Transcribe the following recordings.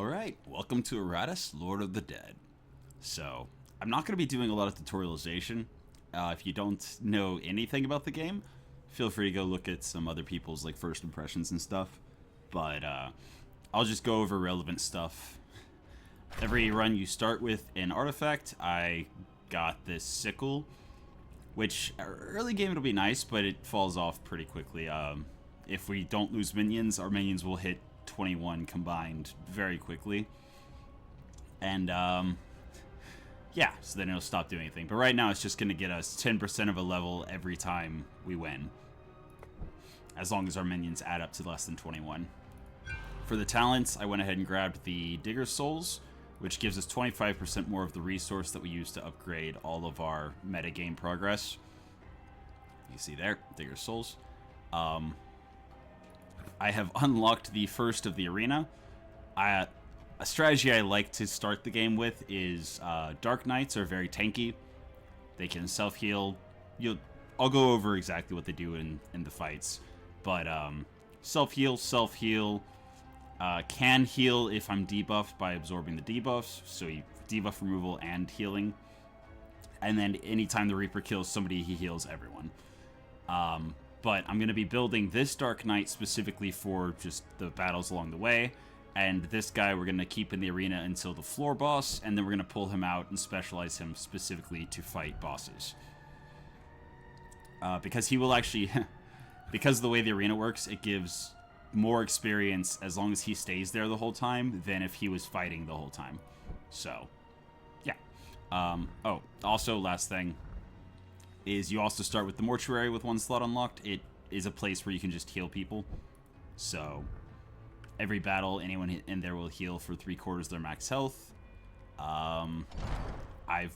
Alright, welcome to Iratus, Lord of the Dead. So, I'm not going to be doing a lot of tutorialization. If you don't know anything about the game, feel free to go look at some other people's like first impressions and stuff. But I'll just go over relevant stuff. Every run you start with an artifact. I got this sickle, which early game it'll be nice, but it falls off pretty quickly. If we don't lose minions, our minions will hit 21 combined very quickly. And yeah, so then it'll stop doing anything. But right now it's just going to get us 10% of a level every time we win, as long as our minions add up to less than 21. For the talents, I went ahead and grabbed the Digger Souls, which gives us 25% more of the resource that we use to upgrade all of our metagame progress. You see there, Digger Souls. I have unlocked the first of the arena. A strategy I like to start the game with is Dark Knights are very tanky. They can self-heal. I'll go over exactly what they do in the fights. But self-heal, can heal if I'm debuffed by absorbing the debuffs. So debuff removal and healing. And then anytime the Reaper kills somebody, he heals everyone. But I'm going to be building this Dark Knight specifically for just the battles along the way. And this guy we're going to keep in the arena until the floor boss, and then we're going to pull him out and specialize him specifically to fight bosses. Because he will actually... because of the way the arena works, it gives more experience as long as he stays there the whole time than if he was fighting the whole time. So, yeah. Oh, also, last thing is you also start with the mortuary with one slot unlocked. It is a place where you can just heal people. So every battle, anyone in there will heal for 3/4 their max health. I've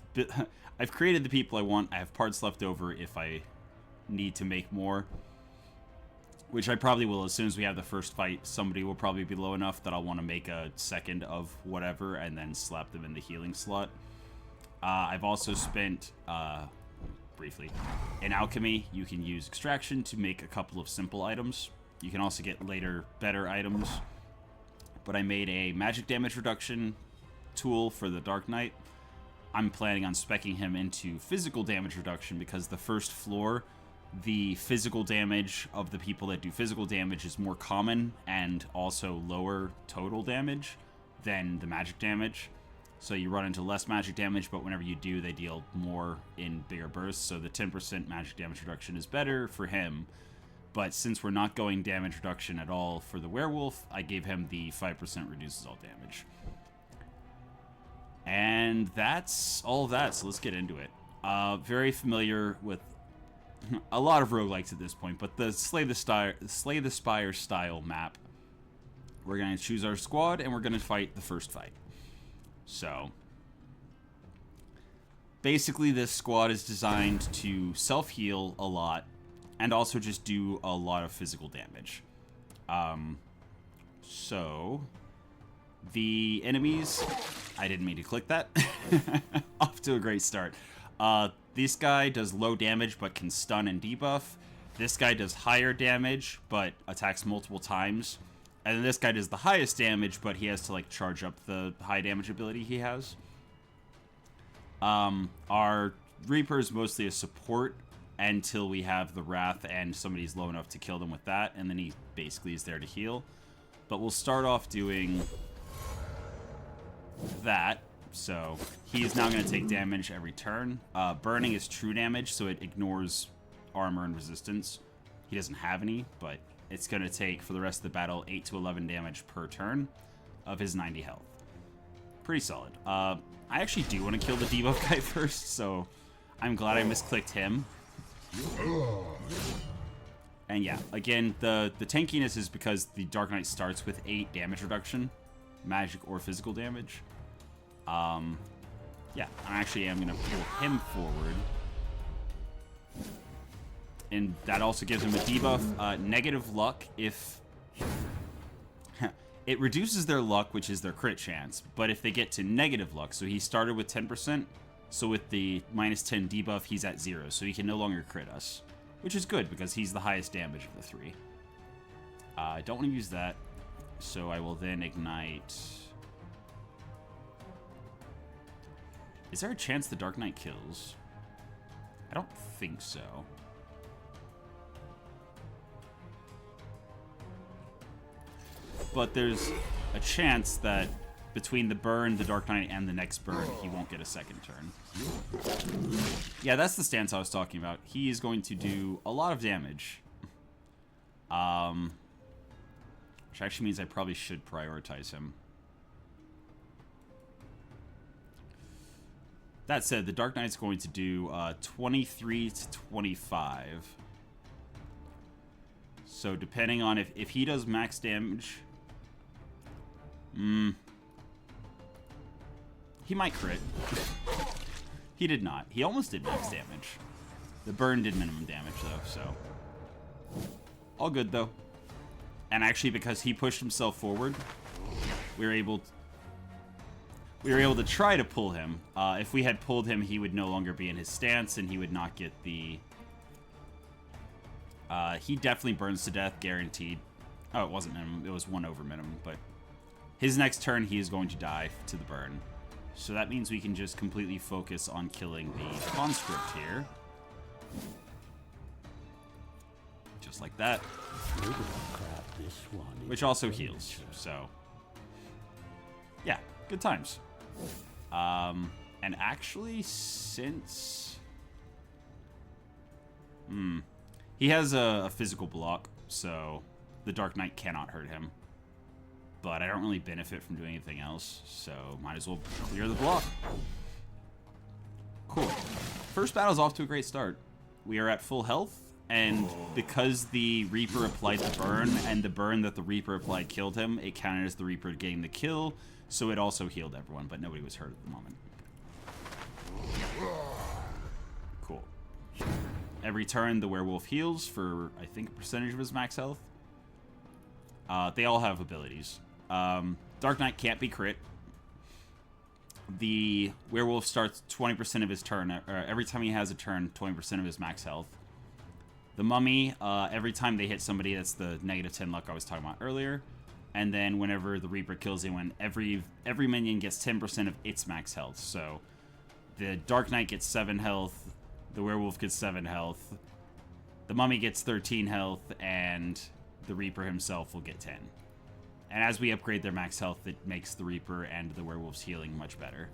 created the people I want. I have parts left over if I need to make more, which I probably will as soon as we have the first fight. Somebody will probably be low enough that I'll want to make a second of whatever and then slap them in the healing slot. I've also spent... briefly. In alchemy, you can use extraction to make a couple of simple items. You can also get later better items. But I made a magic damage reduction tool for the Dark Knight. I'm planning on speccing him into physical damage reduction because the first floor, the physical damage of the people that do physical damage is more common and also lower total damage than the magic damage. So you run into less magic damage, but whenever you do, they deal more in bigger bursts. So the 10% magic damage reduction is better for him. But since we're not going damage reduction at all for the werewolf, I gave him the 5% reduces all damage. And that's all of that, so let's get into it. Very familiar with a lot of roguelikes at this point, but the Slay the Spire style map. We're going to choose our squad, and we're going to fight the first fight. So, basically this squad is designed to self-heal a lot and also just do a lot of physical damage. So, the enemies... I didn't mean to click that. Off to a great start. This guy does low damage but can stun and debuff. This guy does higher damage but attacks multiple times. And then this guy does the highest damage, but he has to, like, charge up the high damage ability he has. Our Reaper is mostly a support until we have the Wrath and somebody's low enough to kill them with that, and then he basically is there to heal. But we'll start off doing that. So he is now going to take damage every turn. Burning is true damage, so it ignores armor and resistance. He doesn't have any, but... it's going to take, for the rest of the battle, 8 to 11 damage per turn of his 90 health. Pretty solid. I actually do want to kill the debuff guy first, so I'm glad I misclicked him. And yeah, again, the tankiness is because the Dark Knight starts with 8 damage reduction, magic or physical damage. Yeah, I actually am going to pull him forward. And that also gives him a debuff. Negative luck if... it reduces their luck, which is their crit chance. But if they get to negative luck, so he started with 10%, so with the -10 debuff, he's at 0. So he can no longer crit us, which is good because he's the highest damage of the 3. I don't want to use that, so I will then ignite Is there a chance the Dark Knight kills? I don't think so. But there's a chance that between the burn, the Dark Knight, and the next burn, he won't get a second turn. Yeah, that's the stance I was talking about. He is going to do a lot of damage. Which actually means I probably should prioritize him. That said, the Dark Knight's going to do 23 to 25. So depending on if he does max damage... he might crit. He did not. He almost did max damage. The burn did minimum damage, though, so... all good, though. And actually, because he pushed himself forward, we were able to try to pull him. If we had pulled him, he would no longer be in his stance, and he would not get the... he definitely burns to death, guaranteed. Oh, it wasn't minimum. It was 1 over minimum, but... his next turn, he is going to die to the burn. So that means we can just completely focus on killing the conscript here. Just like that. Which also heals, so... yeah, good times. And actually, since... he has a physical block, so the Dark Knight cannot hurt him. But I don't really benefit from doing anything else, so might as well clear the block. Cool. First battle's off to a great start. We are at full health, and because the Reaper applied the burn, and the burn that the Reaper applied killed him, it counted as the Reaper getting the kill, so it also healed everyone, but nobody was hurt at the moment. Cool. Every turn, the werewolf heals for, I think, a percentage of his max health. They all have abilities. Dark Knight can't be crit. The werewolf starts 20% of his turn. Every time he has a turn, 20% of his max health. The mummy, every time they hit somebody, that's the -10 luck I was talking about earlier. And then whenever the Reaper kills anyone, every minion gets 10% of its max health. So the Dark Knight gets 7 health, the werewolf gets 7 health, the mummy gets 13 health, and the Reaper himself will get 10. And as we upgrade their max health, it makes the Reaper and the werewolf's healing much better.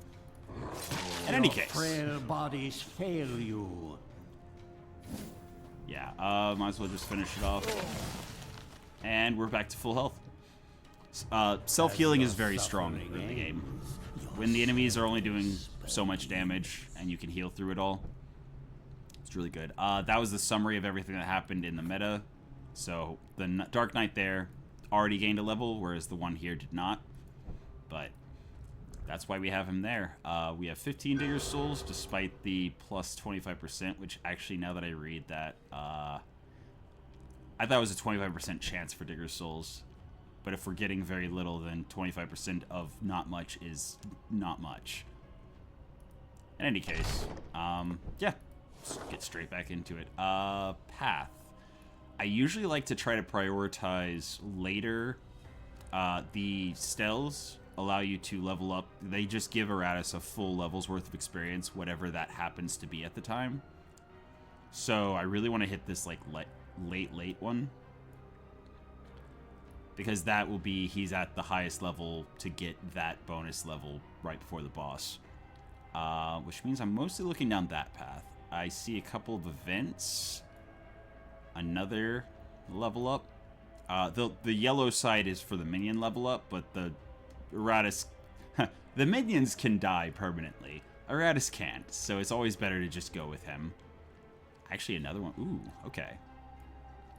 In any case. Frail bodies fail you. Yeah, might as well just finish it off. And we're back to full health. Self-healing is very strong in the game. When the enemies are only doing so much damage and you can heal through it all, it's really good. That was the summary of everything that happened in the meta. So the Dark Knight there already gained a level, whereas the one here did not. But that's why we have him there. We have 15 Digger's Souls, despite the plus 25%, which actually, now that I read that, I thought it was a 25% chance for Digger's Souls. But if we're getting very little, then 25% of not much is not much. In any case, yeah, let's get straight back into it. Path. I usually like to try to prioritize later. The Stells allow you to level up. They just give Iratus a full level's worth of experience, whatever that happens to be at the time. So I really want to hit this like late one, because that will be, he's at the highest level to get that bonus level right before the boss. Which means I'm mostly looking down that path. I see a couple of events. Another level up. The yellow side is for the minion level up, but the Iratus... the minions can die permanently. Iratus can't, so it's always better to just go with him. Actually, another one. Ooh, okay.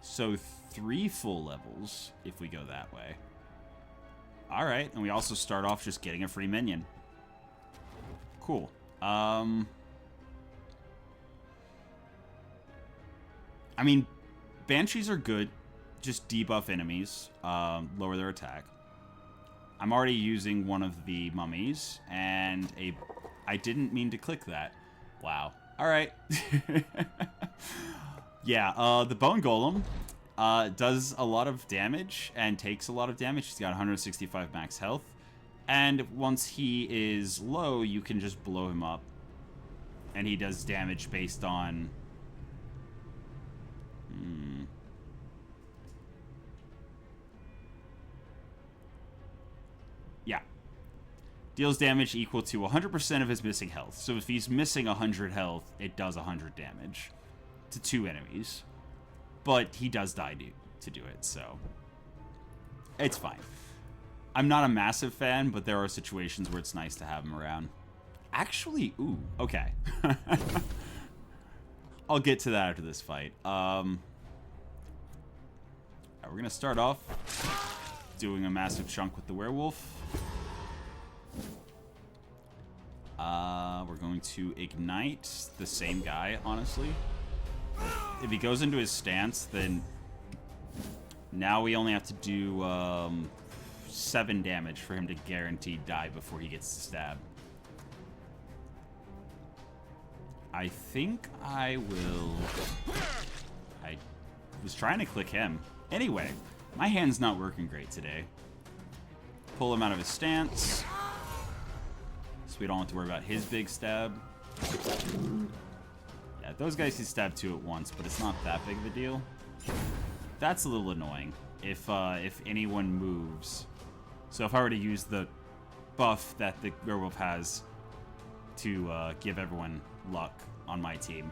So 3 full levels if we go that way. Alright, and we also start off just getting a free minion. Cool. I mean, Banshees are good. Just debuff enemies, lower their attack. I'm already using one of the mummies, and I didn't mean to click that. Wow. Alright. Yeah, the Bone Golem does a lot of damage and takes a lot of damage. He's got 165 max health. And once he is low, you can just blow him up And he does damage based on... Yeah. Deals damage equal to 100% of his missing health. So if he's missing 100 health, it does 100 damage to 2 enemies. But he does die to do it, so... It's fine. I'm not a massive fan, but there are situations where it's nice to have him around. Actually, ooh, okay. I'll get to that after this fight. We're going to start off doing a massive chunk with the werewolf. We're going to ignite the same guy, honestly. If he goes into his stance, then now we only have to do 7 damage for him to guaranteed die before he gets stabbed. I think I will... I was trying to click him. Anyway, my hand's not working great today. Pull him out of his stance. So we don't have to worry about his big stab. Yeah, those guys can stab 2 at once, but it's not that big of a deal. That's a little annoying if anyone moves. So if I were to use the buff that the werewolf has to give everyone luck on my team,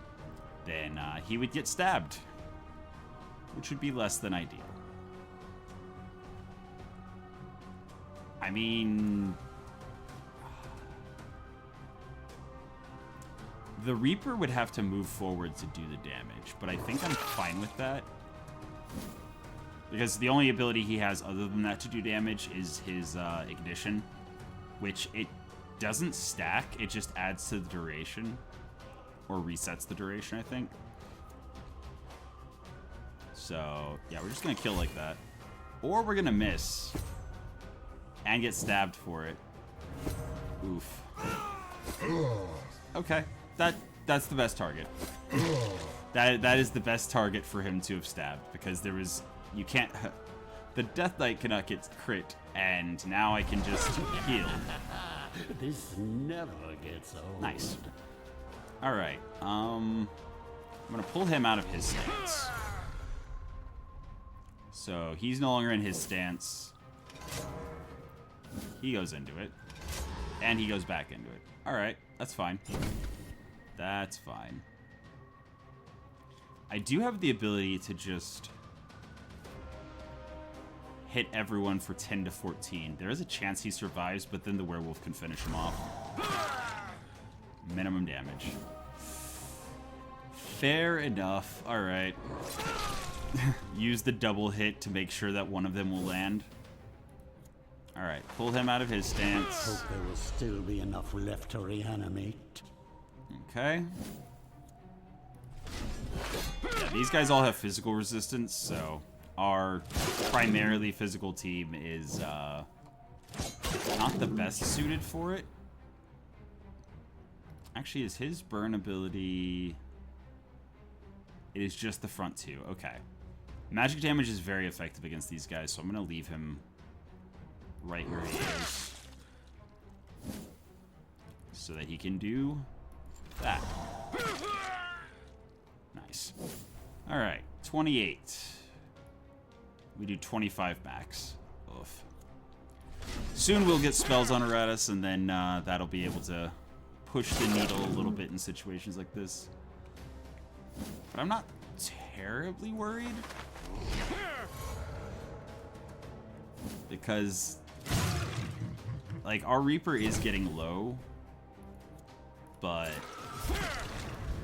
then he would get stabbed, which would be less than ideal. I mean, the Reaper would have to move forward to do the damage, but I think I'm fine with that. Because the only ability he has other than that to do damage is his Ignition, which it doesn't stack, it just adds to the duration. Or resets the duration, I think. So, yeah, we're just going to kill like that. Or we're going to miss. And get stabbed for it. Oof. Okay, that's the best target. That is the best target for him to have stabbed. Because there was... You can't... The Death Knight cannot get crit. And now I can just heal. This never gets old. Nice. Alright, I'm gonna pull him out of his stance. So, he's no longer in his stance. He goes into it. And he goes back into it. Alright, that's fine. That's fine. I do have the ability to just hit everyone for 10 to 14. There is a chance he survives, but then the werewolf can finish him off. Minimum damage. Fair enough. Alright. Use the double hit to make sure that one of them will land. Alright, pull him out of his stance. Hope there will still be enough left to reanimate. Okay. Yeah, these guys all have physical resistance, so our primarily physical team is not the best suited for it. Actually, is his burn ability... It is just the front 2. Okay. Magic damage is very effective against these guys, so I'm going to leave him right where he is. So that he can do that. Nice. Alright, 28. We do 25 max. Oof. Soon we'll get spells on Iratus, and then that'll be able to push the needle a little bit in situations like this. But I'm not terribly worried. Because, like, our Reaper is getting low. But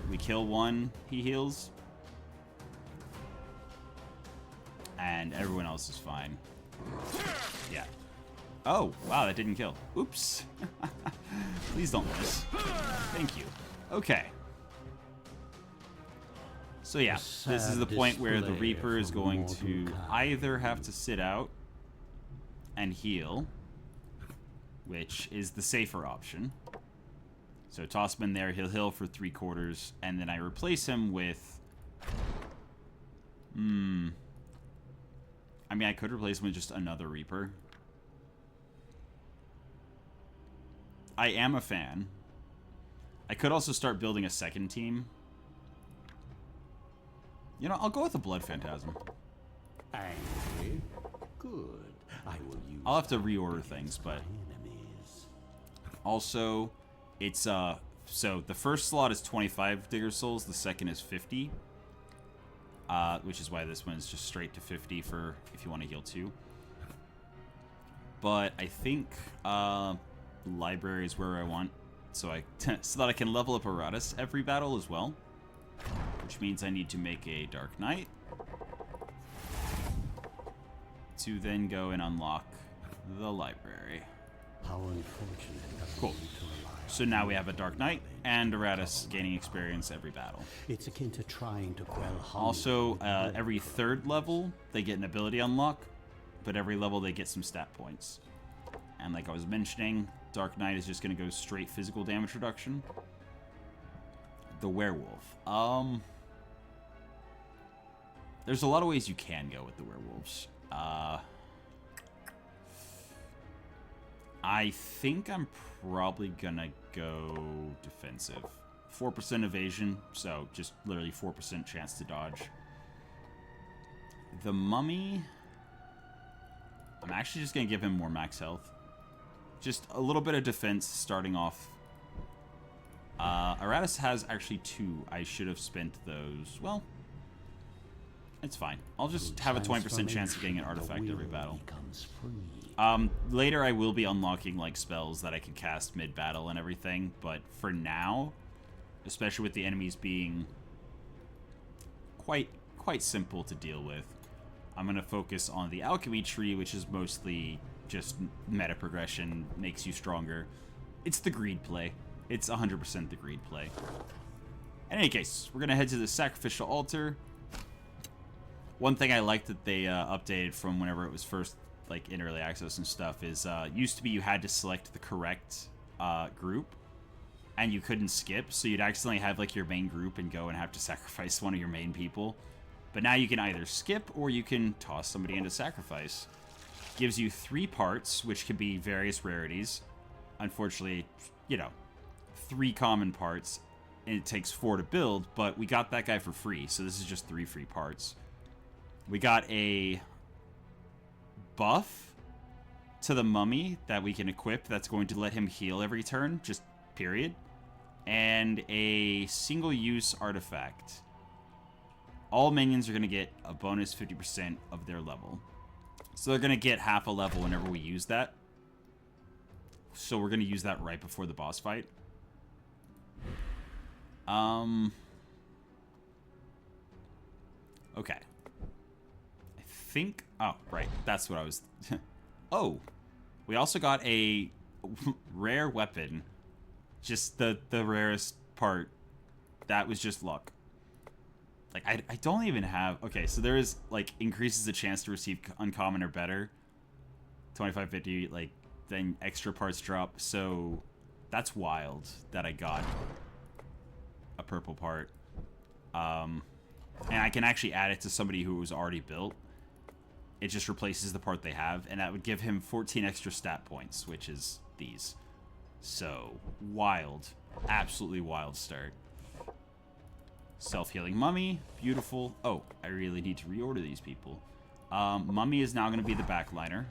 we kill one, he heals. And everyone else is fine. Yeah. Oh, wow, that didn't kill. Oops. Please don't miss. Thank you. Okay. So yeah, this is the point where the Reaper is going to either have to sit out and heal, which is the safer option. So toss him in there, he'll heal for 3/4, and then I replace him with... I mean, I could replace him with just another Reaper. I am a fan I could also start building a second team. You know, I'll go with the Blood Phantasm. Angry? Good. I will use I'll have to reorder things, but enemies. also, it's so the first slot is 25 Digger Souls, the second is 50. Which is why this one is just straight to 50 for if you want to heal 2. But I think library is where I want, so so that I can level up Iratus every battle as well. Which means I need to make a Dark Knight to then go and unlock the library. How unfortunate. Of Cool. me to rely So on now you. we have a Dark Knight and Iratus gaining experience every battle. It's akin to trying to quell hunger. Also, with bread. every third level, they get an ability unlock, but every level they get some stat points. And like I was mentioning, Dark Knight is just going to go straight physical damage reduction. The Werewolf. There's a lot of ways you can go with the Werewolves. I think I'm probably going to go defensive. 4% evasion, so just literally 4% chance to dodge. The Mummy, I'm actually just going to give him more max health. Just a little bit of defense starting off. Iratus has actually 2. I should have spent those. Well, it's fine. I'll just have a 20% chance of getting an artifact every battle. Becomes free. Later I will be unlocking like spells that I can cast mid-battle and everything, but for now, especially with the enemies being quite simple to deal with, I'm going to focus on the alchemy tree, which is mostly just meta progression, makes you stronger. It's the greed play. It's 100% the greed play. In any case, we're going to head to the sacrificial altar. One thing I like that they updated from whenever it was first like in early access and stuff is used to be you had to select the correct group and you couldn't skip, so you'd accidentally have like your main group and go and have to sacrifice one of your main people. But now you can either skip or you can toss somebody into sacrifice. Gives you 3 parts, which can be various rarities. Unfortunately, you know, 3 common parts, and it takes 4 to build, but we got that guy for free, so this is just 3 free parts. We got a buff to the Mummy that we can equip that's going to let him heal every turn, just period. And a single-use artifact. All minions are going to get a bonus 50% of their level. So they're going to get half a level whenever we use that. So we're going to use that right before the boss fight. Okay. I think... Oh, right. That's what I was... Oh. We also got a rare weapon. Just the rarest part. That was just luck. Like, I don't even have... Okay, so there is, like, increases the chance to receive uncommon or better. 25-50, like, then extra parts drop. So, that's wild that I got a purple part. And I can actually add it to somebody who was already built. It just replaces the part they have, and that would give him 14 extra stat points, which is these. So, wild. Absolutely wild start. Self-healing Mummy. Beautiful. Oh, I really need to reorder these people. Mummy is now going to be the backliner.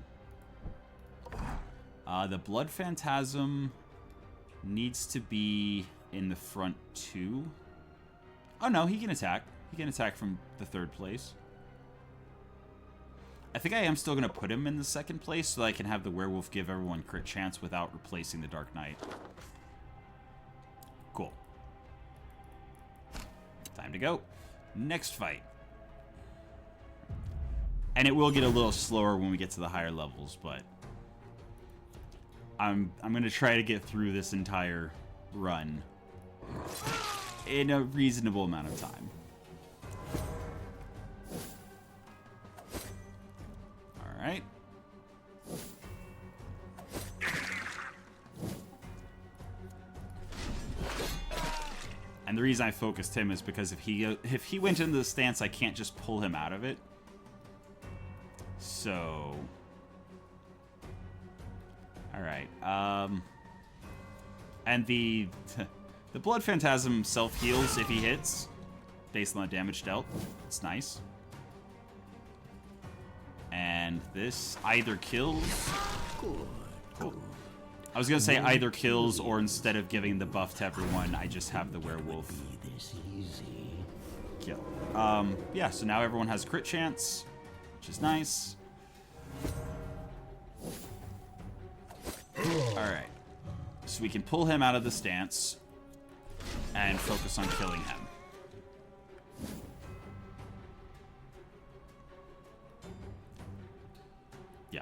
The Blood Phantasm needs to be in the front 2. Oh, no, he can attack. He can attack from the 3rd place. I think I am still going to put him in the 2nd place so that I can have the werewolf give everyone crit chance without replacing the Dark Knight. Cool. Time to go. Next fight. And it will get a little slower when we get to the higher levels, but I'm going to try to get through this entire run in a reasonable amount of time. All right. And the reason I focused him is because if he went into the stance, I can't just pull him out of it. So, all right. And the The Blood Phantasm self-heals if he hits, based on the damage dealt. It's nice. And this either kills... Cool. I was going to say either kills, or instead of giving the buff to everyone, I just have the werewolf kill. Yeah, so now everyone has crit chance, which is nice. Alright. So we can pull him out of the stance and focus on killing him. Yeah.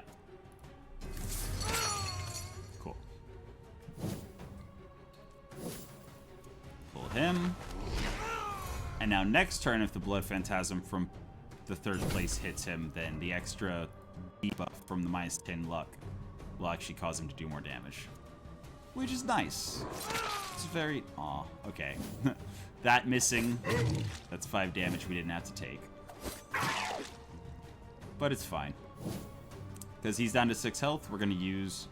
Cool. Pull him. And now next turn, if the Blood Phantasm from the third place hits him, then the extra debuff from the -10 luck will actually cause him to do more damage. Which is nice. It's very... Aw, okay. That missing, that's 5 damage we didn't have to take. But it's fine. Because he's down to 6 health, we're going to use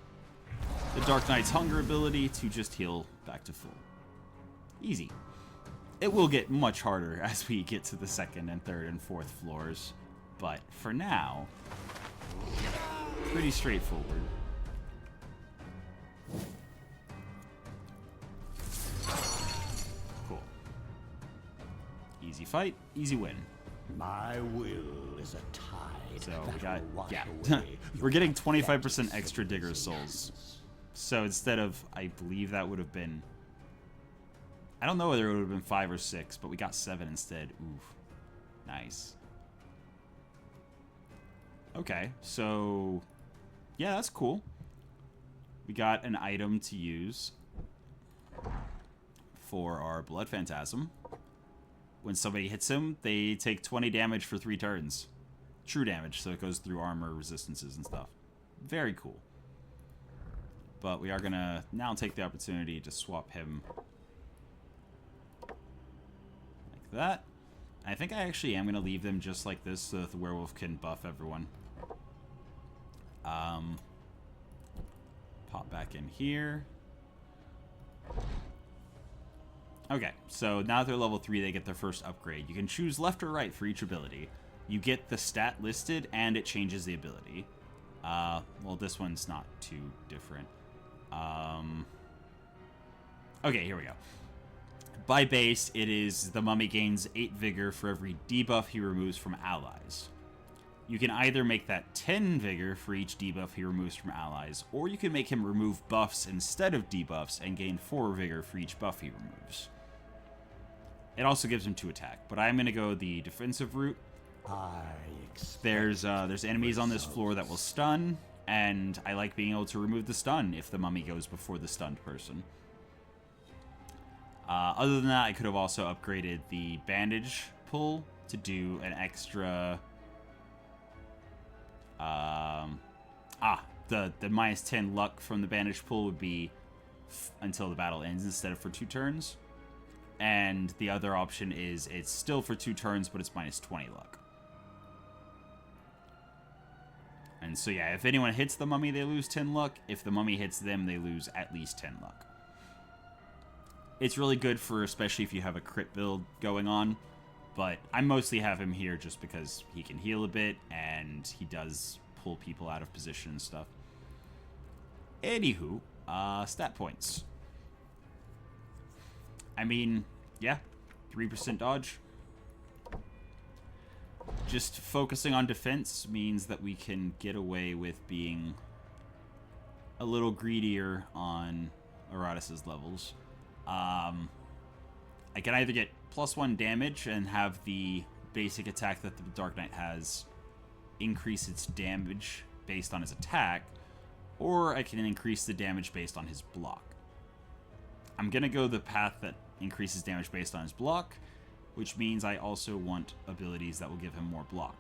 the Dark Knight's Hunger ability to just heal back to full. Easy. It will get much harder as we get to the second and third and fourth floors. But for now, pretty straightforward. Cool. Easy fight, easy win. My will is a tide. So we got, yeah, we're getting 25% extra Digger's Souls. So instead of, I believe that would have been, I don't know whether it would have been 5 or 6, but we got 7 instead. Oof. Nice. Okay, so yeah, that's cool. We got an item to use for our Blood Phantasm. When somebody hits him, they take 20 damage for 3 turns. True damage, so it goes through armor, resistances, and stuff. Very cool. But we are going to now take the opportunity to swap him like that. I think I actually am going to leave them just like this so that the werewolf can buff everyone. Pop back in here. Okay, so now that they're level 3, they get their first upgrade. You can choose left or right for each ability. You get the stat listed, and it changes the ability. Well, this one's not too different. Okay, here we go. By base, it is the mummy gains 8 vigor for every debuff he removes from allies. You can either make that 10 vigor for each debuff he removes from allies, or you can make him remove buffs instead of debuffs and gain 4 vigor for each buff he removes. It also gives him 2 attack, but I'm going to go the defensive route. There's enemies on this floor that will stun, and I like being able to remove the stun if the mummy goes before the stunned person. Other than that, I could have also upgraded the bandage pull to do an extra... the -10 luck from the bandage pull would be until the battle ends instead of for 2 turns. And the other option is it's still for 2 turns, but it's -20 luck. And so yeah, if anyone hits the mummy, they lose 10 luck. If the mummy hits them, they lose at least 10 luck. It's really good for, especially if you have a crit build going on. But I mostly have him here just because he can heal a bit, and he does pull people out of position and stuff. Anywho, stat points. I mean, yeah, 3% dodge. Just focusing on defense means that we can get away with being a little greedier on Iratus' levels. I can either get +1 damage and have the basic attack that the Dark Knight has increase its damage based on his attack, or I can increase the damage based on his block. I'm going to go the path that increases damage based on his block, which means I also want abilities that will give him more block.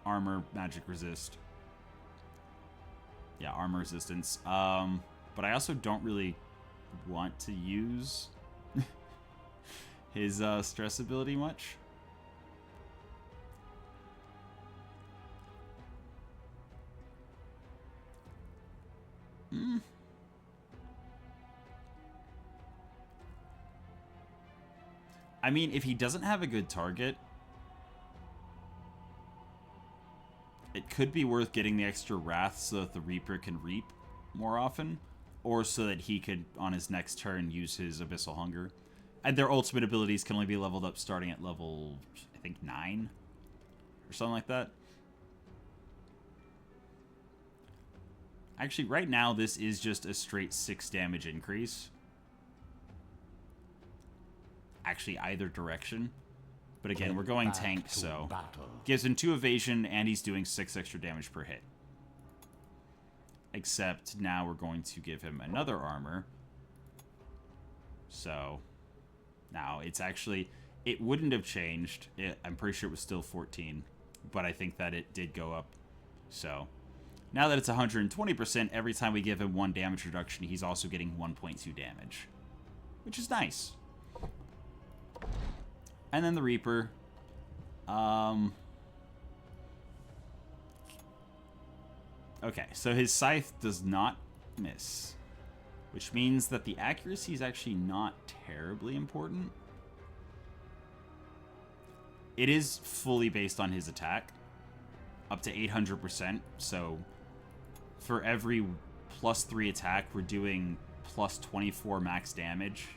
Armor, magic resist. Yeah, armor resistance. But I also don't really want to use his stress ability much. I mean, if he doesn't have a good target, it could be worth getting the extra Wrath so that the Reaper can reap more often, or so that he could, on his next turn, use his Abyssal Hunger. And their ultimate abilities can only be leveled up starting at level, I think, 9? Or something like that. Actually, right now, this is just a straight 6 damage increase. Actually, either direction. But again, we're going tank, so... Gives him 2 evasion, and he's doing 6 extra damage per hit. Except, now we're going to give him another armor. So... Now, it's actually... It wouldn't have changed. I'm pretty sure it was still 14. But I think that it did go up. So... Now that it's 120%, every time we give him 1 damage reduction, he's also getting 1.2 damage. Which is nice. And then the Reaper. Okay, so his Scythe does not miss. Which means that the accuracy is actually not terribly important. It is fully based on his attack. Up to 800%, so... For every +3 attack, we're doing +24 max damage,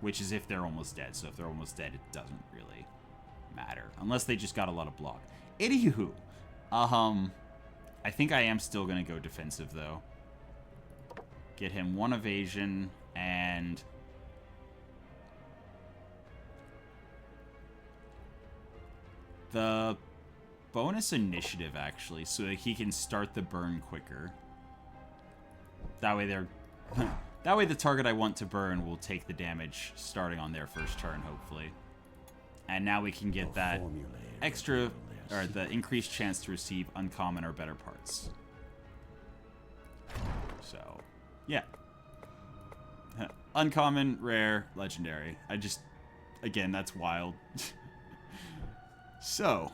which is if they're almost dead. So if they're almost dead, it doesn't really matter. Unless they just got a lot of block. Anywho, I think I am still going to go defensive, though. Get him 1 evasion, and... The bonus initiative, actually, so that he can start the burn quicker. That way that way the target I want to burn will take the damage starting on their first turn, hopefully. And now we can get that extra, or the increased chance to receive uncommon or better parts. So, yeah. Uncommon, rare, legendary. Again, that's wild. So,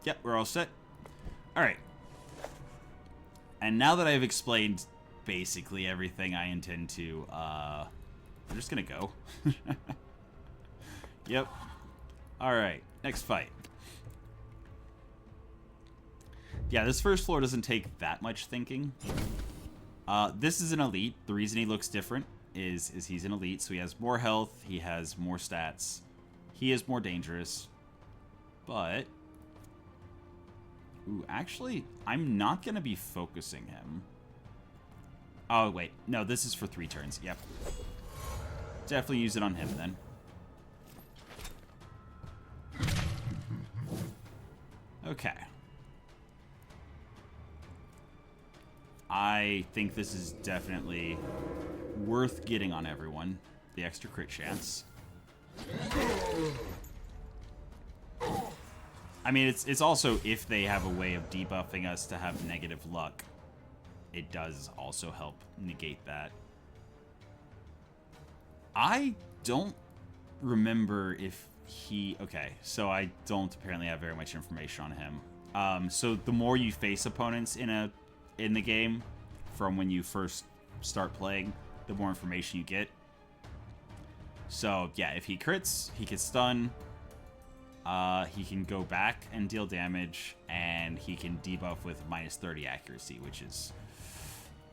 yep, we're all set. Alright. And now that I've explained basically everything I intend to, we're just gonna go. Yep. Alright, next fight. Yeah, this first floor doesn't take that much thinking. This is an elite. The reason he looks different is he's an elite, so he has more health, he has more stats. He is more dangerous. But... Ooh, actually, I'm not going to be focusing him. Oh, wait. No, this is for 3 turns. Yep. Definitely use it on him, then. Okay. I think this is definitely worth getting on everyone. The extra crit chance. I mean, it's also if they have a way of debuffing us to have negative luck, it does also help negate that. I don't remember if he... Okay, so I don't apparently have very much information on him. So the more you face opponents in the game, from when you first start playing, the more information you get. So, yeah, if he crits, he gets stun. He can go back and deal damage, and he can debuff with -30 accuracy, which is...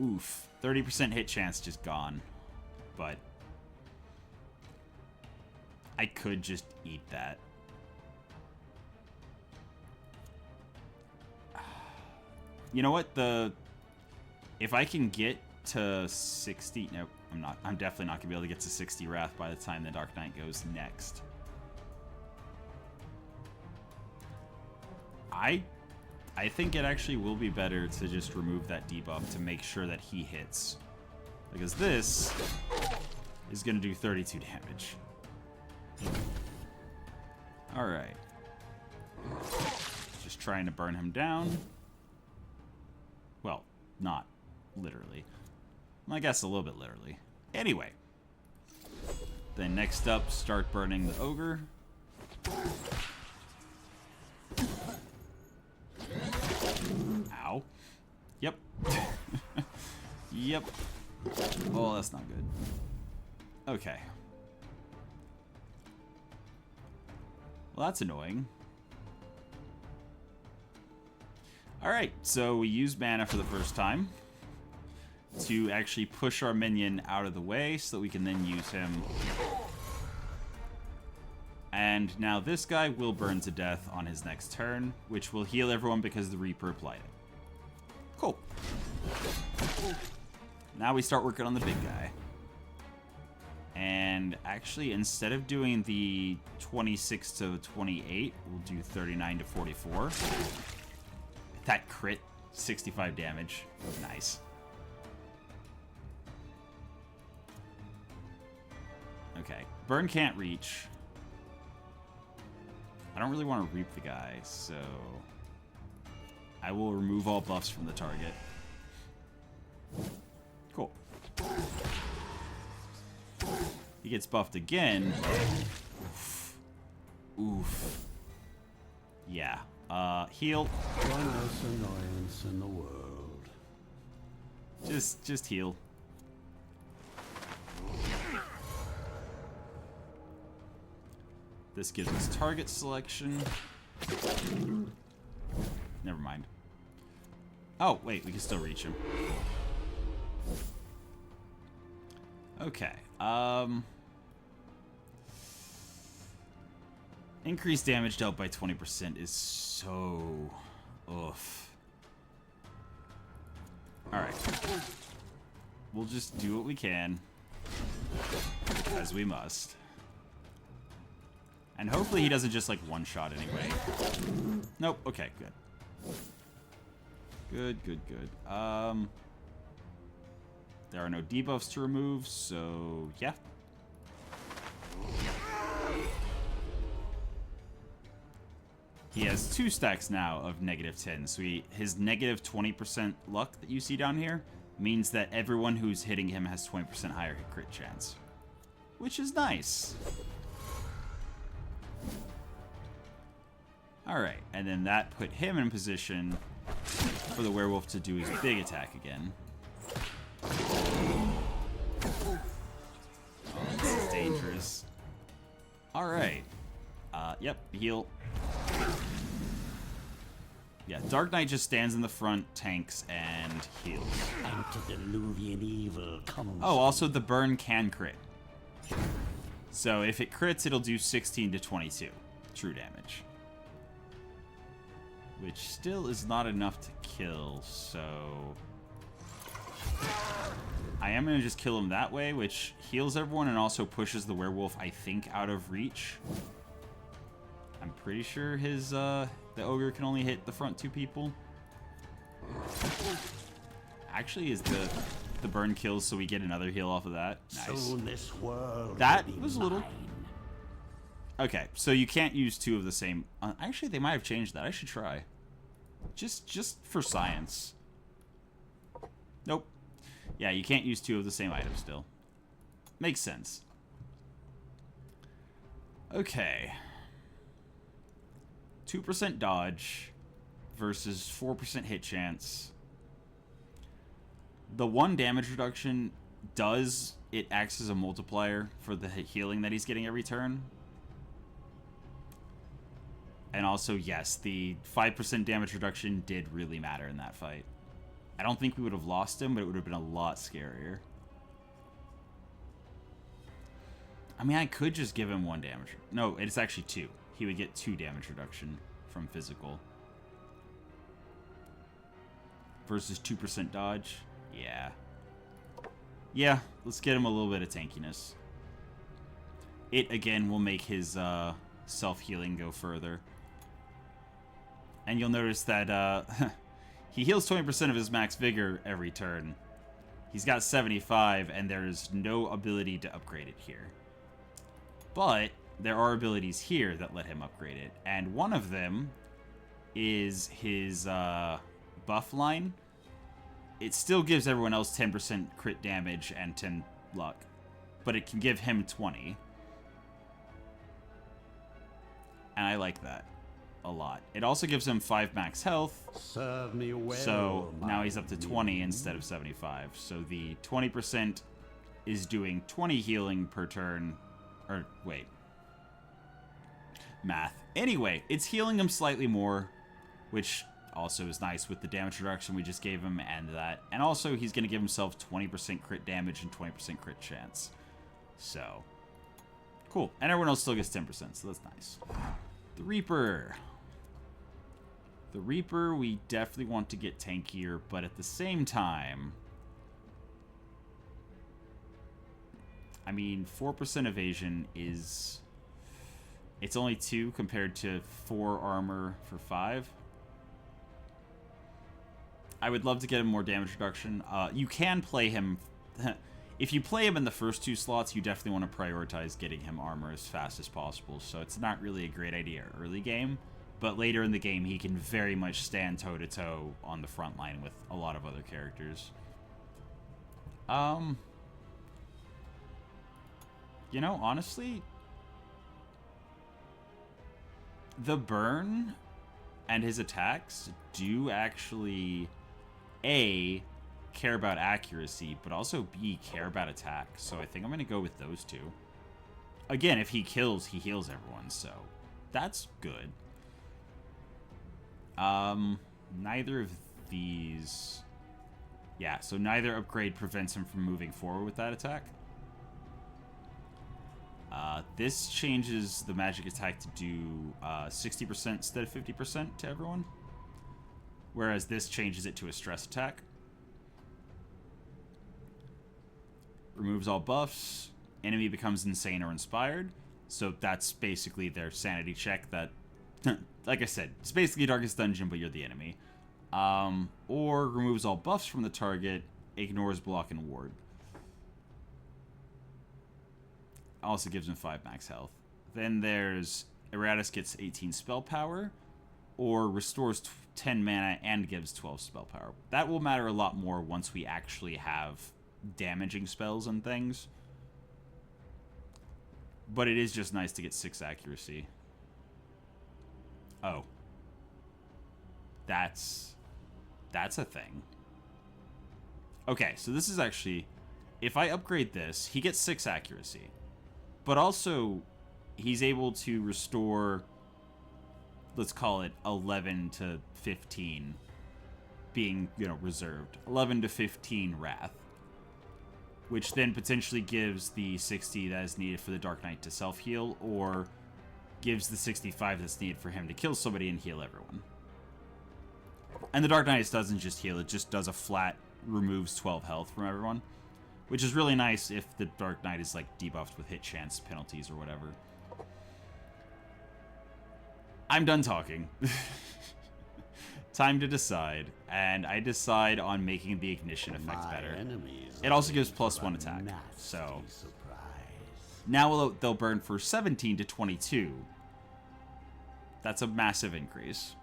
Oof. 30% hit chance just gone. But... I could just eat that. You know what? If I can get to 60... Nope, I'm not. I'm definitely not going to be able to get to 60 Wrath by the time the Dark Knight goes next. I think it actually will be better to just remove that debuff to make sure that he hits. Because this is going to do 32 damage. Alright. Just trying to burn him down. Well, not literally. I guess a little bit literally. Anyway. Then next up, start burning the ogre. Ow. Yep. Yep. Oh, that's not good. Okay. Well, that's annoying. Alright, so we use mana for the first time to actually push our minion out of the way so that we can then use him. And now this guy will burn to death on his next turn, which will heal everyone because the Reaper applied it. Cool. Now we start working on the big guy. And actually, instead of doing the 26 to 28, we'll do 39 to 44. That crit, 65 damage. Nice. Okay, burn can't reach. I don't really want to reap the guy, so I will remove all buffs from the target. Cool. He gets buffed again. Oof. Oof. Yeah. Heal. One less annoyance in the world. Just heal. This gives us target selection. Never mind. Oh, wait, we can still reach him. Okay. Increased damage dealt by 20% is so... oof. Alright. We'll just do what we can. As we must. And hopefully he doesn't just, like, one-shot anyway. Nope. Okay, good. Good, good, good. There are no debuffs to remove, so yeah. He has 2 stacks now of -10, so his negative 20% luck that you see down here means that everyone who's hitting him has 20% higher hit crit chance. Which is nice. Alright, and then that put him in position for the werewolf to do his big attack again. Oh, this is dangerous. Alright. Yep, heal. Yeah, Dark Knight just stands in the front, tanks, and heals. Antediluvian evil comes. Oh, also the burn can crit. So if it crits, it'll do 16 to 22 true damage. Which still is not enough to kill, so... I am going to just kill him that way, which heals everyone and also pushes the werewolf, I think, out of reach. I'm pretty sure his, the ogre can only hit the front 2 people. Actually, is the burn kills, so we get another heal off of that. Nice. Soon this world That will be was a little... mine. Okay, so you can't use 2 of the same... actually, they might have changed that. I should try. Just for science. Nope. Yeah, you can't use 2 of the same item still. Makes sense. Okay. 2% dodge versus 4% hit chance. The 1 damage reduction does... it acts as a multiplier for the healing that he's getting every turn. And also, yes, the 5% damage reduction did really matter in that fight. I don't think we would have lost him, but it would have been a lot scarier. I mean, I could just give him 1 damage. No, it's actually 2. He would get 2 damage reduction from physical. Versus 2% dodge. Yeah. Yeah, let's get him a little bit of tankiness. It, again, will make his self-healing go further. And you'll notice that he heals 20% of his max vigor every turn. He's got 75, and there's no ability to upgrade it here. But there are abilities here that let him upgrade it. And one of them is his buff line. It still gives everyone else 10% crit damage and 10 luck. But it can give him 20. And I like that a lot. It also gives him 5 max health. Serve me well, So now my he's up to 20 instead of 75. So the 20% is doing 20 healing per turn. Or, wait. Math. Anyway, it's healing him slightly more, which also is nice with the damage reduction we just gave him and that. And also, he's going to give himself 20% crit damage and 20% crit chance. So, cool. And everyone else still gets 10%, so that's nice. The Reaper. The Reaper, we definitely want to get tankier, but at the same time, I mean, 4% evasion is... It's only 2 compared to 4 armor for 5. I would love to get him more damage reduction. You can play him... If you play him in the first 2 slots, you definitely want to prioritize getting him armor as fast as possible. So it's not really a great idea early game. But later in the game, he can very much stand toe-to-toe on the front line with a lot of other characters. You know, honestly, the burn and his attacks do actually, A, care about accuracy, but also B, care about attack. So I think I'm going to go with those 2. Again, if he kills, he heals everyone, so that's good. Neither of these... Yeah, so neither upgrade prevents him from moving forward with that attack. This changes the magic attack to do 60% instead of 50% to everyone. Whereas this changes it to a stress attack. Removes all buffs. Enemy becomes insane or inspired. So that's basically their sanity check that... Like I said, it's basically Darkest Dungeon, but you're the enemy. Or removes all buffs from the target, ignores block and ward. Also gives him 5 max health. Then there's Iratus gets 18 spell power, or restores 10 mana and gives 12 spell power. That will matter a lot more once we actually have damaging spells and things. But it is just nice to get 6 accuracy. Oh. That's a thing. Okay, so this is actually... If I upgrade this, he gets 6 accuracy. But also, he's able to restore, let's call it 11 to 15, being, you know, reserved. 11 to 15 Wrath. Which then potentially gives the 60 that is needed for the Dark Knight to self-heal, or gives the 65 that's needed for him to kill somebody and heal everyone. And the Dark Knight doesn't just heal, it just does a flat, removes 12 health from everyone. Which is really nice if the Dark Knight is, like, debuffed with hit chance penalties or whatever. I'm done talking. Time to decide. And I decide on making the ignition effect better. It also gives +1 attack. So now they'll burn for 17 to 22. That's a massive increase.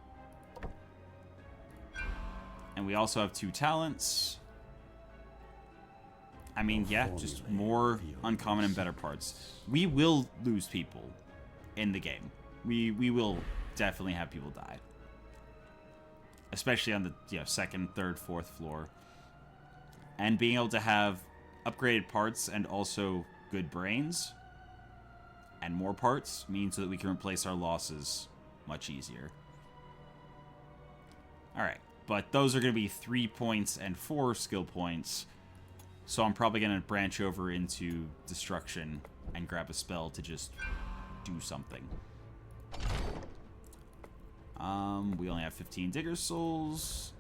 And we also have 2 talents. I mean, yeah, just more uncommon and better parts. We will lose people in the game. We will definitely have people die. Especially on the 2nd, 3rd, 4th floor. And being able to have upgraded parts and also good brains and more parts means that we can replace our losses much easier. Alright, but those are going to be 3 points and 4 skill points. So I'm probably going to branch over into Destruction and grab a spell to just do something. We only have 15 Digger Souls.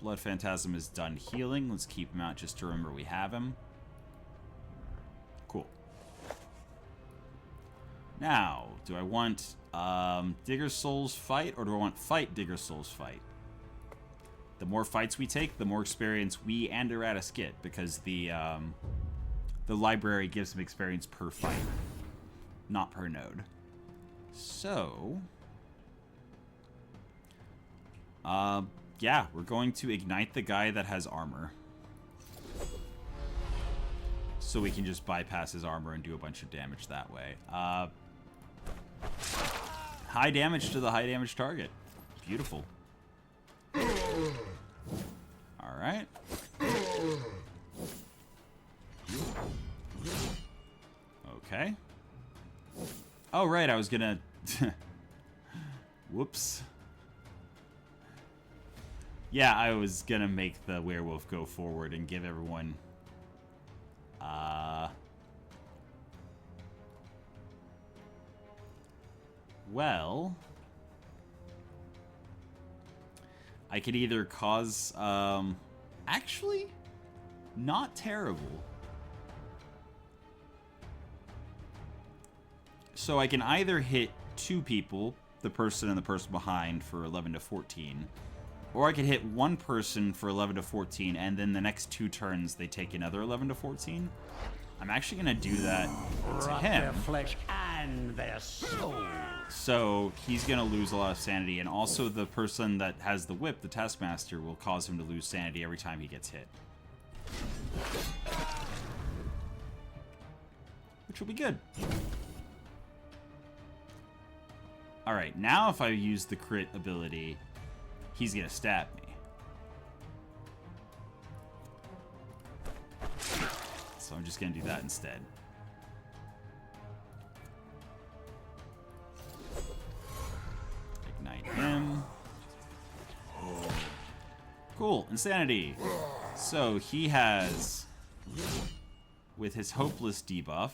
Blood Phantasm is done healing. Let's keep him out just to remember we have him. Cool. Now, do I want Digger Souls fight, or do I want fight Digger Souls fight? The more fights we take, the more experience we and Iratus get, because the library gives them experience per fight, not per node. So, yeah, we're going to ignite the guy that has armor. So we can just bypass his armor and do a bunch of damage that way. High damage to the high damage target. Beautiful. Alright. Okay. Oh, right, I was gonna... Whoops. Yeah, I was gonna make the werewolf go forward and give everyone... Well... I could either cause... Actually, not terrible. So I can either hit 2 people, the person and the person behind, for 11 to 14. Or I could hit 1 person for 11 to 14, and then the next 2 turns they take another 11 to 14. I'm actually going to do that to him. Their flesh and their soul. So he's going to lose a lot of sanity, and also the person that has the whip, the Taskmaster, will cause him to lose sanity every time he gets hit. Which will be good. Alright, now if I use the crit ability, he's going to stab me. So I'm just going to do that instead. Ignite him. Cool, insanity. So he has, with his hopeless debuff,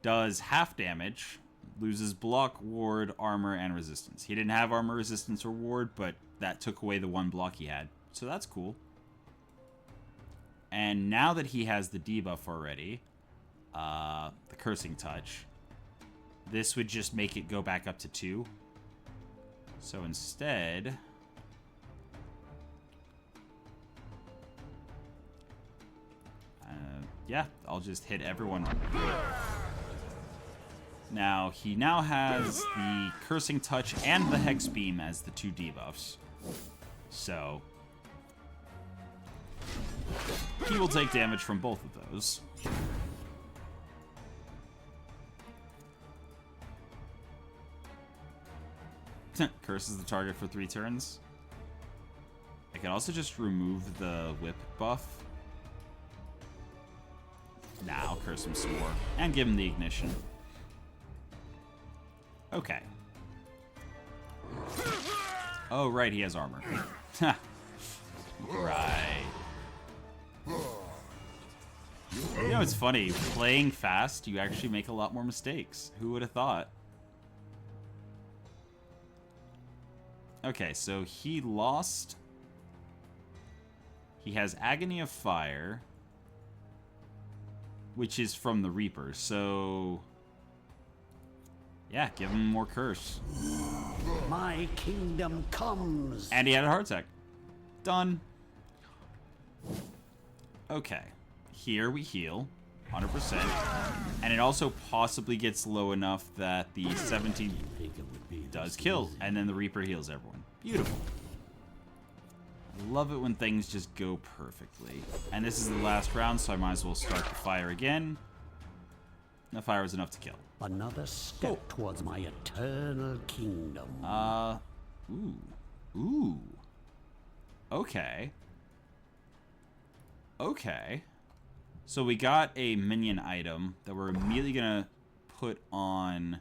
does half damage, loses block, ward, armor, and resistance. He didn't have armor, resistance, or ward, but that took away the 1 block he had. So that's cool. And now that he has the debuff already, the cursing touch, this would just make it go back up to 2. So instead... yeah, I'll just hit everyone. Now, he now has the Cursing Touch and the Hex Beam as the 2 debuffs. So, he will take damage from both of those. Curses the target for 3 turns. I can also just remove the whip buff. Now, I'll curse him some more. And give him the ignition. Okay. Oh, right, he has armor. Right. You know, it's funny. Playing fast, you actually make a lot more mistakes. Who would have thought? Okay, so he lost. He has Agony of Fire, which is from the Reaper, so... yeah, give him more curse. My kingdom comes. And he had a heart attack. Done. Okay. Here we heal. 100%. And it also possibly gets low enough that the 17 does kill. And then the Reaper heals everyone. Beautiful. I love it when things just go perfectly. And this is the last round, so I might as well start the fire again. The fire was enough to kill. Another step towards my eternal kingdom. Ooh. Okay. Okay. So we got a minion item that we're immediately gonna put on...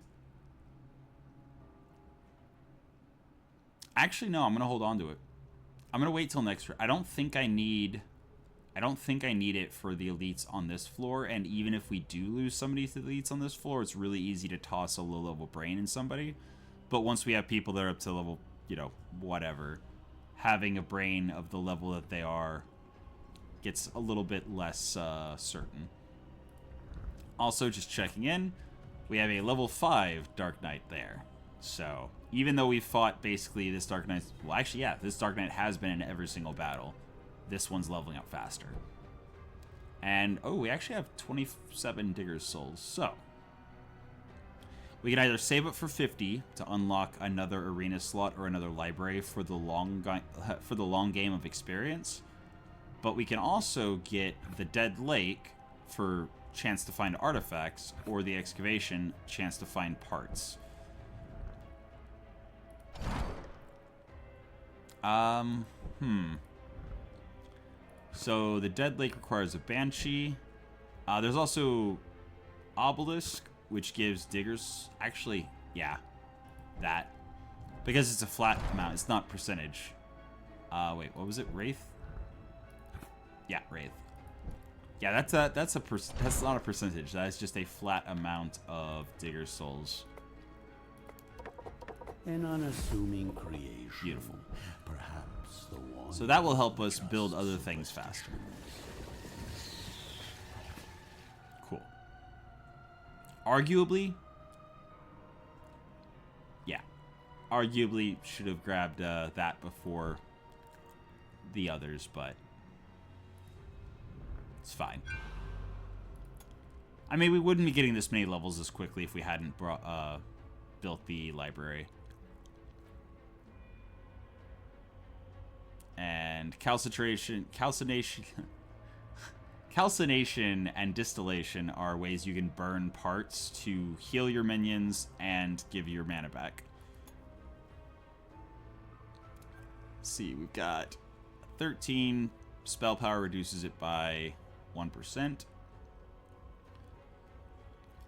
Actually, no, I'm gonna hold on to it. I'm gonna wait till next... I don't think I need it for the elites on this floor, and even if we do lose somebody to the elites on this floor, it's really easy to toss a low-level brain in somebody. But once we have people that are up to level, you know, whatever, having a brain of the level that they are gets a little bit less certain. Also, just checking in, we have a level 5 Dark Knight there. So, even though we fought basically this Dark Knight... Well, actually, yeah, this Dark Knight has been in every single battle. This one's leveling up faster. And, oh, we actually have 27 Digger's Souls. So, we can either save up for 50 to unlock another arena slot or another library for the long game of experience. But we can also get the Dead Lake for chance to find artifacts, or the Excavation, chance to find parts. So the Dead Lake requires a Banshee. There's also Obelisk, which gives diggers... Actually, yeah, that. Because it's a flat amount, it's not percentage. Wait, what was it? Wraith? Yeah, Wraith. Yeah, that's not a percentage. That is just a flat amount of digger souls. An unassuming creation. Beautiful. Perhaps the one. So that will help us build other things faster. Cool. Arguably, yeah. Arguably should have grabbed that before the others, but it's fine. I mean, we wouldn't be getting this many levels this quickly if we hadn't built the library. And calcination and distillation are ways you can burn parts to heal your minions and give your mana back. Let's see, we've got 13. Spell power reduces it by 1%.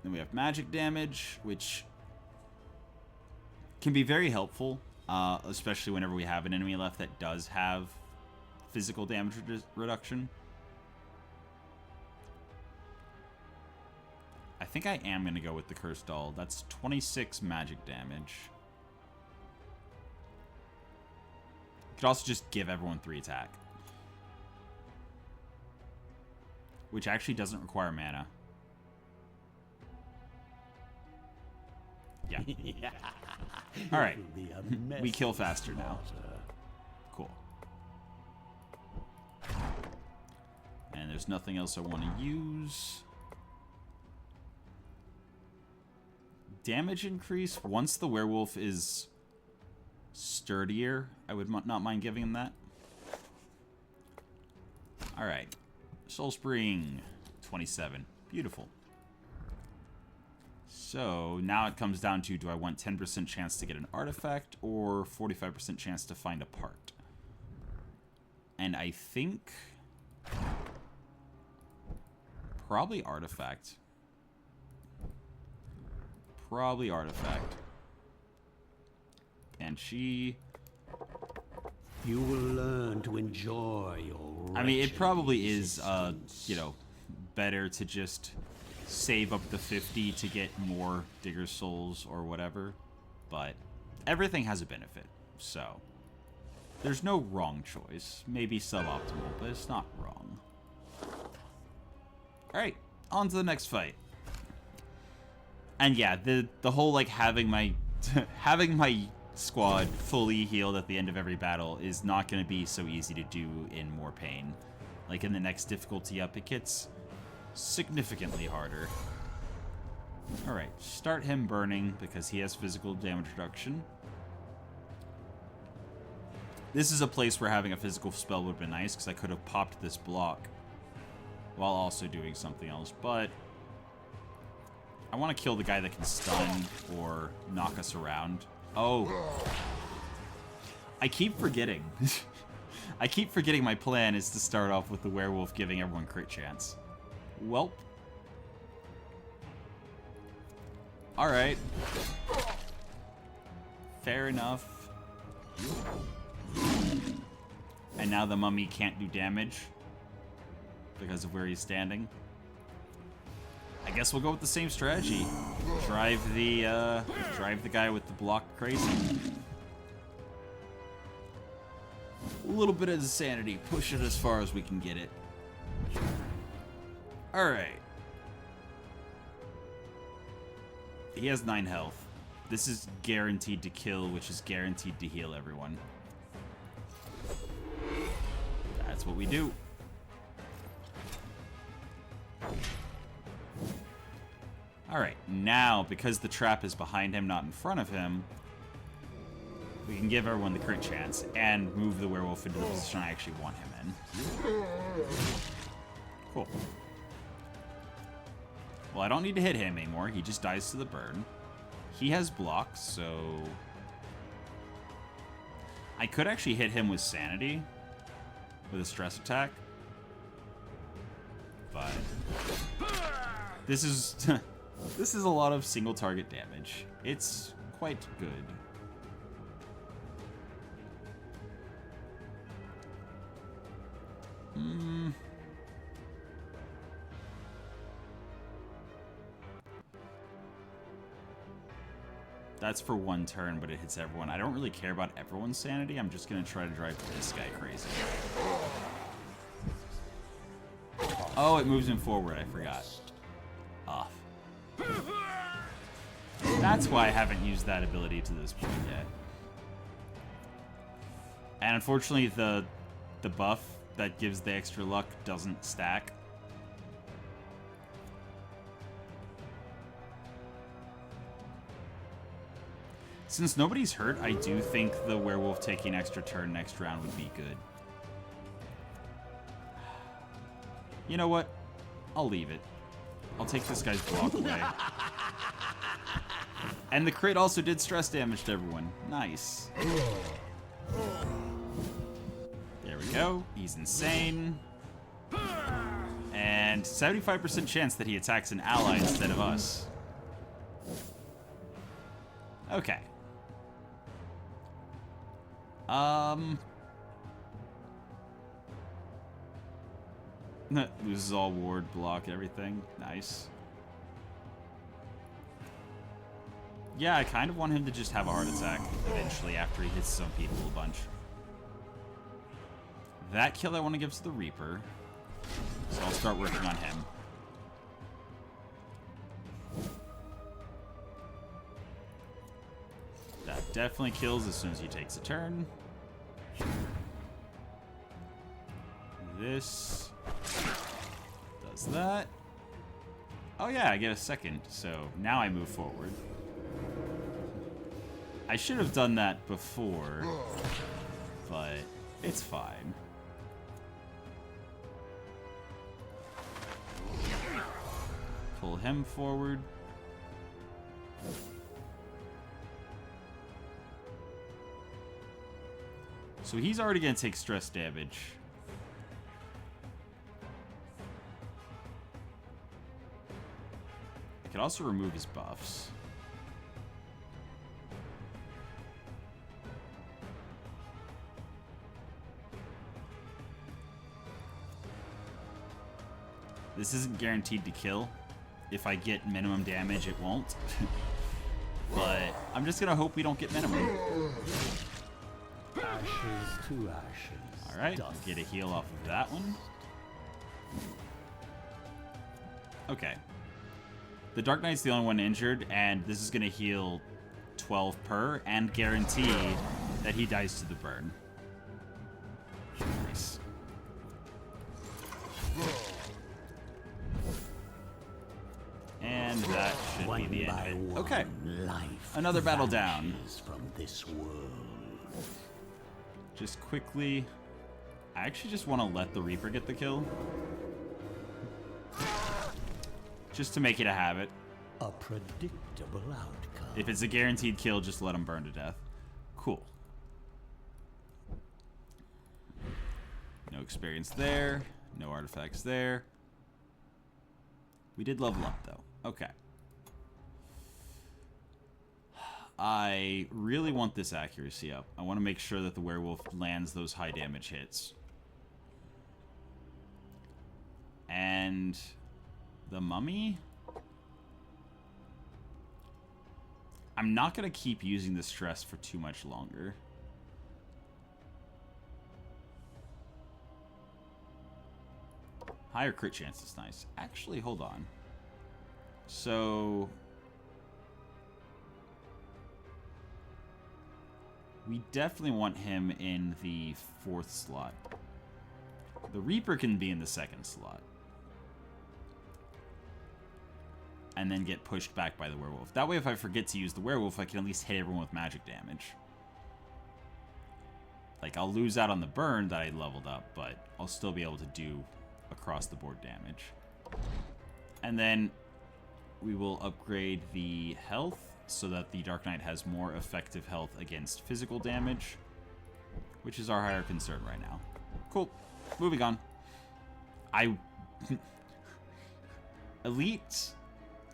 Then we have magic damage, which can be very helpful. Especially whenever we have an enemy left that does have physical damage reduction. I think I am going to go with the Cursed Doll. That's 26 magic damage. Could also just give everyone 3 attack. Which actually doesn't require mana. Yeah. Alright. We kill faster now. Cool. And there's nothing else I want to use. Damage increase. Once the werewolf is sturdier, I would not mind giving him that. Alright. Soul Spring. 27. Beautiful. So, now it comes down to, do I want 10% chance to get an artifact or 45% chance to find a part? And I think... probably artifact. Probably artifact. And she... You will learn to enjoy your I mean, it probably is, existence. you know, better to just save up the 50 to get more digger souls or whatever, but everything has a benefit, so there's no wrong choice. Maybe suboptimal, but it's not wrong. Alright, on to the next fight. And yeah, the whole like having my having my squad fully healed at the end of every battle is not going to be so easy to do in More Pain. Like in the next difficulty up, it gets significantly harder. Alright, start him burning because he has physical damage reduction. This is a place where having a physical spell would have been nice because I could have popped this block while also doing something else, but I want to kill the guy that can stun or knock us around. Oh. I keep forgetting. I keep forgetting my plan is to start off with the werewolf giving everyone crit chance. Welp. Alright. Fair enough. And now the mummy can't do damage because of where he's standing. I guess we'll go with the same strategy. Drive the guy with the block crazy. A little bit of insanity. Push it as far as we can get it. Alright. He has 9 health. This is guaranteed to kill, which is guaranteed to heal everyone. That's what we do. Alright, now, because the trap is behind him, not in front of him, we can give everyone the crit chance and move the werewolf into the position I actually want him in. Cool. Well, I don't need to hit him anymore. He just dies to the burn. He has blocks, so... I could actually hit him with Sanity, with a stress attack. But... This is... This is a lot of single target damage. It's quite good. That's for one turn, but it hits everyone. I don't really care about everyone's sanity. I'm just going to try to drive this guy crazy. Oh, it moves him forward. I forgot. Off. That's why I haven't used that ability to this point yet. And unfortunately, the buff that gives the extra luck doesn't stack. Since nobody's hurt, I do think the werewolf taking extra turn next round would be good. You know what? I'll leave it. I'll take this guy's block away. And the crit also did stress damage to everyone. Nice. There we go. He's insane. And 75% chance that he attacks an ally instead of us. Okay. Loses all ward, block, everything. Nice. Yeah, I kind of want him to just have a heart attack eventually after he hits some people a bunch. That kill I want to give to the Reaper. So I'll start working on him. That definitely kills as soon as he takes a turn. This does that. Oh yeah, I get a second, so now I move forward. I should have done that before, but it's fine. Pull him forward. So he's already going to take stress damage. I could also remove his buffs. This isn't guaranteed to kill. If I get minimum damage, it won't. But I'm just going to hope we don't get minimum. Ashes to ashes. Alright, get a heal off of that one. Okay. The Dark Knight's the only one injured, and this is going to heal 12 per, and guarantee that he dies to the burn. Nice. And that should be the end of it. Okay. Another battle down. From this world. Just quickly, I actually just want to let the Reaper get the kill. Just to make it a habit. A predictable outcome. If it's a guaranteed kill, just let him burn to death. Cool. No experience there. No artifacts there. We did level up, though. Okay. I really want this accuracy up. I want to make sure that the werewolf lands those high damage hits. And the mummy? I'm not going to keep using the stress for too much longer. Higher crit chance is nice. Actually, hold on. So we definitely want him in the 4th slot. The Reaper can be in the 2nd slot. And then get pushed back by the werewolf. That way, if I forget to use the werewolf, I can at least hit everyone with magic damage. Like, I'll lose out on the burn that I leveled up, but I'll still be able to do across-the-board damage. And then we will upgrade the health so that the Dark Knight has more effective health against physical damage, which is our higher concern right now. Cool. Moving on. Elite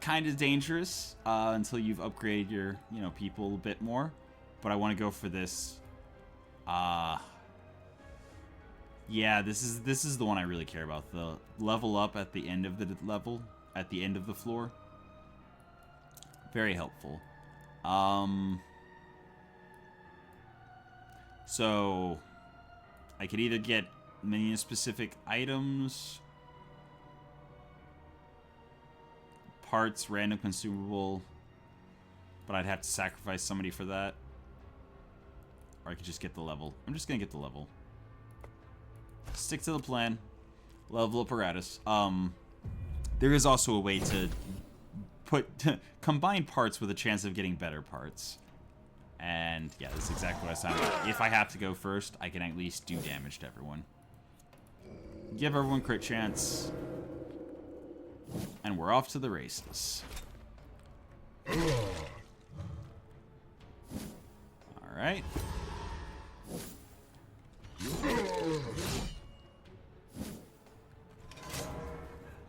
kind of dangerous until you've upgraded your, people a bit more. But I want to go for this. Yeah, this is the one I really care about. The level up at the end of the level, at the end of the floor. Very helpful. So I could either get minion-specific items, parts, random consumable, but I'd have to sacrifice somebody for that. Or I could just get the level. I'm just gonna get the level. Stick to the plan. Level up Iratus. There is also a way to combine parts with a chance of getting better parts. And yeah, that's exactly what I sound like. If I have to go first, I can at least do damage to everyone. Give everyone crit chance. And we're off to the races. Alright.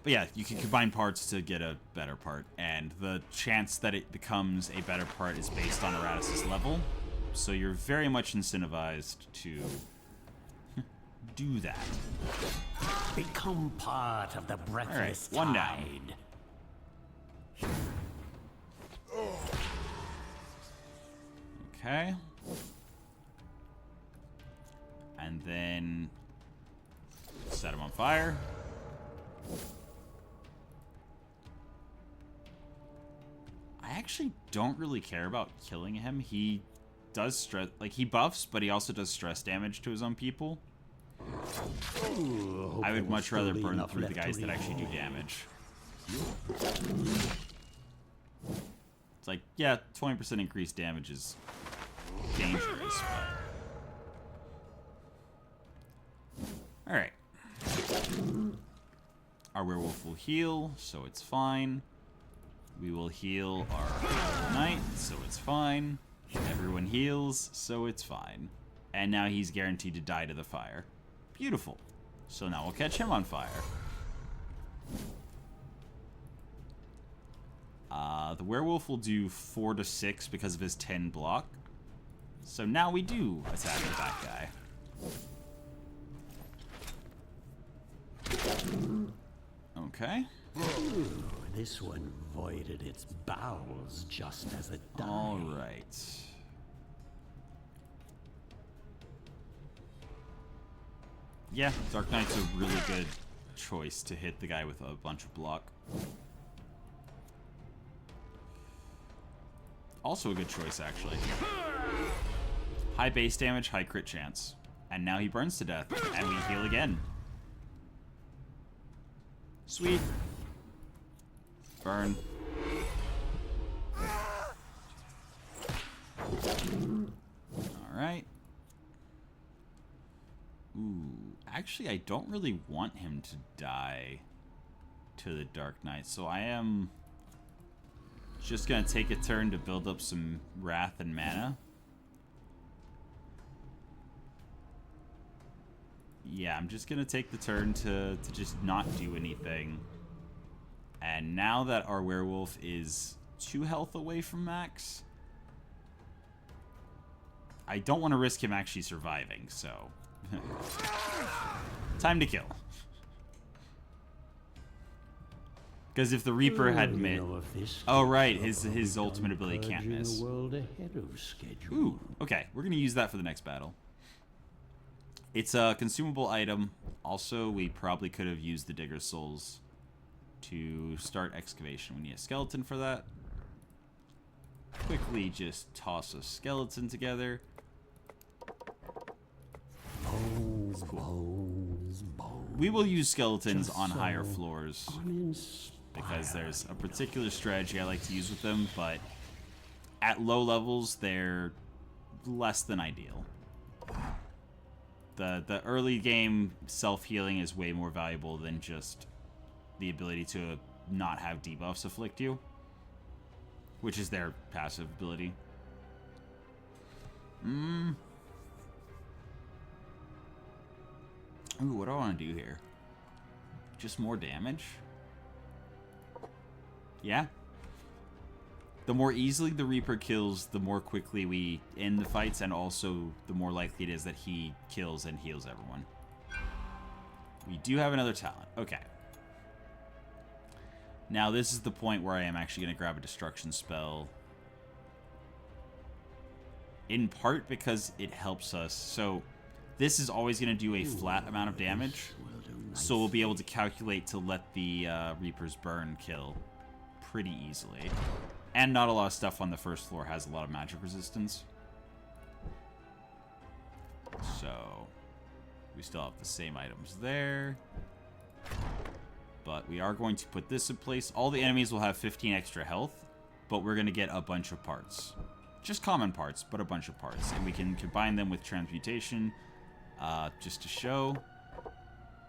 But yeah, you can combine parts to get a better part, and the chance that it becomes a better part is based on Iratus' level, so you're very much incentivized to do that. Become part of the breathless one tide. Down. Okay. And then set him on fire. I actually don't really care about killing him. He does stress, like he buffs, but he also does stress damage to his own people. Ooh, I would much rather burn through the guys that actually do damage. It's like, yeah, 20% increased damage is dangerous, but... Alright. Our werewolf will heal, so it's fine. We will heal our knight, so it's fine. Everyone heals, so it's fine. And now he's guaranteed to die to the fire. Beautiful. So now we'll catch him on fire. The werewolf will do 4 to 6 because of his 10 block. So now we do attack that guy. Okay. Ooh, this one voided its bowels just as it died. All right. Yeah, Dark Knight's a really good choice to hit the guy with a bunch of block. Also a good choice, actually. High base damage, high crit chance. And now he burns to death, and we heal again. Sweet. Burn. Alright. Ooh. Actually, I don't really want him to die to the Dark Knight, so I am just gonna take a turn to build up some wrath and mana. Yeah, I'm just gonna take the turn to just not do anything. And now that our werewolf is 2 health away from max, I don't want to risk him actually surviving, so... Time to kill. Because if the Reaper had missed... Oh, right, his ultimate ability can't miss. Ooh, okay, we're going to use that for the next battle. It's a consumable item. Also, we probably could have used the Digger Souls to start excavation. We need a skeleton for that. Quickly just toss a skeleton together. Bones, Cool. bones, bones. We will use skeletons Just on higher so floors because uninspiring. there's a particular strategy I like to use with them, but at low levels they're less than ideal. The early game self-healing is way more valuable than just the ability to not have debuffs afflict you, which is their passive ability. Ooh, what do I want to do here? Just more damage? Yeah, The more easily the Reaper kills, the more quickly we end the fights, and also the more likely it is that he kills and heals everyone. We do have another talent. Okay. Now this is the point where I am actually going to grab a destruction spell. In part because it helps us. So this is always going to do a flat amount of damage. So we'll be able to calculate to let the Reaper's burn kill pretty easily. And not a lot of stuff on the first floor has a lot of magic resistance. So we still have the same items there. But we are going to put this in place. All the enemies will have 15 extra health, but we're going to get a bunch of parts. Just common parts, but a bunch of parts. And we can combine them with transmutation, just to show.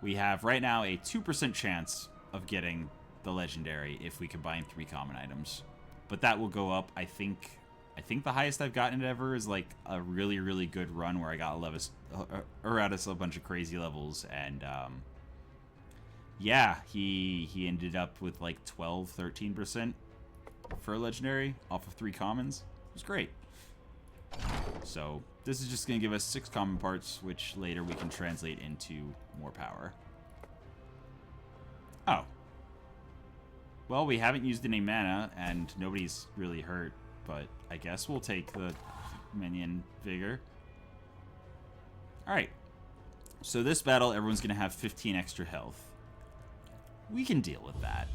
We have right now a 2% chance of getting the legendary if we combine 3 common items. But that will go up. I think the highest I've gotten it ever is like a really, really good run where I got Iratus a bunch of crazy levels, and yeah, he ended up with like 12-13% for a legendary off of 3 commons. It was great. So this is just going to give us 6 common parts, which later we can translate into more power. Oh. Well, we haven't used any mana, and nobody's really hurt, but I guess we'll take the minion vigor. Alright. So this battle, everyone's going to have 15 extra health. We can deal with that.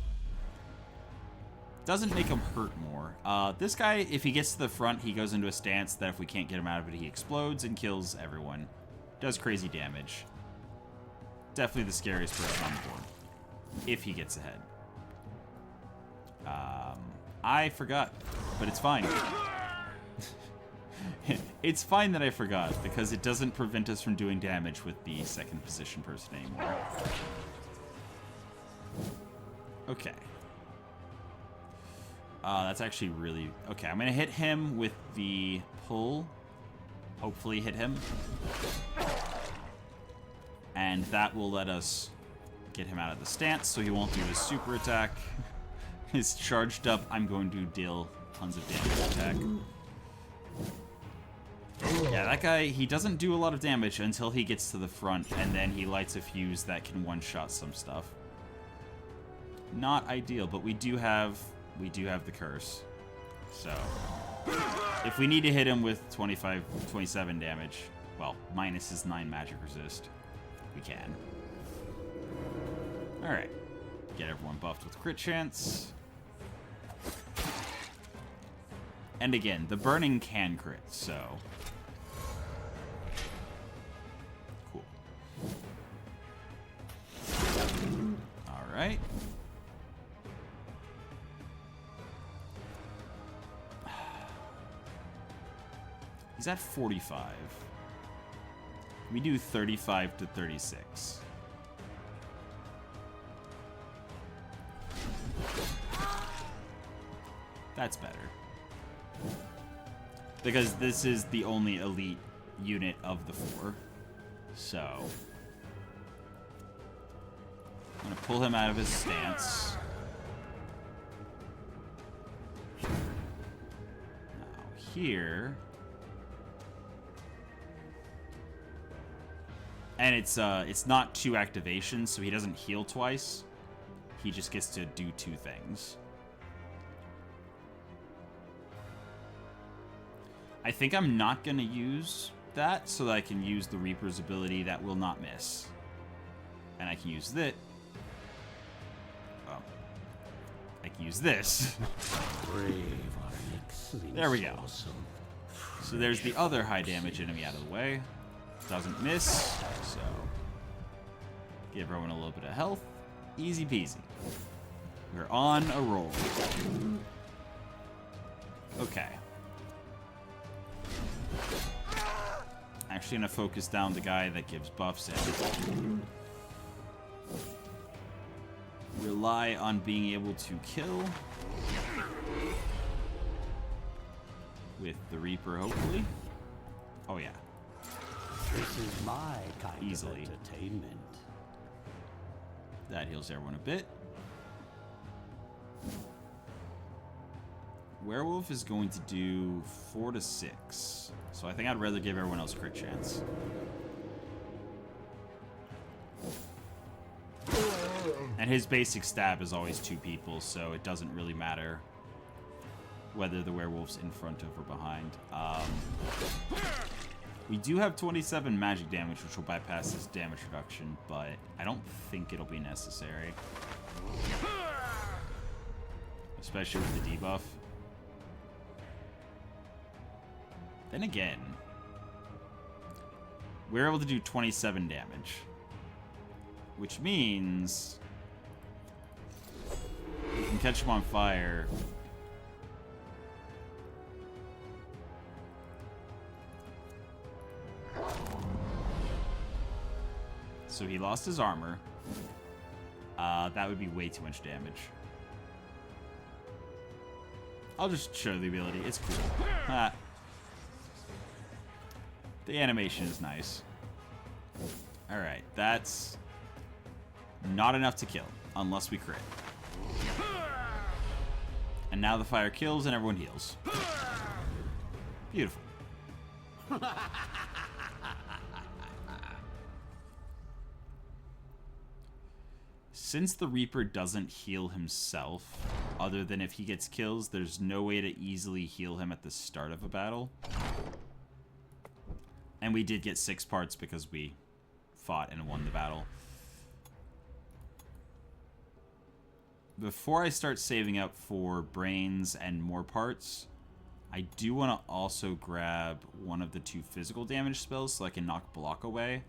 Doesn't make him hurt more. This guy, if he gets to the front, he goes into a stance that if we can't get him out of it, he explodes and kills everyone. Does crazy damage. Definitely the scariest person on the board. If he gets ahead. I forgot, but it's fine. It's fine that I forgot, because it doesn't prevent us from doing damage with the second position person anymore. Okay. That's actually really... Okay, I'm going to hit him with the pull. Hopefully hit him. And that will let us get him out of the stance, so he won't do his super attack. Is charged up, I'm going to deal tons of damage attack. Yeah, that guy, he doesn't do a lot of damage until he gets to the front, and then he lights a fuse that can one-shot some stuff. Not ideal, but we do have the curse. So, if we need to hit him with 27 damage, well, minus his 9 magic resist, we can. Alright. Get everyone buffed with crit chance. And again, the burning can crit, so... Cool. Alright. He's at 45. We do 35 to 36. That's better. Because this is the only elite unit of the 4. So... I'm going to pull him out of his stance. Now here... And it's not 2 activations, so he doesn't heal twice. He just gets to do 2 things. I think I'm not going to use that so that I can use the Reaper's ability that will not miss. And I can use that. Oh. I can use this. There we go. So there's the other high damage enemy out of the way. Doesn't miss, so give everyone a little bit of health. Easy peasy. We're on a roll. Okay. Actually gonna focus down the guy that gives buffs and rely on being able to kill with the Reaper, hopefully. Oh yeah. This is my kind Easily. of entertainment. That heals everyone a bit. werewolf is going to do 4 to 6. So I think I'd rather give everyone else a crit chance. And his basic stab is always 2 people, so it doesn't really matter whether the werewolf's in front of or behind. We do have 27 magic damage, which will bypass this damage reduction, but I don't think it'll be necessary. Especially with the debuff. Then again, we're able to do 27 damage. Which means we can catch him on fire. So he lost his armor. That would be way too much damage. I'll just show the ability. It's cool. The animation is nice. Alright, that's not enough to kill, unless we crit. And now the fire kills and everyone heals. Beautiful. Since the Reaper doesn't heal himself, other than if he gets kills, there's no way to easily heal him at the start of a battle. And we did get 6 parts because we fought and won the battle. Before I start saving up for brains and more parts, I do want to also grab one of the 2 physical damage spells so I can knock block away.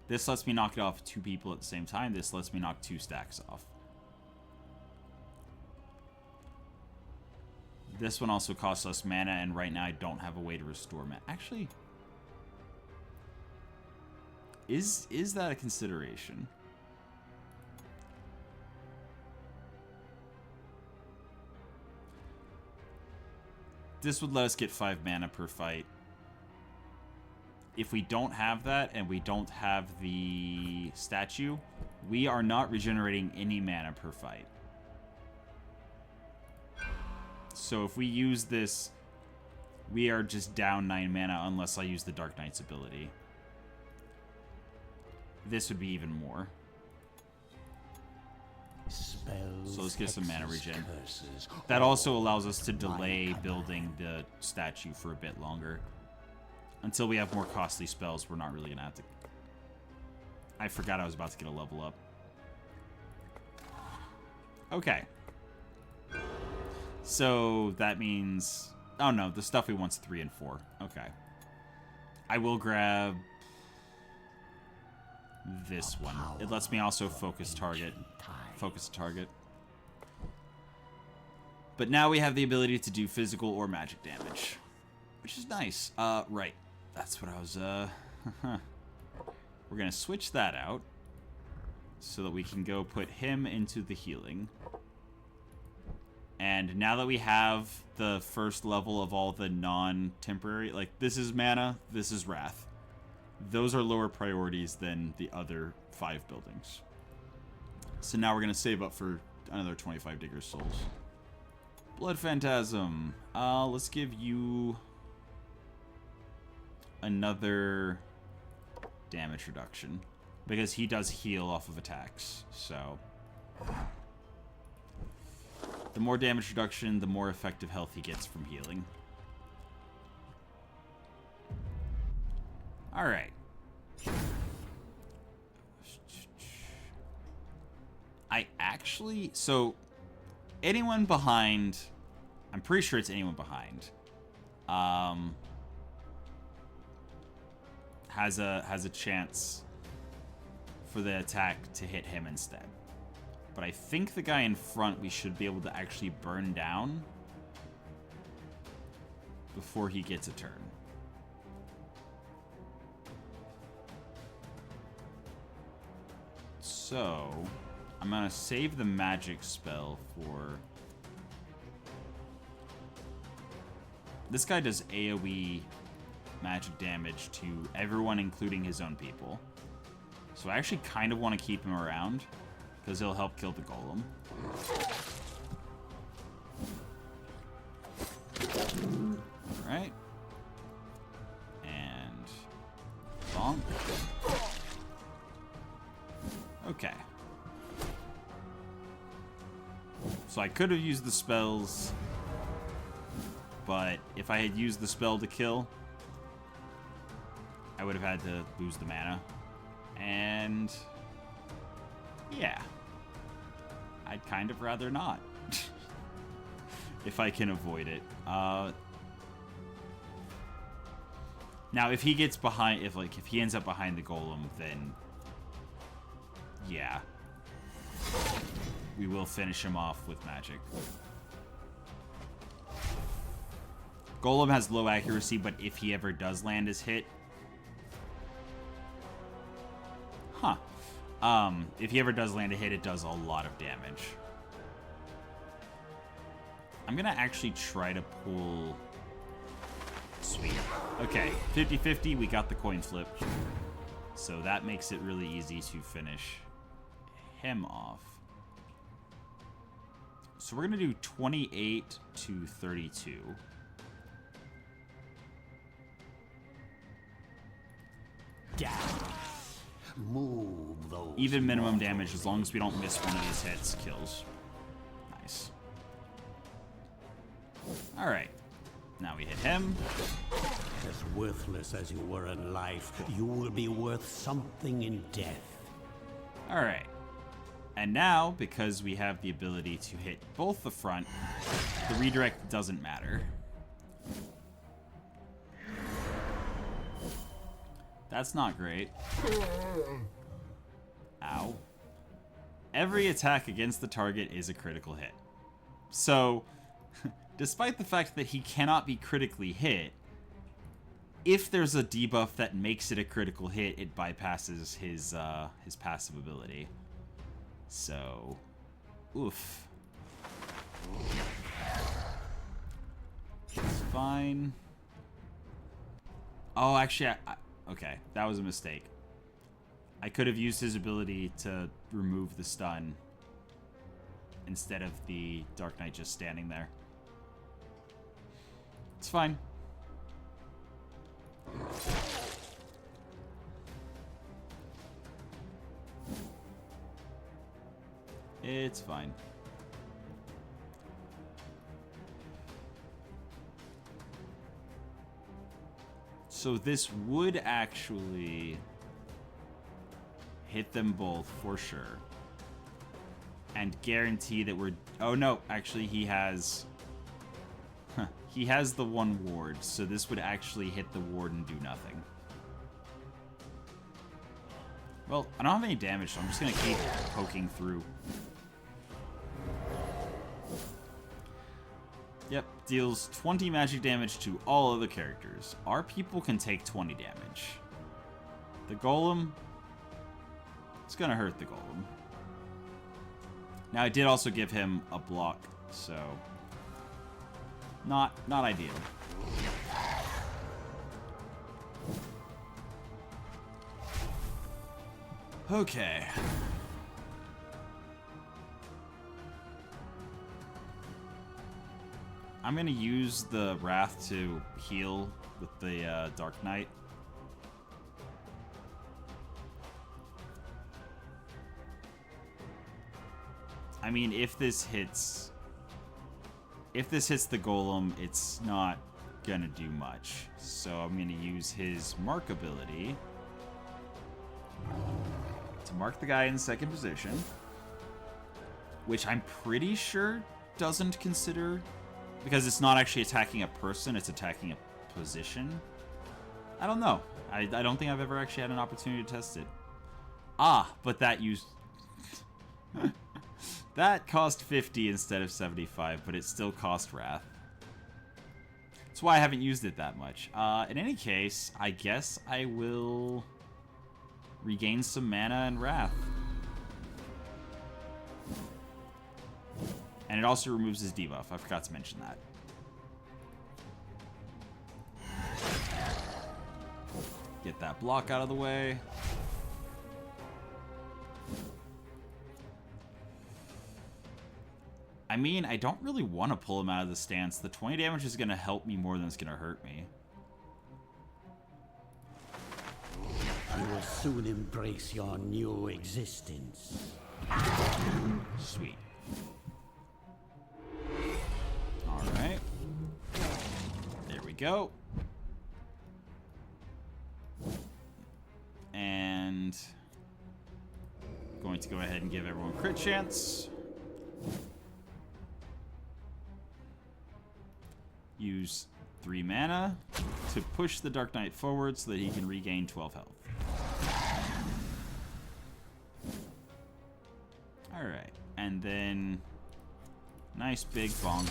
This lets me knock it off 2 people at the same time. This lets me knock 2 stacks off. This one also costs less mana, and right now I don't have a way to restore mana. Actually, is that a consideration? This would let us get 5 mana per fight. If we don't have that, and we don't have the statue, we are not regenerating any mana per fight. So if we use this, we are just down 9 mana unless I use the Dark Knight's ability. This would be even more. Spells, so let's get some mana hexes, regen. curses, That also allows us to delay building the statue for a bit longer. Until we have more costly spells, we're not really going to have to... I forgot I was about to get a level up. Okay. So that means... Oh no, the stuff we want's 3 and 4. Okay. I will grab this one. It lets me also focus target. Focus target. But now we have the ability to do physical or magic damage. Which is nice. Right. That's what I was, We're gonna switch that out. So that we can go put him into the healing. And now that we have the first level of all the non-temporary, like, this is mana, this is wrath. Those are lower priorities than the other 5 buildings. So now we're gonna save up for another 25 Digger's Souls. Blood Phantasm. Let's give you another damage reduction because he does heal off of attacks. So the more damage reduction, the more effective health he gets from healing. All right. I actually, so anyone behind, I'm pretty sure it's anyone behind, has a chance for the attack to hit him instead. But I think the guy in front we should be able to actually burn down before he gets a turn. So I'm gonna save the magic spell for... This guy does AoE magic damage to everyone, including his own people. So I actually kind of want to keep him around, because he'll help kill the golem. Alright. And... bonk. Okay. So I could have used the spells, but if I had used the spell to kill, I would have had to lose the mana. And... yeah. I'd kind of rather not. If I can avoid it. Now, if he gets behind... if he ends up behind the golem, then... yeah. We will finish him off with magic. Golem has low accuracy, but if he ever does land his hit... huh. If he ever does land a hit, it does a lot of damage. I'm gonna actually try to pull... sweet. Okay, 50-50, we got the coin flip. So that makes it really easy to finish him off. So we're gonna do 28 to 32. Down. Move those. Even minimum damage as long as we don't miss one of his hits. Kills. Nice. Alright. Now we hit him. As worthless as you were in life, you will be worth something in death. Alright. And now, because we have the ability to hit both the front, the redirect doesn't matter. That's not great. Ow. Every attack against the target is a critical hit. So, despite the fact that he cannot be critically hit, if there's a debuff that makes it a critical hit, it bypasses his passive ability. So, oof. It's fine. Oh, actually, okay, that was a mistake. I could have used his ability to remove the stun instead of the Dark Knight just standing there. It's fine. It's fine. So this would actually hit them both for sure. And guarantee that we're... oh no, actually he has... he has the one ward, so this would actually hit the ward and do nothing. Well, I don't have any damage, so I'm just gonna keep poking through. Yep, deals 20 magic damage to all other characters. Our people can take 20 damage. The golem, it's gonna hurt the golem. Now, I did also give him a block, so not ideal. Okay. I'm gonna use the Wrath to heal with the Dark Knight. I mean, if this hits the golem, it's not gonna do much. So I'm gonna use his mark ability to mark the guy in second position, which I'm pretty sure doesn't consider, because it's not actually attacking a person, it's attacking a position. I don't know. I don't think I've ever actually had an opportunity to test it. Ah, but that used... that cost 50 instead of 75, but it still cost Wrath. That's why I haven't used it that much. In any case, I guess I will regain some mana and Wrath. And it also removes his debuff. I forgot to mention that. Get that block out of the way. I mean, I don't really want to pull him out of the stance. The 20 damage is going to help me more than it's going to hurt me. You will soon embrace your new existence. Sweet. Alright. There we go. And going to go ahead and give everyone crit chance. Use 3 mana to push the Dark Knight forward so that he can regain 12 health. Alright, and then nice big bonk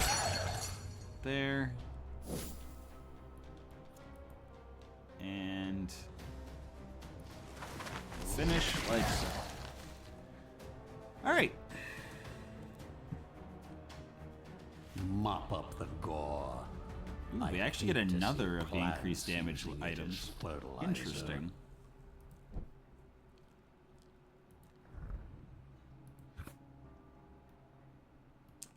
there. And finish like so. Alright. Mop up the gore. Ooh, we actually get another of the increased damage items. Interesting.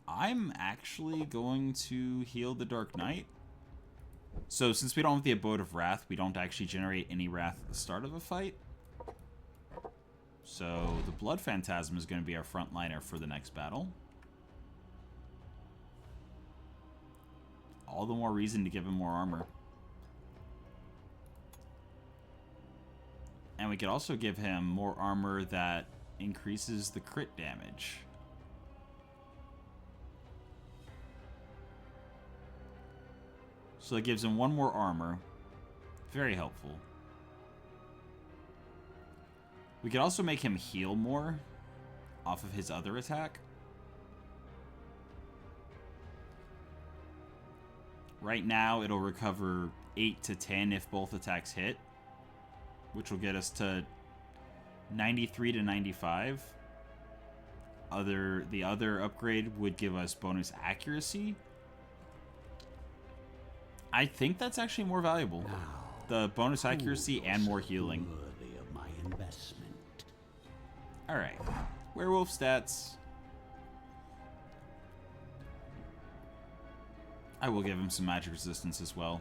I'm actually going to heal the Dark Knight. So since we don't have the Abode of Wrath, we don't actually generate any Wrath at the start of a fight. So the Blood Phantasm is going to be our frontliner for the next battle. All the more reason to give him more armor. And we could also give him more armor that increases the crit damage. So that gives him 1 more armor. Very helpful. We could also make him heal more off of his other attack. Right now, it'll recover 8 to 10 if both attacks hit, which will get us to 93 to 95. The other upgrade would give us bonus accuracy. I think that's actually more valuable. The bonus accuracy and more healing. Worthy of my investment. Alright. Werewolf stats. I will give him some magic resistance as well.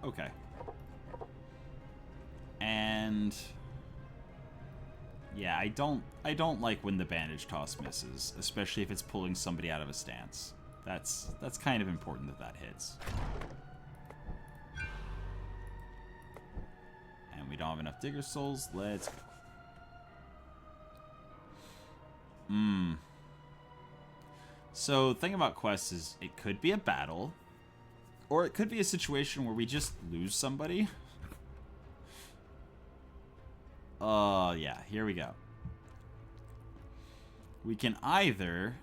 Okay. And yeah, I don't like when the bandage toss misses, especially if it's pulling somebody out of a stance. That's kind of important that hits. And we don't have enough Digger Souls. Let's go. So the thing about quests is it could be a battle, or it could be a situation where we just lose somebody. Yeah, here we go. We can either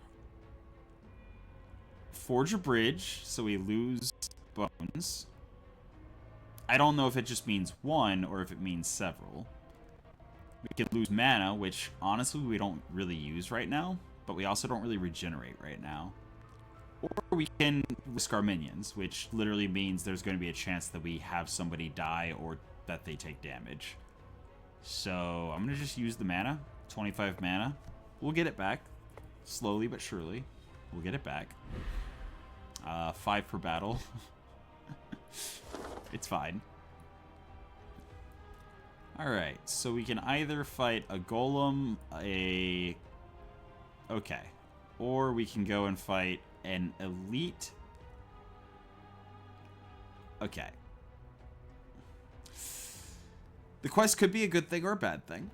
forge a bridge, so we lose bones. I don't know if it just means 1 or if it means several. We can lose mana, which honestly we don't really use right now, but we also don't really regenerate right now. Or we can risk our minions, which literally means there's going to be a chance that we have somebody die or that they take damage. So I'm going to just use the mana, 25 mana. We'll get it back, slowly but surely. We'll get it back. 5 per battle. It's fine. Alright, so we can either fight a golem, okay. Or we can go and fight an elite. Okay. The quest could be a good thing or a bad thing.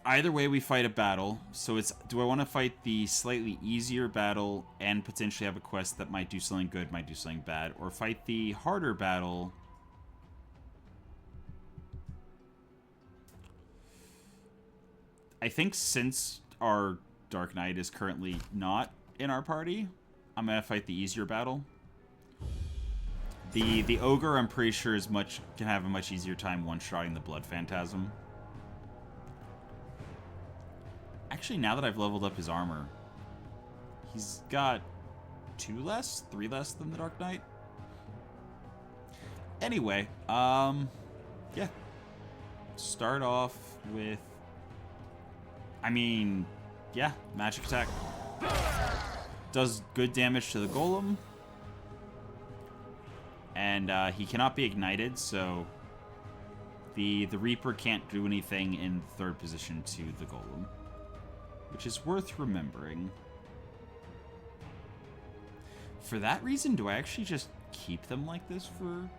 Either way, we fight a battle. So it's, do I want to fight the slightly easier battle and potentially have a quest that might do something good, might do something bad, or fight the harder battle? I think since our Dark Knight is currently not in our party, I'm gonna fight the easier battle. The ogre, I'm pretty sure, can have a much easier time one-shotting the Blood Phantasm. Actually, now that I've leveled up his armor, he's got 3 less than the Dark Knight. Anyway, yeah. Start off with, I mean, yeah, magic attack. Does good damage to the golem. And he cannot be ignited, so the Reaper can't do anything in third position to the golem, which is worth remembering. For that reason, do I actually just keep them like this for...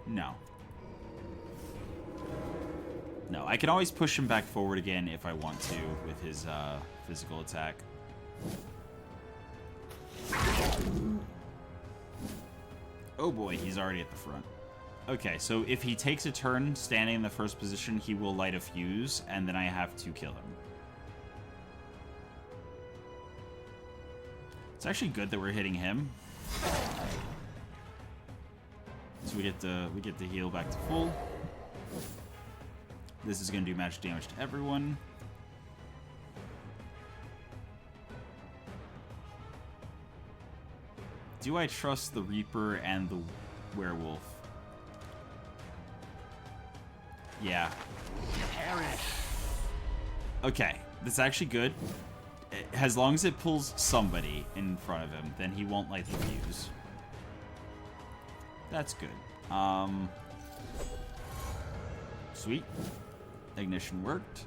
No. No, I can always push him back forward again if I want to with his physical attack. Oh boy, he's already at the front. Okay, so if he takes a turn standing in the first position, he will light a fuse, and then I have to kill him. It's actually good that we're hitting him. So we get to heal back to full. This is going to do magic damage to everyone. Do I trust the Reaper and the Werewolf? Yeah. Okay, that's actually good. As long as it pulls somebody in front of him, then he won't light the fuse. That's good. Sweet. Ignition worked.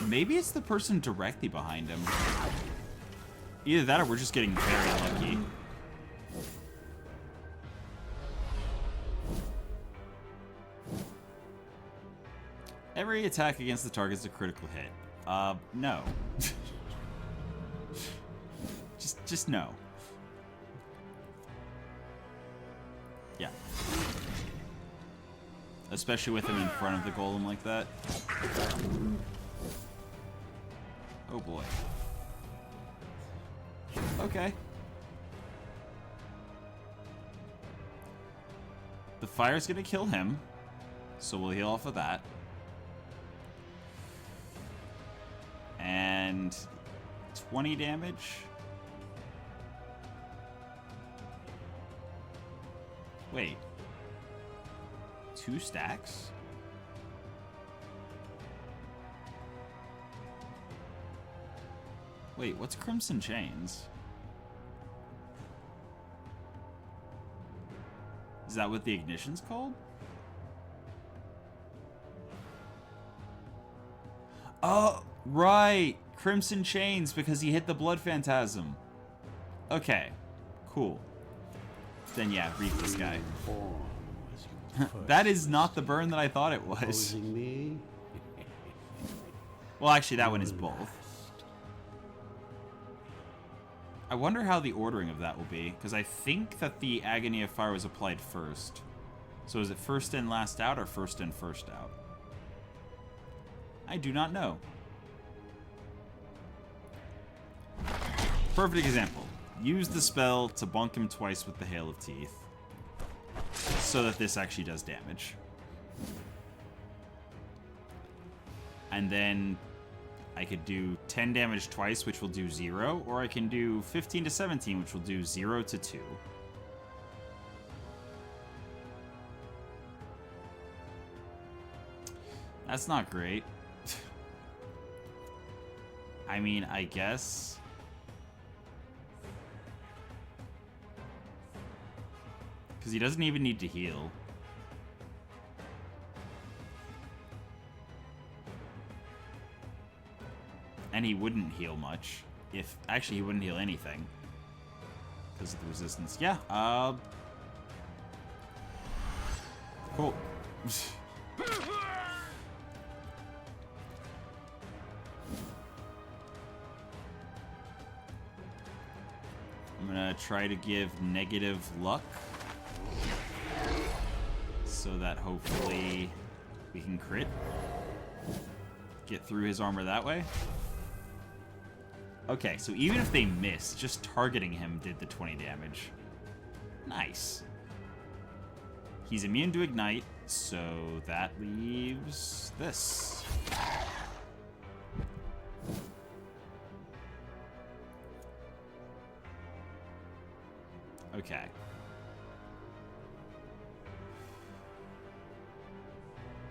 Maybe it's the person directly behind him. Either that or we're just getting very lucky. Every attack against the target is a critical hit. No. just no. Yeah. Especially with him in front of the golem like that. Oh boy. Okay. The fire's gonna kill him, so we'll heal off of that. And 20 damage. Wait. 2 stacks? Wait, what's Crimson Chains? Is that what the ignition's called? Oh, right! Crimson Chains, because he hit the Blood Phantasm. Okay, cool. Then yeah, reap this guy. That is not the burn that I thought it was. Well, actually, that one is both. I wonder how the ordering of that will be, because I think that the Agony of Fire was applied first. So is it first in, last out, or first in, first out? I do not know. Perfect example. Use the spell to bonk him twice with the Hail of Teeth, so that this actually does damage. And then I could do 10 damage twice, which will do 0, or I can do 15 to 17, which will do 0 to 2. That's not great. I mean, I guess. Because he doesn't even need to heal. And he wouldn't heal much. If actually, he wouldn't heal anything because of the resistance. Yeah. Cool. I'm gonna try to give negative luck so that hopefully we can crit. Get through his armor that way. Okay, so even if they miss, just targeting him did the 20 damage. Nice. He's immune to ignite, so that leaves this. Okay.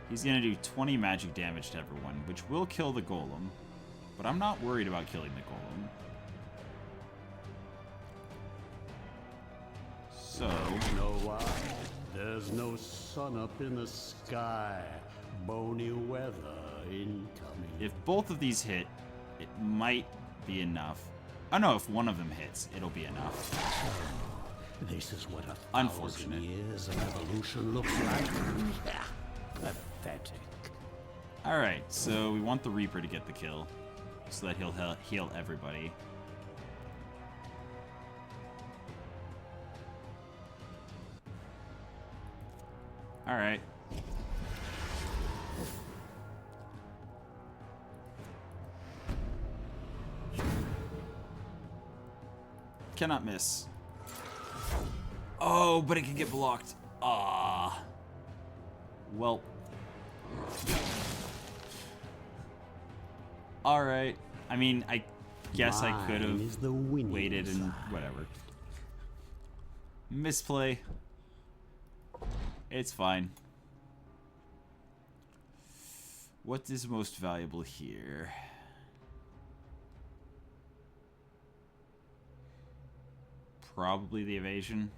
He's going to do 20 magic damage to everyone, which will kill the golem. But I'm not worried about killing the golem. So... You know why? There's no sun up in the sky. Bony weather incoming. if both of these hit, it might be enough. I don't know if one of them hits, it'll be enough. This is what Unfortunate. 1,000 years of evolution looks like. Pathetic. Alright, so we want the Reaper to get the kill, so that he'll heal everybody. Alright. Cannot miss. Oh, but it can get blocked. Ah. Well. Alright. I mean, I guess I could have waited and whatever. Misplay. It's fine. What is most valuable here? Probably the evasion.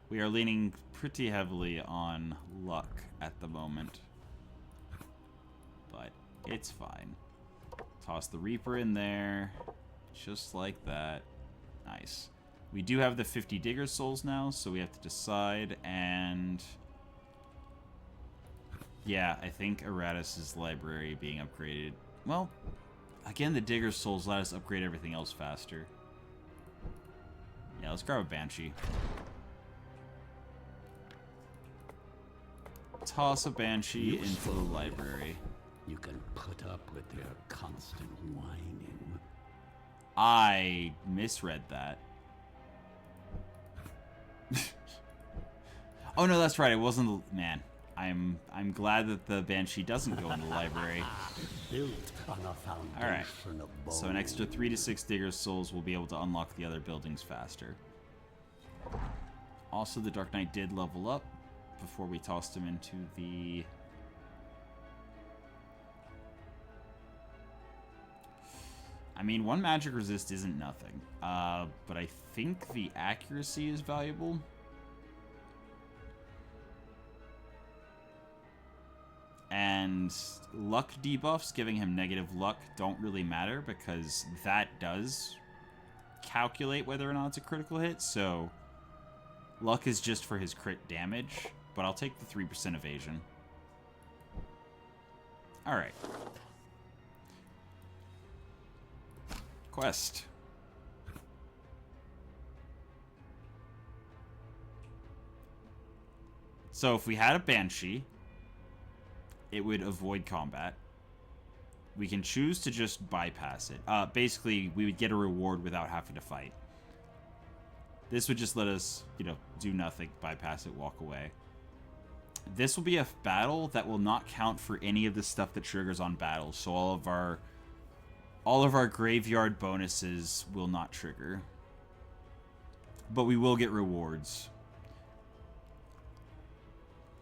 We are leaning pretty heavily on luck at the moment. But it's fine. Toss the Reaper in there. Just like that. Nice. We do have the 50 Digger Souls now, so we have to decide, and... yeah, I think Iratus' library being upgraded. Well, again, the Digger Souls let us upgrade everything else faster. Yeah, let's grab a Banshee. Toss a Banshee into the library. You can put up with their constant whining. I misread that. Oh no, that's right. It wasn't the man. I'm glad that the Banshee doesn't go in the library. Built on a foundation All right. of So an extra 3 to 6 Digger Souls will be able to unlock the other buildings faster. Also, the Dark Knight did level up before we tossed him into the... I mean, 1 magic resist isn't nothing. But I think the accuracy is valuable. And luck debuffs, giving him negative luck, don't really matter because that does calculate whether or not it's a critical hit. So luck is just for his crit damage, but I'll take the 3% evasion. Alright. Quest. So if we had a Banshee, it would avoid combat. We can choose to just bypass it. Basically, we would get a reward without having to fight. This would just let us, you know, do nothing, bypass it, walk away. This will be a battle that will not count for any of the stuff that triggers on battles. So all of our graveyard bonuses will not trigger. But we will get rewards.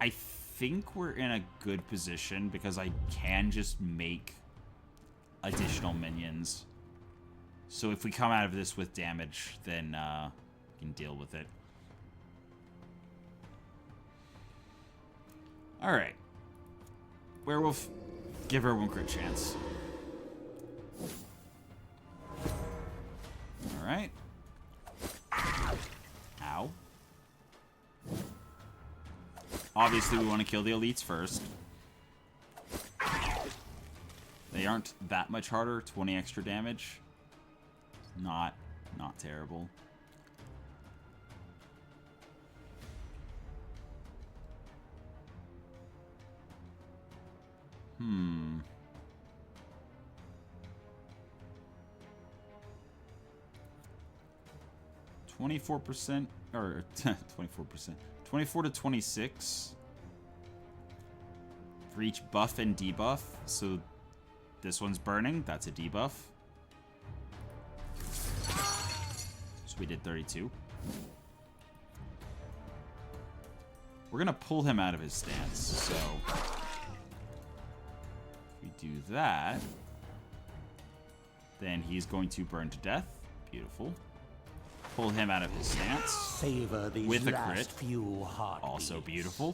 I think we're in a good position because I can just make additional minions. So if we come out of this with damage, then we can deal with it. Alright. Werewolf, give her 1 crit chance. Alright. Ow. Obviously, we want to kill the elites first. They aren't that much harder. 20 extra damage. Not terrible. Hmm. 24%, or 24%. 24 to 26 for each buff and debuff. So this one's burning. That's a debuff. So we did 32. We're going to pull him out of his stance. So if we do that, then he's going to burn to death. Beautiful. Pull him out of his stance. Savor these with a last crit. few heartbeats. Also beautiful.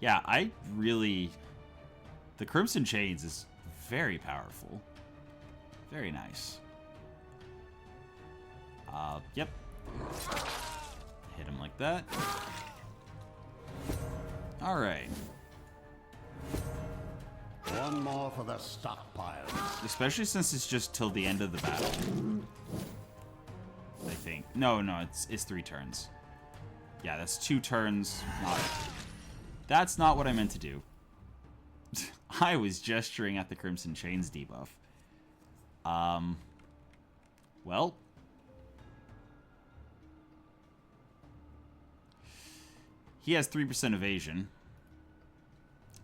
Yeah, I really... The Crimson Chains is very powerful. Very nice. Yep. Hit him like that. Alright. One more for the stockpile. Especially since it's just till the end of the battle. I think. No, it's 3 turns. Yeah, that's 2 turns. That's not what I meant to do. I was gesturing at the Crimson Chains debuff. Well. He has 3% evasion.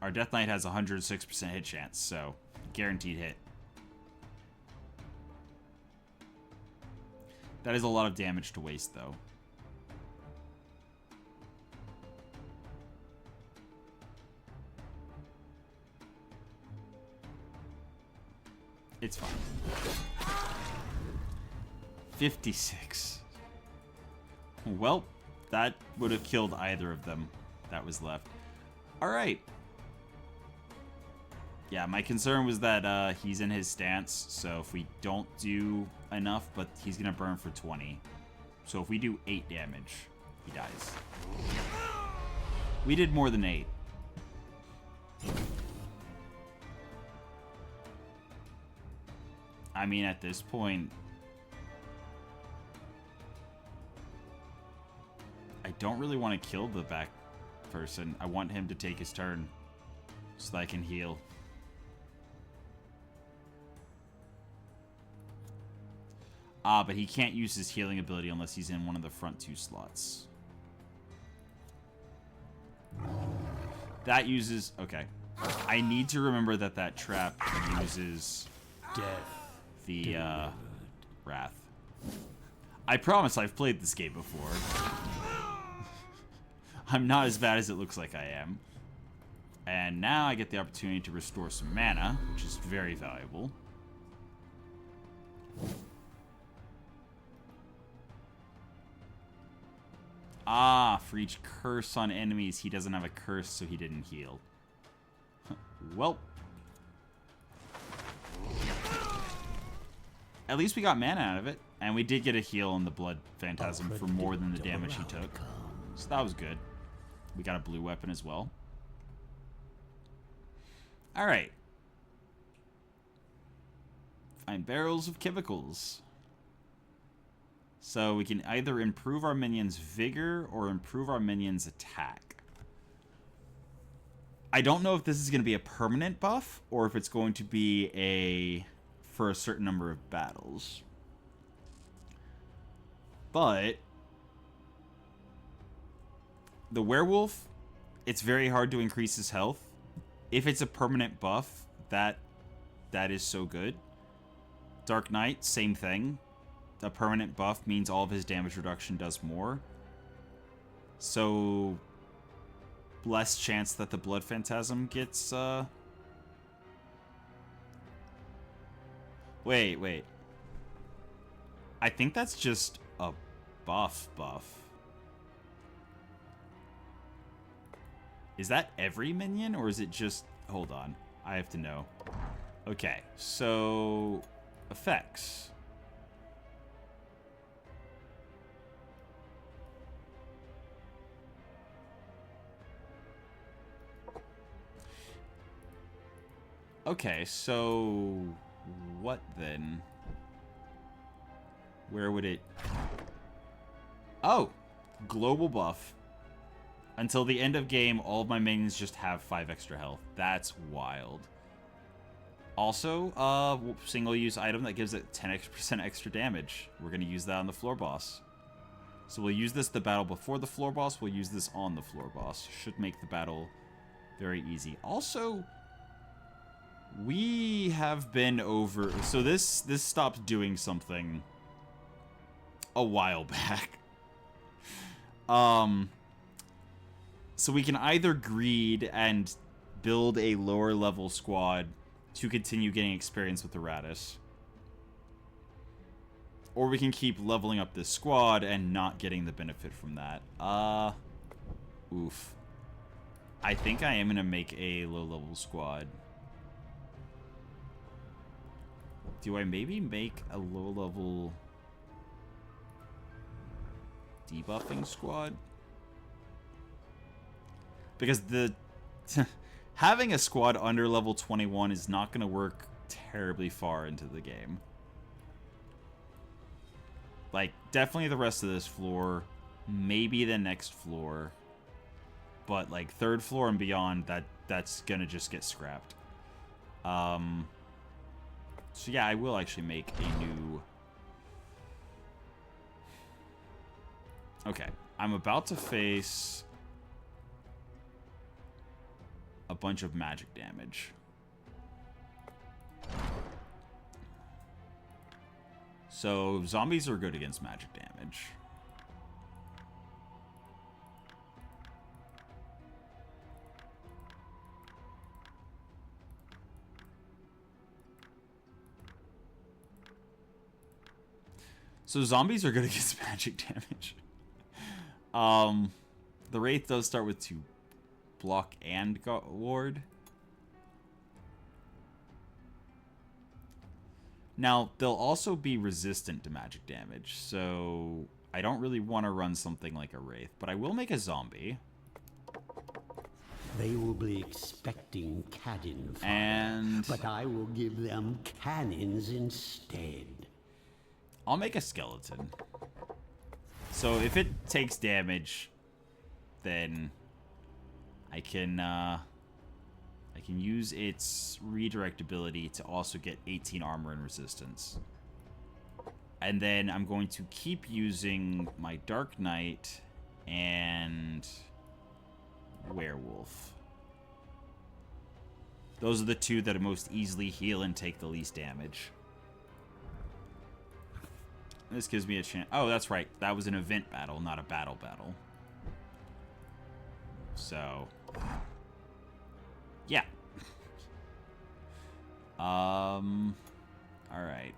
Our Death Knight has 106% hit chance, so guaranteed hit. That is a lot of damage to waste, though. It's fine. 56. Well, that would have killed either of them that was left. Alright. Yeah, my concern was that he's in his stance, so if we don't do enough, but he's going to burn for 20. So if we do 8 damage, he dies. We did more than 8. I mean, at this point, I don't really want to kill the back person. I want him to take his turn so that I can heal. But he can't use his healing ability unless he's in one of the front 2 slots. That uses... Okay. I need to remember that that trap uses... Death. The, Wrath. I promise I've played this game before. I'm not as bad as it looks like I am. And now I get the opportunity to restore some mana, which is very valuable. For each curse on enemies, he doesn't have a curse, so he didn't heal. Well. At least we got mana out of it. And we did get a heal on the Blood Phantasm for more than the damage he took. So that was good. We got a blue weapon as well. Alright. Find barrels of chemicals. So we can either improve our minions' vigor or improve our minions' attack. I don't know if this is going to be a permanent buff or if it's going to be for a certain number of battles. But the werewolf, it's very hard to increase his health. If it's a permanent buff, that is so good. Dark Knight, same thing. A permanent buff means all of his damage reduction does more. So less chance that the Blood Phantasm gets Wait. I think that's just a buff. Is that every minion, or is it just... Hold on. I have to know. Okay, so... Effects. Okay, so... What then? Where would it... Oh! Global buff. Until the end of game, all of my minions just have 5 extra health. That's wild. Also, single-use item that gives it 10% extra damage. We're going to use that on the floor boss. So we'll use this the battle before the floor boss. We'll use this on the floor boss. Should make the battle very easy. Also, we have been over... So this stopped doing something a while back. So we can either greed and build a lower level squad to continue getting experience with Iratus. Or we can keep leveling up this squad and not getting the benefit from that. Oof. I think I am going to make a low-level squad. Do I maybe make a low-level debuffing squad? Because the having a squad under level 21 is not going to work terribly far into the game. Like, definitely the rest of this floor, maybe the next floor, but like third floor and beyond, that's gonna just get scrapped. So yeah, I will actually make a new. Okay, I'm about to face a bunch of magic damage. So zombies are good against magic damage. So zombies are good against magic damage. The Wraith does start with 2 block and ward. Now, they'll also be resistant to magic damage, so I don't really want to run something like a Wraith, but I will make a zombie. They will be expecting cannon fire, And but I will give them cannons instead. I'll make a skeleton. So if it takes damage, then I can use its redirect ability to also get 18 armor and resistance. And then I'm going to keep using my Dark Knight and Werewolf. Those are the 2 that most easily heal and take the least damage. This gives me a chance. Oh, that's right. That was an event battle, not a battle. So, yeah. All right.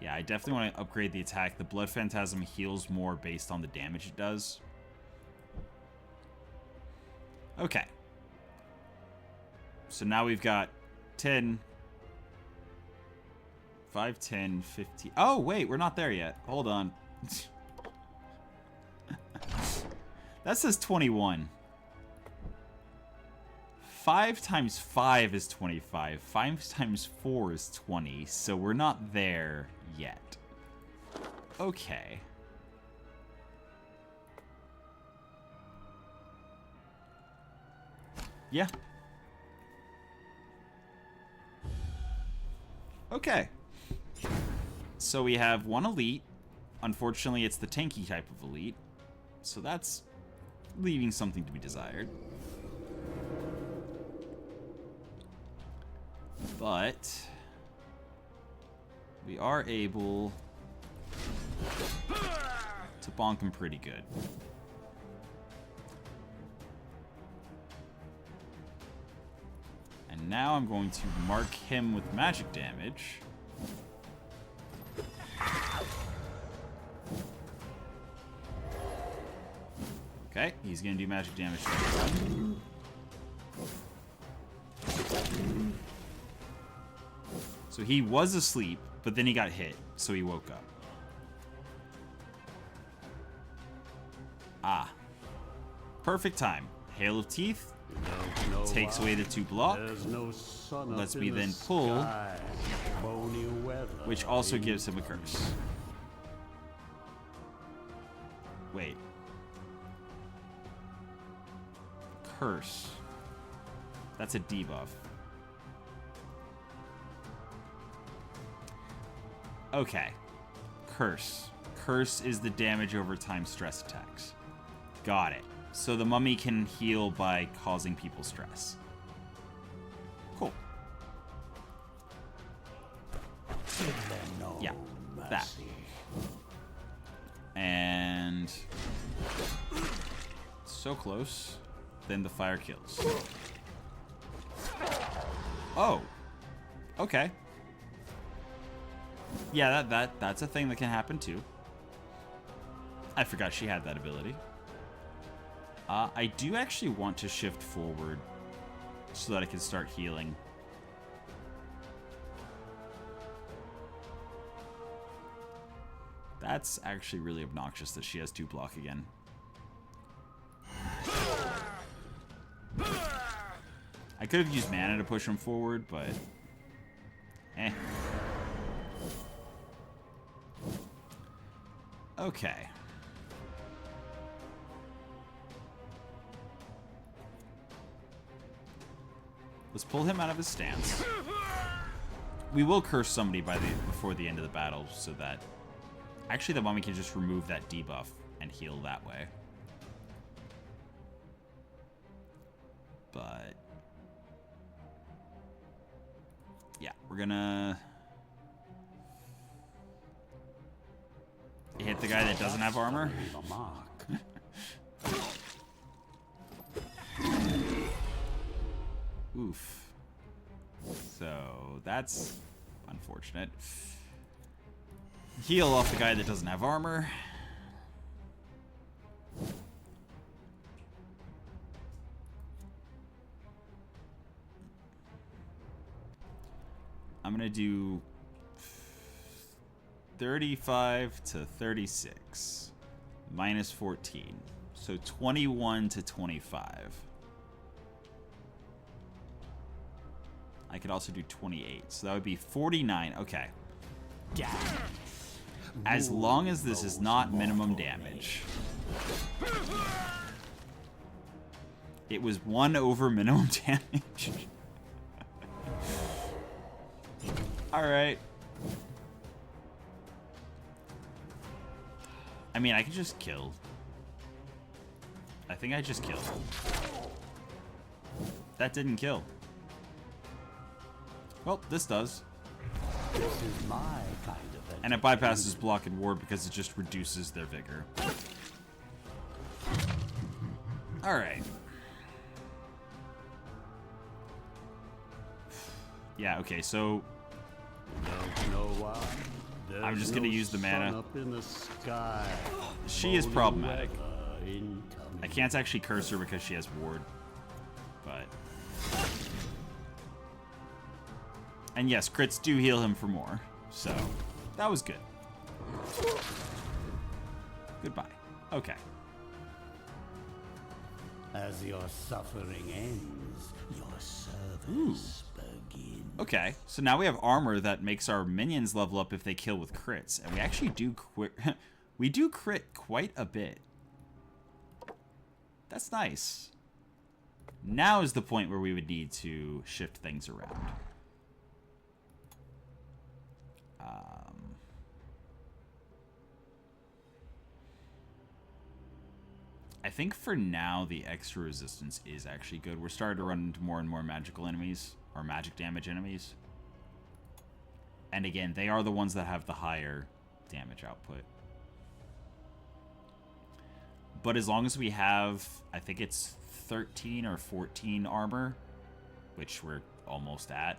Yeah, I definitely want to upgrade the attack. The Blood Phantasm heals more based on the damage it does. Okay. So now we've got 10, 5, 10, 15. Oh, wait, we're not there yet. Hold on. That says 21. 5 times 5 is 25. 5 times 4 is 20. So we're not there yet. Okay. Yeah. Okay. So we have 1 elite. Unfortunately, it's the tanky type of elite. So that's leaving something to be desired. But we are able to bonk him pretty good. And now I'm going to mark him with magic damage. Okay, he's going to do magic damage to everyone. So he was asleep, but then he got hit, so he woke up. Ah. Perfect time. Hail of Teeth takes away the 2 block. Lets me then pull, which also gives him a curse. Wait. Curse. That's a debuff. Okay. Curse. Curse is the damage over time stress attacks. Got it. So the mummy can heal by causing people stress. Cool. Give them Yeah, that. And so close. Then the fire kills. Oh. Okay. Yeah, that's a thing that can happen too. I forgot she had that ability. I do actually want to shift forward so that I can start healing. That's actually really obnoxious that she has 2 block again. I could have used mana to push him forward, but... eh. Okay. Let's pull him out of his stance. We will curse somebody before the end of the battle so that... actually, the mummy can just remove that debuff and heal that way. But... yeah, we're gonna... hit the guy that doesn't have armor. Oof. So, that's unfortunate. Heal off the guy that doesn't have armor. I'm gonna do 35 to 36 minus 14, so 21 to 25. I could also do 28, so that would be 49. Okay. As long as this is not minimum damage. It was 1 over minimum damage. Alright. I mean, I could just kill. I think I just killed. That didn't kill. Well, this does. This is my kind of and it bypasses block and ward because it just reduces their vigor. Alright. Yeah, okay, so... don't know why. I'm just gonna use the mana. Up in the sky. She is problematic. I can't actually curse her because she has ward. But... and yes, crits do heal him for more. So, that was good. Goodbye. Okay. As your suffering ends, your service begins. Okay, so now we have armor that makes our minions level up if they kill with crits. And we actually do we do crit quite a bit. That's nice. Now is the point where we would need to shift things around. I think for now the extra resistance is actually good. We're starting to run into more and more magical enemies, or magic damage enemies. And again, they are the ones that have the higher damage output. But as long as we have, I think it's 13 or 14 armor, which we're almost at,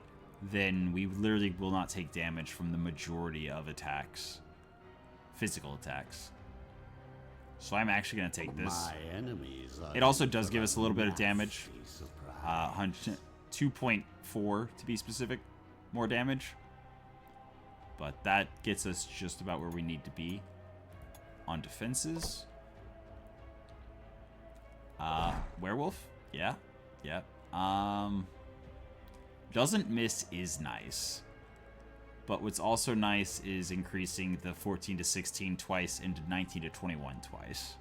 then we literally will not take damage from the majority of attacks. Physical attacks. So I'm actually going to take this. My enemies it also does give us a little bit of damage. 2.4 to be specific. More damage. But that gets us just about where we need to be. On defenses. Werewolf? Yeah. Yeah. Doesn't miss is nice. But what's also nice is increasing the 14 to 16 twice into 19 to 21 twice.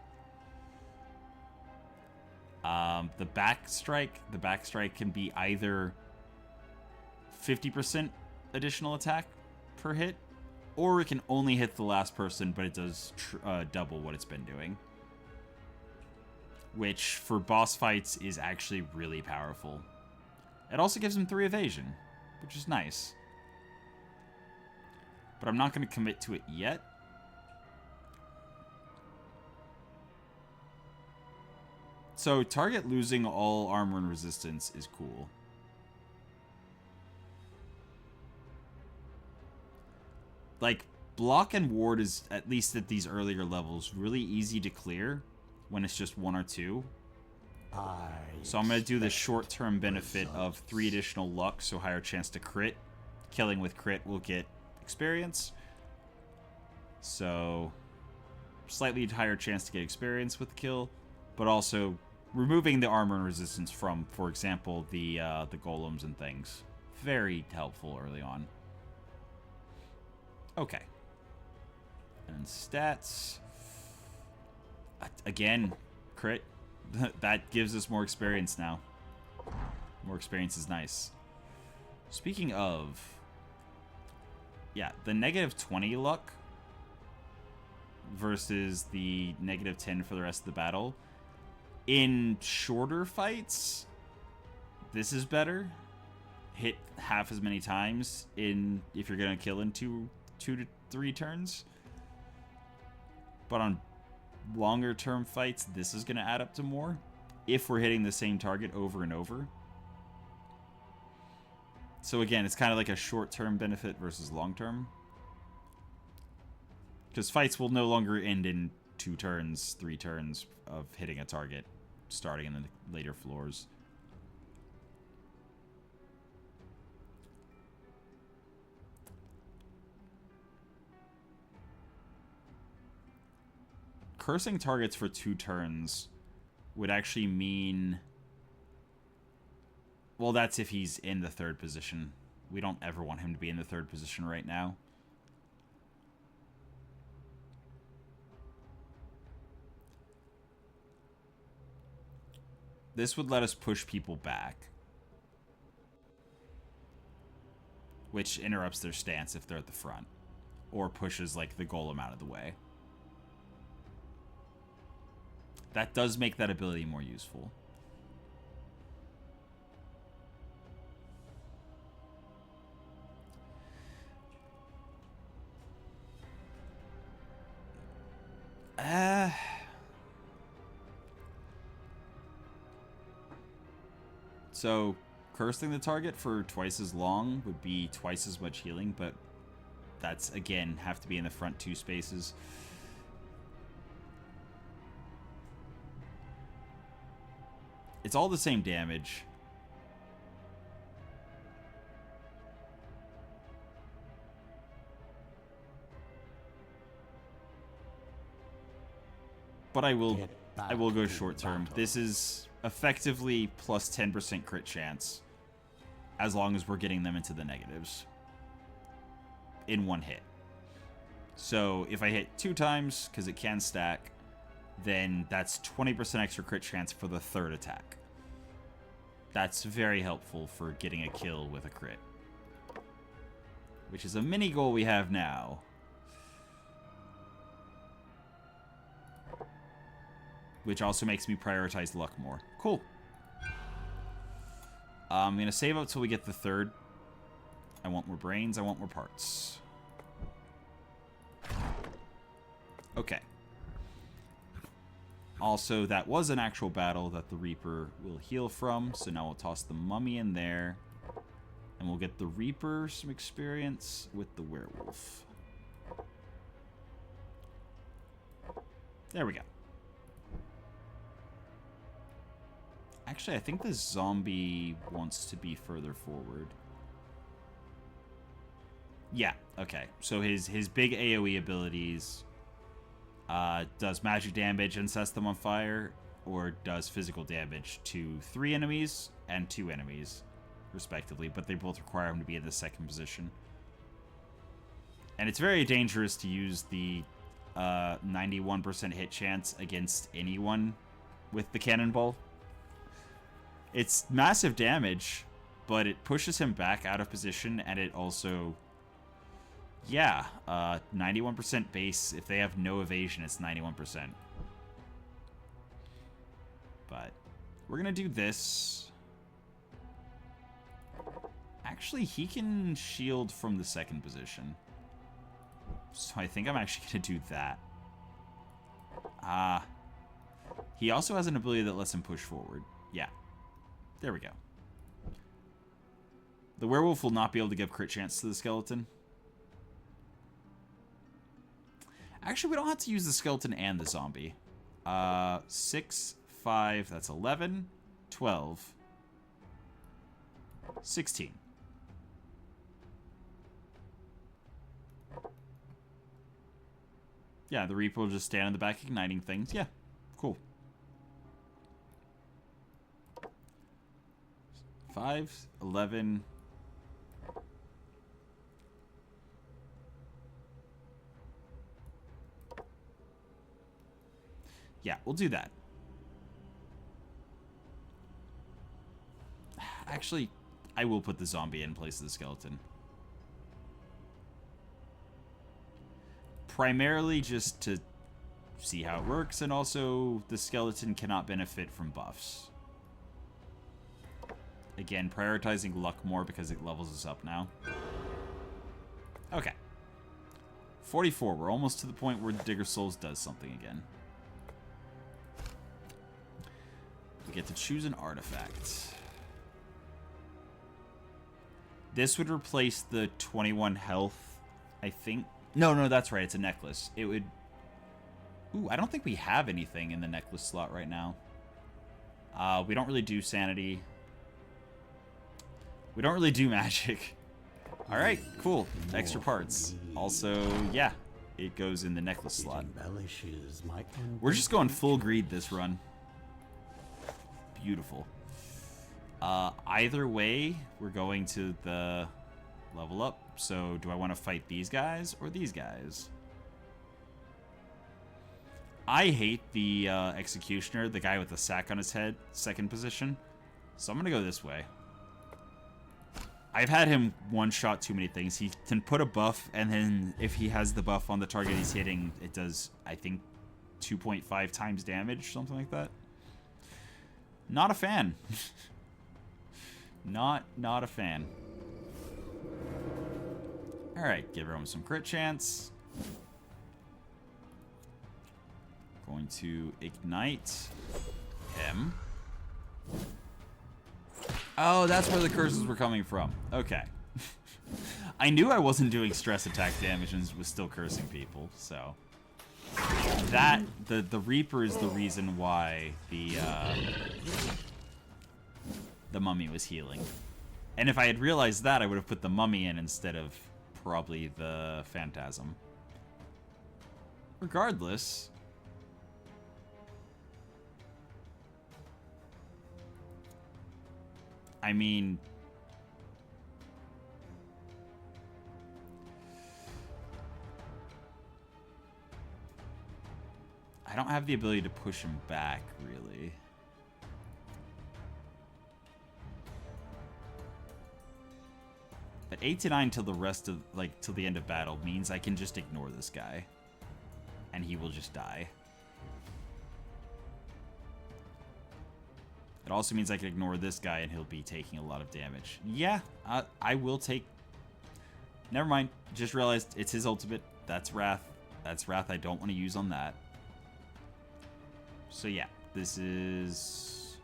The backstrike can be either 50% additional attack per hit, or it can only hit the last person, but it does double what it's been doing. Which, for boss fights, is actually really powerful. It also gives him 3 evasion, which is nice. but I'm not going to commit to it yet. So, target losing all armor and resistance is cool. Like, block and ward is, at least at these earlier levels, really easy to clear when it's just 1 or 2. So I'm going to do the short-term benefit of 3 additional luck, so higher chance to crit. Killing with crit will get experience. So, slightly higher chance to get experience with the kill, but also removing the armor and resistance from, for example, the golems and things. Very helpful early on. Okay. And stats. Again, crit. That gives us more experience now. More experience is nice. Speaking of... Yeah, the negative 20 luck versus the negative 10 for the rest of the battle. In shorter fights, this is better. Hit half as many times if you're going to kill in 2 to 3 turns. But on longer term fights, this is going to add up to more if we're hitting the same target over and over. So again, it's kind of like a short-term benefit versus long-term. Because fights will no longer end in 2 turns, 3 turns of hitting a target, starting in the later floors. Cursing targets for 2 turns would actually mean... Well, that's if he's in the 3rd position. We don't ever want him to be in the 3rd position right now. This would let us push people back, which interrupts their stance if they're at the front, or pushes, like, the golem out of the way. That does make that ability more useful. So, cursing the target for twice as long would be twice as much healing, but that's, again, have to be in the front 2 spaces. It's all the same damage. But I will go short term. This is effectively plus 10% crit chance, as long as we're getting them into the negatives in 1 hit. So if I hit 2 times, because it can stack, then that's 20% extra crit chance for the 3rd attack. That's very helpful for getting a kill with a crit, which is a mini goal we have now. Which also makes me prioritize luck more. Cool. I'm going to save up till we get the 3rd. I want more brains. I want more parts. Okay. Also, that was an actual battle that the Reaper will heal from. So now we'll toss the Mummy in there. And we'll get the Reaper some experience with the Werewolf. There we go. Actually, I think the zombie wants to be further forward. Yeah, okay. So his big AoE abilities does magic damage and sets them on fire, or does physical damage to 3 enemies and 2 enemies, respectively, but they both require him to be in the 2nd position. And it's very dangerous to use the 91% hit chance against anyone with the cannonball. It's massive damage, but it pushes him back out of position, and it also... Yeah, 91% base. If they have no evasion, it's 91%. But we're going to do this. Actually, he can shield from the 2nd position. So I think I'm actually going to do that. He also has an ability that lets him push forward. Yeah. There we go. The werewolf will not be able to give crit chance to the skeleton. Actually, we don't have to use the skeleton and the zombie. 6, 5, that's 11, 12, 16. Yeah, the Reaper will just stand in the back igniting things. Yeah, cool. 5, 11... Yeah, we'll do that. Actually, I will put the zombie in place of the skeleton. Primarily just to see how it works, and also the skeleton cannot benefit from buffs. Again, prioritizing luck more because it levels us up now. Okay. 44. We're almost to the point where the Digger Souls does something again. We get to choose an artifact. This would replace the 21 health, I think. No, that's right. It's a necklace. It would... Ooh, I don't think we have anything in the necklace slot right now. We don't really do sanity. We don't really do magic. Alright, cool. Extra parts. Also, yeah, it goes in the necklace slot. We're just going full greed this run. Beautiful. Either way, we're going to the level up. So, do I want to fight these guys or these guys? I hate the Executioner, the guy with the sack on his head, second position. So I'm going to go this way. I've had him one-shot too many things. He can put a buff, and then if he has the buff on the target he's hitting, it does, I think, 2.5 times damage, something like that. Not a fan. Not a fan. Alright, give everyone some crit chance. Going to ignite him. Oh, that's where the curses were coming from. Okay. I knew I wasn't doing stress attack damage and was still cursing people, so... That, the Reaper is the reason why the mummy was healing. And if I had realized that, I would have put the mummy in instead of probably the phantasm. Regardless... I mean... I don't have the ability to push him back, really. But 8 to 9 till the rest of, like, till the end of battle means I can just ignore this guy. And he will just die. It also means I can ignore this guy and he'll be taking a lot of damage. Yeah, I will take... Never mind. Just realized it's his ultimate. That's Wrath. That's Wrath I don't want to use on that. So yeah, this is...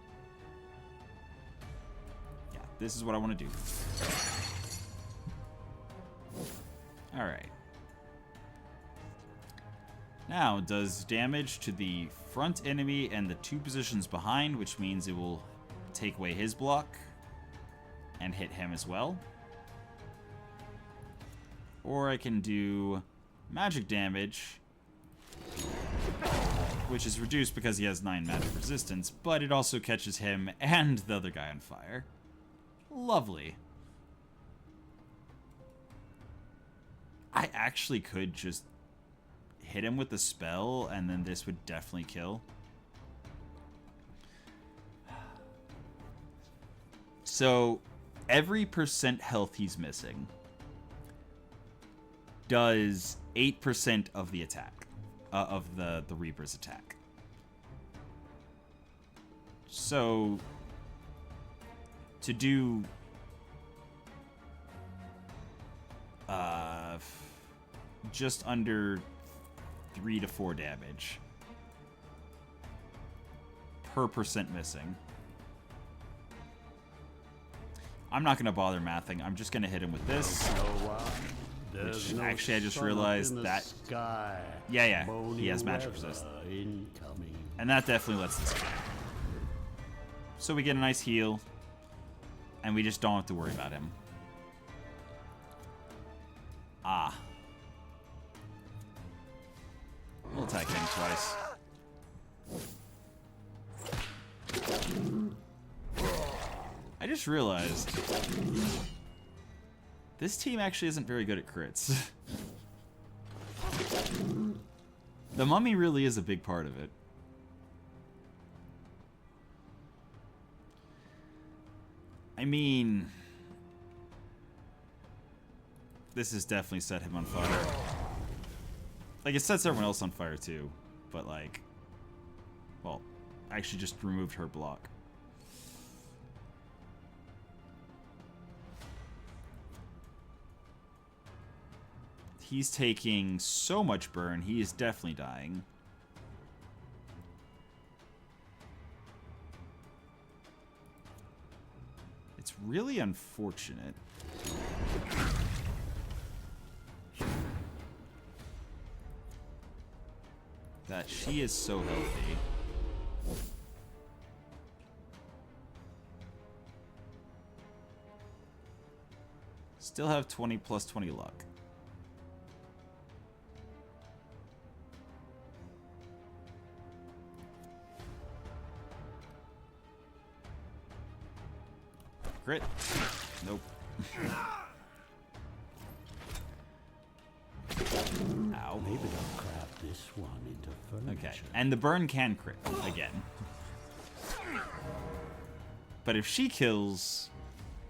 Yeah, this is what I want to do. Alright. Now, does damage to the front enemy and the 2 positions behind, which means it will take away his block and hit him as well. Or I can do magic damage, which is reduced because he has 9 magic resistance, but it also catches him and the other guy on fire. Lovely. I actually could just hit him with the spell, and then this would definitely kill. So, every % health he's missing does 8% of the attack, of the Reaper's attack. So, to do... just under 3 to 4 damage per percent missing. I'm not going to bother mathing. I'm just going to hit him with this. Which, actually, I just realized that... Yeah, he has magic resist. And that definitely lets this go. So we get a nice heal. And we just don't have to worry about him. Ah. We'll attack him twice. I just realized this team actually isn't very good at crits. The mummy really is a big part of it. I mean, this has definitely set him on fire. Like, it sets everyone else on fire too, but like, well, I actually just removed her block. He's taking so much burn, he is definitely dying. It's really unfortunate. That she is so healthy. Still have 20 plus 20 luck. Crit. Nope. Ow. Maybe I'll craft this one into furniture. Okay, and the burn can crit again. But if she kills,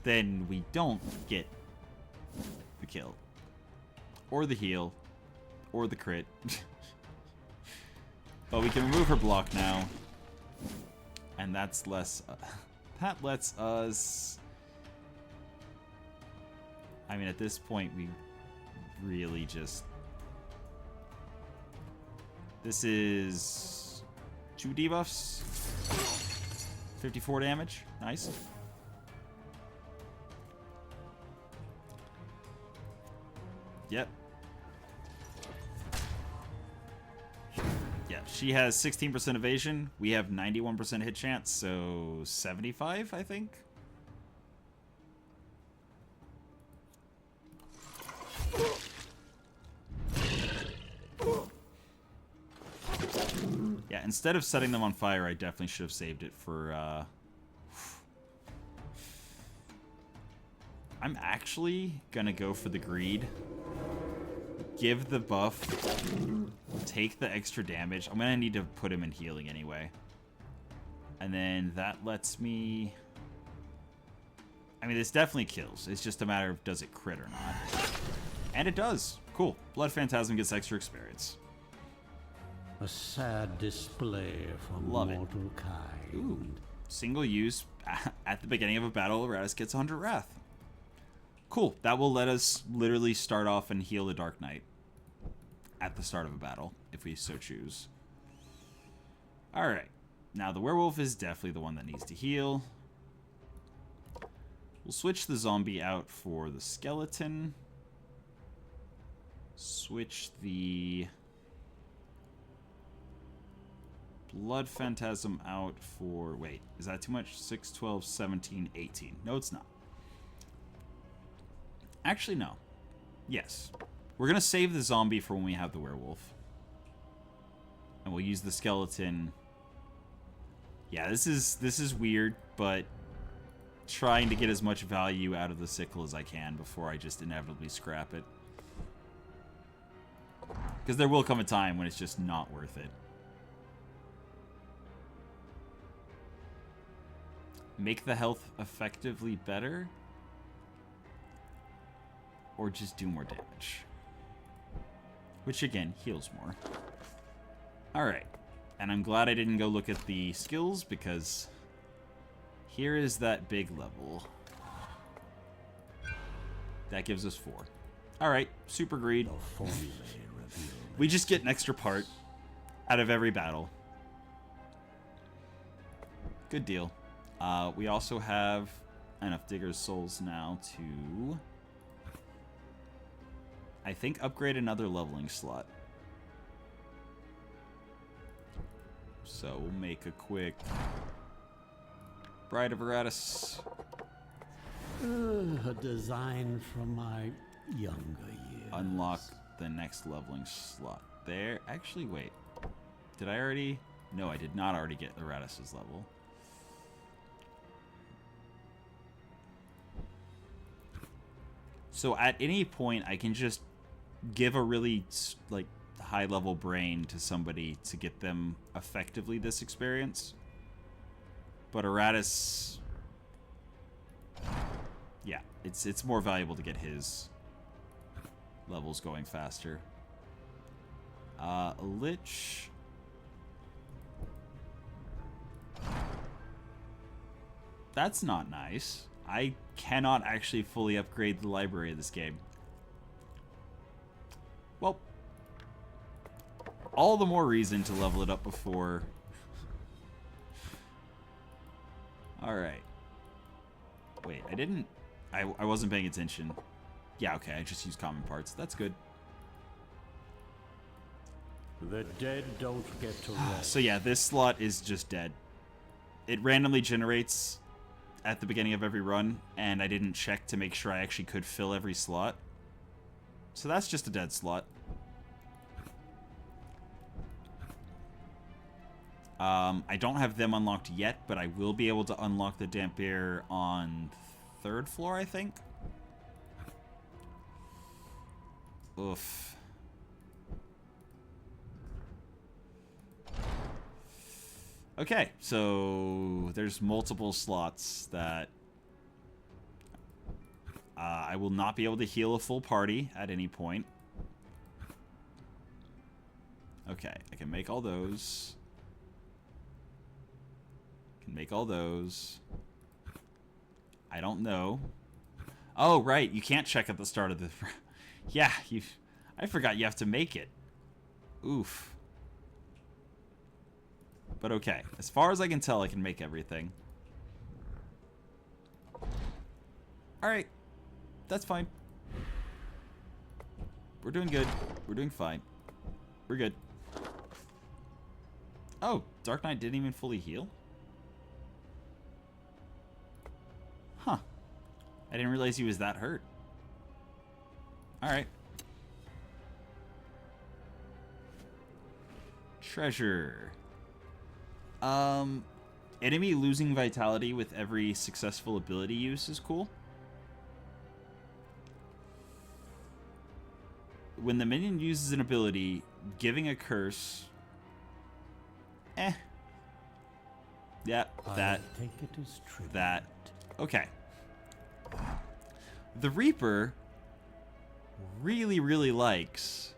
then we don't get the kill. Or the heal. Or the crit. But we can remove her block now. And that's less... that lets us... I mean, at this point, we really just... This is 2 debuffs. 54 damage. Nice. Yep. Yeah, she has 16% evasion. We have 91% hit chance, so 75, I think. Yeah, instead of setting them on fire, I definitely should have saved it for, I'm actually gonna go for the greed. Give the buff. Take the extra damage. I'm gonna need to put him in healing anyway. And then that lets me... I mean, this definitely kills. It's just a matter of does it crit or not. And it does. Cool. Blood Phantasm gets extra experience. A sad display for Love mortal it. kind. Ooh. Single use at the beginning of a battle, Iratus gets 100 Wrath. Cool. That will let us literally start off and heal the Dark Knight at the start of a battle, if we so choose. Alright. Now, the werewolf is definitely the one that needs to heal. We'll switch the zombie out for the skeleton. Switch the Blood Phantasm out for... Wait, is that too much? 6, 12, 17, 18. No, it's not. Actually, no. Yes. We're going to save the zombie for when we have the werewolf. And we'll use the skeleton. Yeah, this is weird, but trying to get as much value out of the sickle as I can before I just inevitably scrap it. Because there will come a time when it's just not worth it. Make the health effectively better? Or just do more damage? Which, again, heals more. Alright. And I'm glad I didn't go look at the skills, because here is that big level. That gives us 4. Alright, super greed. The formulae reveal We just get an extra part out of every battle. Good deal. We also have enough Digger's Souls now to, I think, upgrade another leveling slot. So we'll make a quick Bride of Iratus. a design from my younger years. Unlock the next leveling slot. There. Actually, wait. Did I already? No, I did not already get Iratus's level. So at any point, I can just give a really, like, high-level brain to somebody to get them effectively this experience. But Iratus, yeah, it's more valuable to get his levels going faster. Lich. That's not nice. I cannot actually fully upgrade the library of this game. Well, all the more reason to level it up before. Alright. Wait, I didn't... I wasn't paying attention. Yeah, okay, I just used common parts. That's good. The dead don't get to rest. So yeah, this slot is just dead. It randomly generates at the beginning of every run, and I didn't check to make sure I actually could fill every slot. So that's just a dead slot. I don't have them unlocked yet, but I will be able to unlock the Dampier on 3rd floor, I think. Oof. Okay, so there's multiple slots that I will not be able to heal a full party at any point. Okay, I can make all those. Can make all those. I don't know. Oh, right, you can't check at the start of the... Yeah, I forgot you have to make it. Oof. But okay, as far as I can tell, I can make everything. Alright, that's fine. We're doing good. We're doing fine. We're good. Oh, Dark Knight didn't even fully heal? Huh. I didn't realize he was that hurt. Alright. Treasure. Enemy losing vitality with every successful ability use is cool. When the minion uses an ability, giving a curse... Yeah, that... I take it as true. That... Okay. The Reaper really, really likes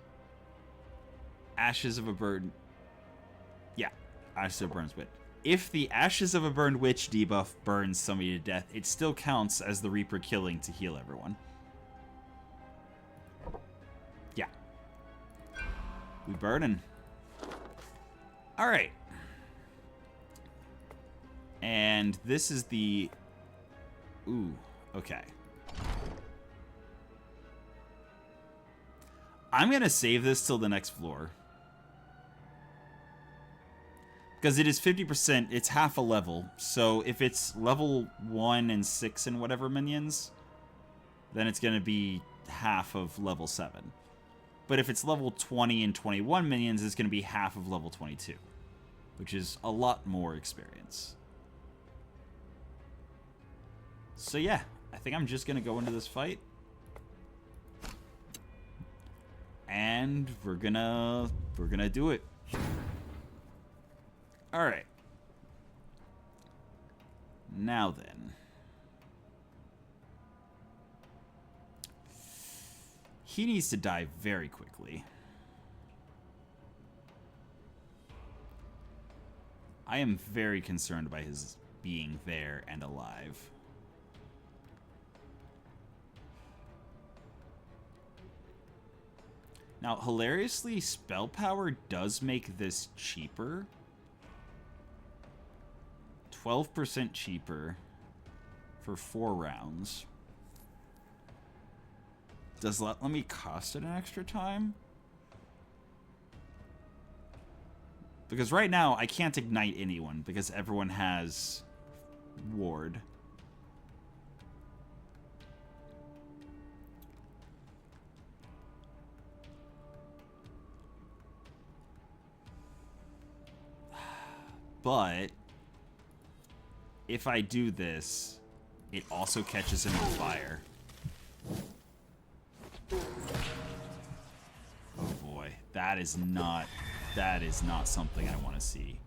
Ashes of a Burned... Yeah, Ashes of a Burned Witch. If the Ashes of a Burned Witch debuff burns somebody to death, it still counts as the Reaper killing to heal everyone. Yeah. We burning. Alright. And this is the... Ooh, okay. I'm going to save this till the next floor. Because it is 50%, it's half a level. So if it's level 1 and 6 and whatever minions, then it's going to be half of level 7. But if it's level 20 and 21 minions, it's going to be half of level 22. Which is a lot more experience. So yeah, I think I'm just going to go into this fight. And we're gonna do it. All right. Now then. He needs to die very quickly. I am very concerned by his being there and alive. Now, hilariously, spell power does make this cheaper. 12% cheaper for 4 rounds. Does let me cost it an extra time? Because right now, I can't ignite anyone because everyone has ward. But if I do this, it also catches him on fire. Oh boy, that is not something I want to see.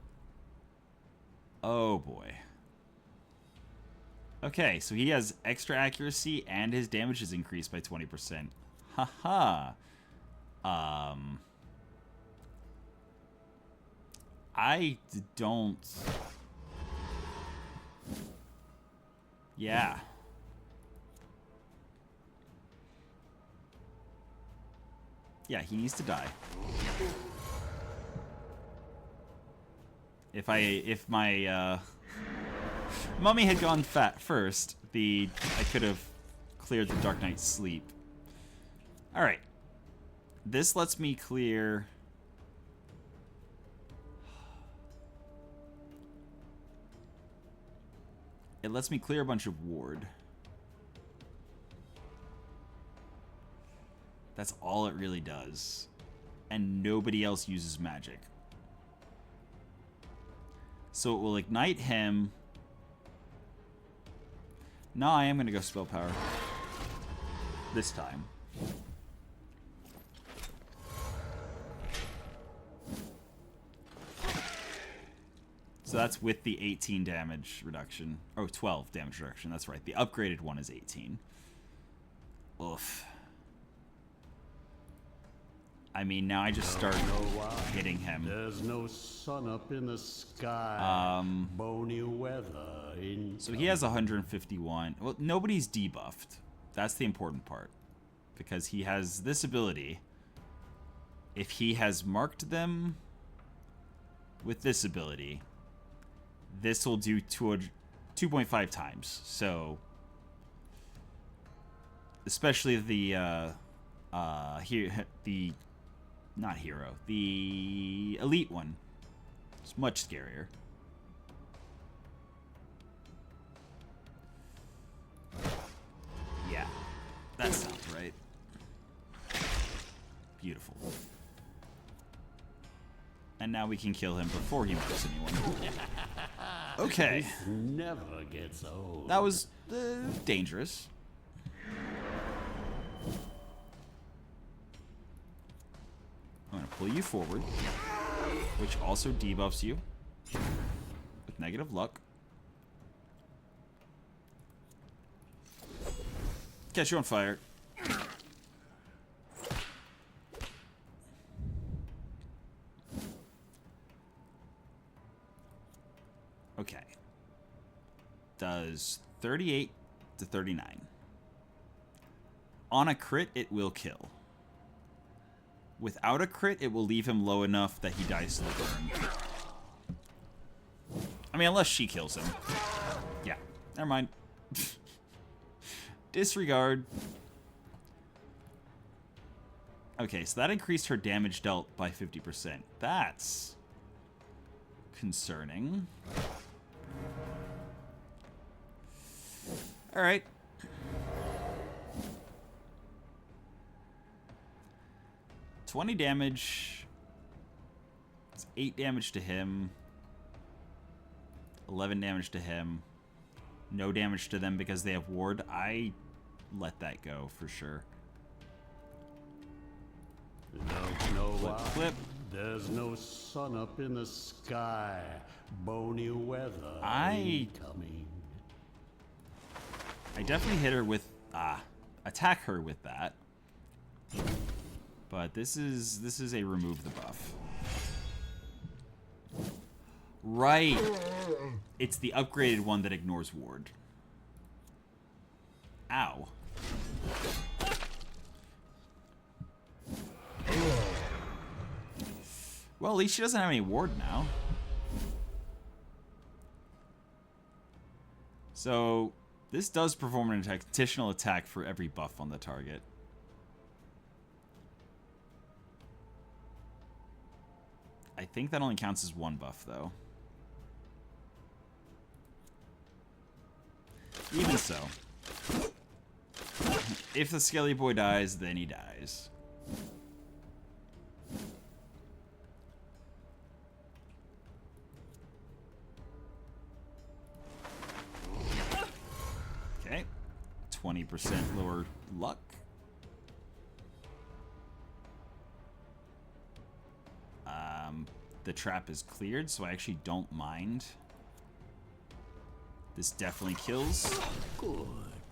Oh boy. Okay, so he has extra accuracy and his damage is increased by 20%. Haha. I don't... Yeah. Yeah, he needs to die. If my mummy had gone fat first, I could have cleared the Dark Knight's sleep. All right. This lets me clear... It lets me clear a bunch of ward. That's all it really does. And nobody else uses magic. So it will ignite him. No, I am going to go spell power. This time. So that's with the 18 damage reduction. Oh, 12 damage reduction. That's right. The upgraded one is 18. Oof. I mean, now I just start hitting him. There's no sun up in the sky. Bony weather. So he has 151. Well, nobody's debuffed. That's the important part. Because he has this ability. If he has marked them with this ability... This will do 2.5 times. So, especially the not hero, the elite one. It's much scarier. Yeah, that sounds right. Beautiful. And now we can kill him before he marks anyone. Okay. This never gets old. That was dangerous. I'm going to pull you forward, which also debuffs you with negative luck. Catch you on fire. Okay. Does 38 to 39. On a crit, it will kill. Without a crit, it will leave him low enough that he dies to the burn. I mean, unless she kills him. Yeah, never mind. Disregard. Okay, so that increased her damage dealt by 50%. That's concerning. All right. $20 damage. It's 8 damage to him. 11 damage to him. No damage to them because they have ward. I let that go for sure. Don't know Flip, why. flip. There's no sun up in the sky. Bony weather. I definitely hit her with attack her with that. But this is a remove the buff. Right. It's the upgraded one that ignores ward. Ow. Well, at least she doesn't have any ward now. So, this does perform an additional attack for every buff on the target. I think that only counts as one buff, though. Even so. If the Skelly Boy dies, then he dies. Okay. 20% lower luck. The trap is cleared, so I actually don't mind. This definitely kills. Good,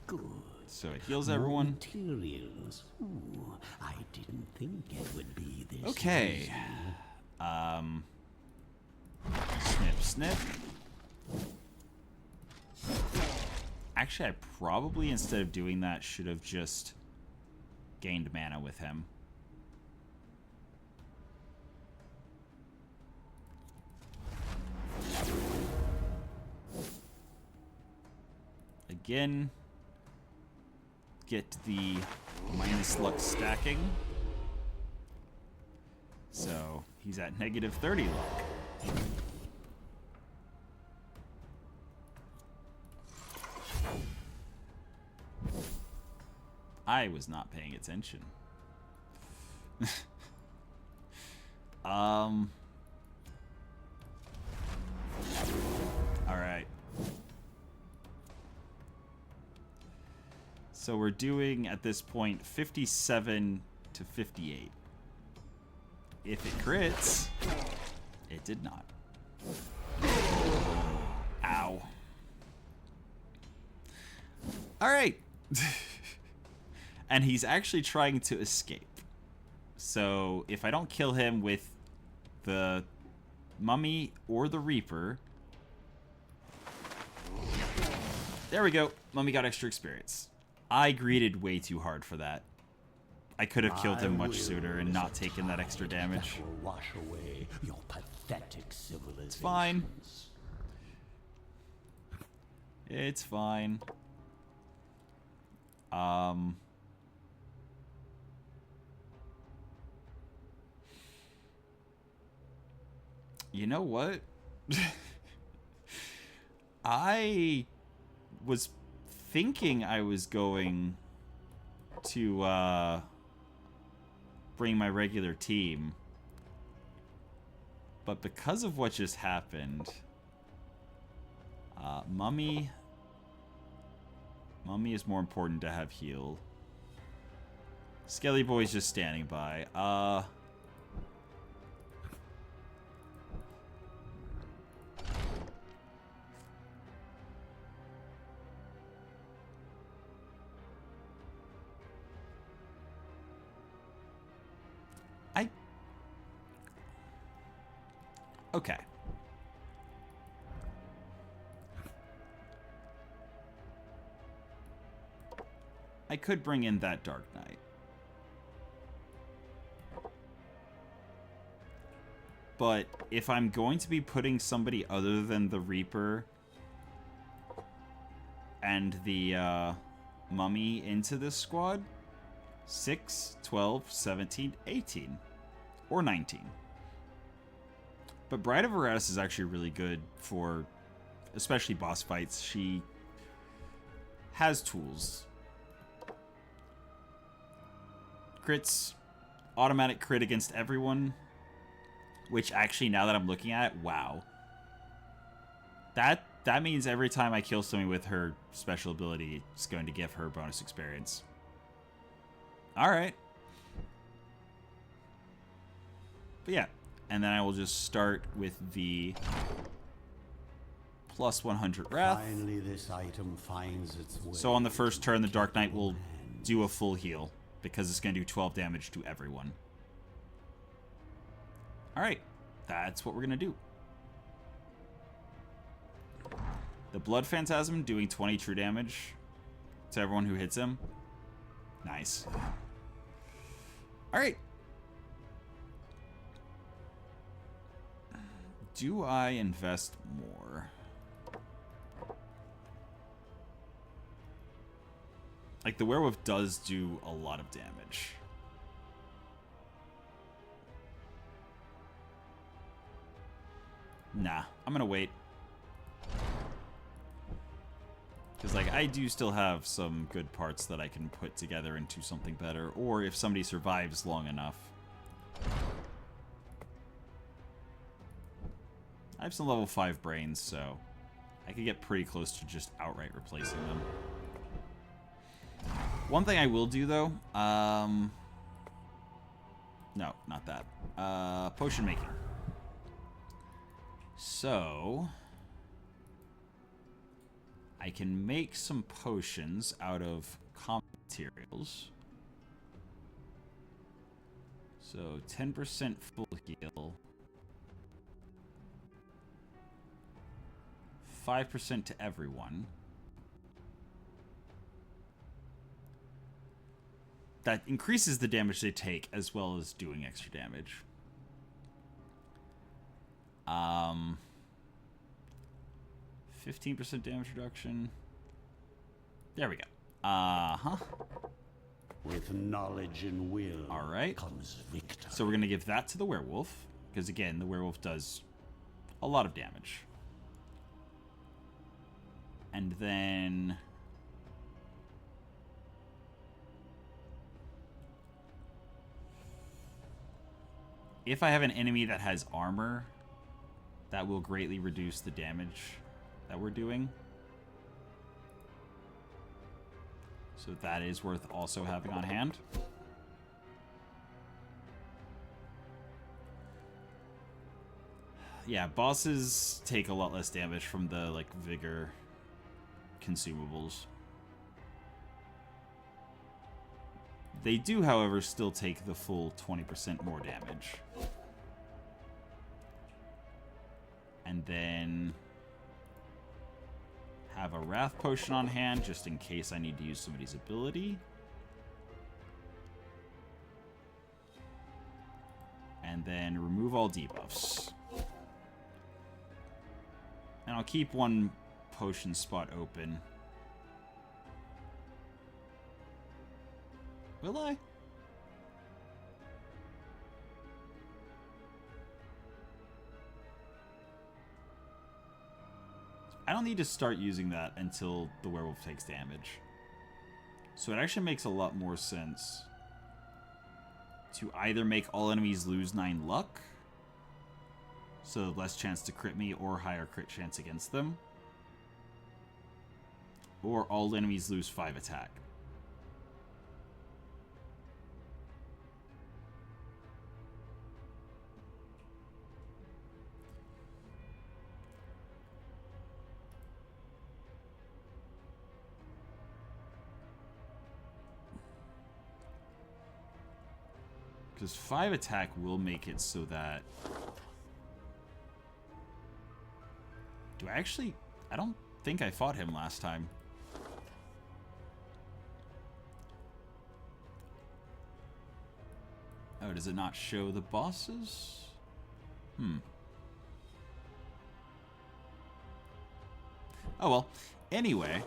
good. So it heals everyone. Materials. Ooh, I didn't think it would be this. Okay. Snip, snip. Actually, I probably, instead of doing that, should have just gained mana with him. Again, get the minus luck stacking. So he's at negative 30 luck. I was not paying attention. All right. So we're doing, at this point, 57 to 58. If it crits, it did not. Ow. All right. And he's actually trying to escape. So if I don't kill him with the Mummy or the Reaper... There we go. Mummy got extra experience. I greeted way too hard for that. I could have killed him much sooner and not taken that extra damage. That will wash away your pathetic civilization. It's fine. It's fine. You know what? I was thinking I was going to bring my regular team, but because of what just happened, Mummy is more important to have heal. Skelly Boy's just standing by. Okay. I could bring in that Dark Knight. But if I'm going to be putting somebody other than the Reaper and the Mummy into this squad, 6, 12, 17, 18, or 19. But Bride of Iratus is actually really good for, especially boss fights. She has tools. Crits, automatic crit against everyone, which actually, now that I'm looking at it, wow. That means every time I kill somebody with her special ability, it's going to give her bonus experience. Alright. But yeah. And then I will just start with the plus 100 Wrath. Finally, this item finds its way. So on the first turn, the Dark Knight will do a full heal, because it's going to do 12 damage to everyone. Alright, that's what we're going to do. The Blood Phantasm doing 20 true damage to everyone who hits him. Nice. Alright. Do I invest more? Like, the werewolf does do a lot of damage. Nah, I'm gonna wait. Because, like, I do still have some good parts that I can put together into something better. Or if somebody survives long enough. I have some level 5 brains, so I could get pretty close to just outright replacing them. One thing I will do, though, no, not that. Potion making. So I can make some potions out of common materials. So 10% full heal. 5% to everyone. That increases the damage they take, as well as doing extra damage. 15% damage reduction. There we go. Uh-huh. With knowledge and will Alright. comes victory. So we're going to give that to the werewolf. Because, again, the werewolf does a lot of damage. And then... if I have an enemy that has armor, that will greatly reduce the damage that we're doing. So that is worth also having on hand. Yeah, bosses take a lot less damage from the, like, vigor consumables. They do, however, still take the full 20% more damage. And then have a Wrath Potion on hand, just in case I need to use somebody's ability. And then remove all debuffs. And I'll keep one potion spot open. Will I? I don't need to start using that until the werewolf takes damage. So it actually makes a lot more sense to either make all enemies lose 9 luck, so less chance to crit me or higher crit chance against them, or all enemies lose 5 attack. Because 5 attack will make it so that... do I actually... I don't think I fought him last time. Oh, does it not show the bosses? Oh, well. Anyway.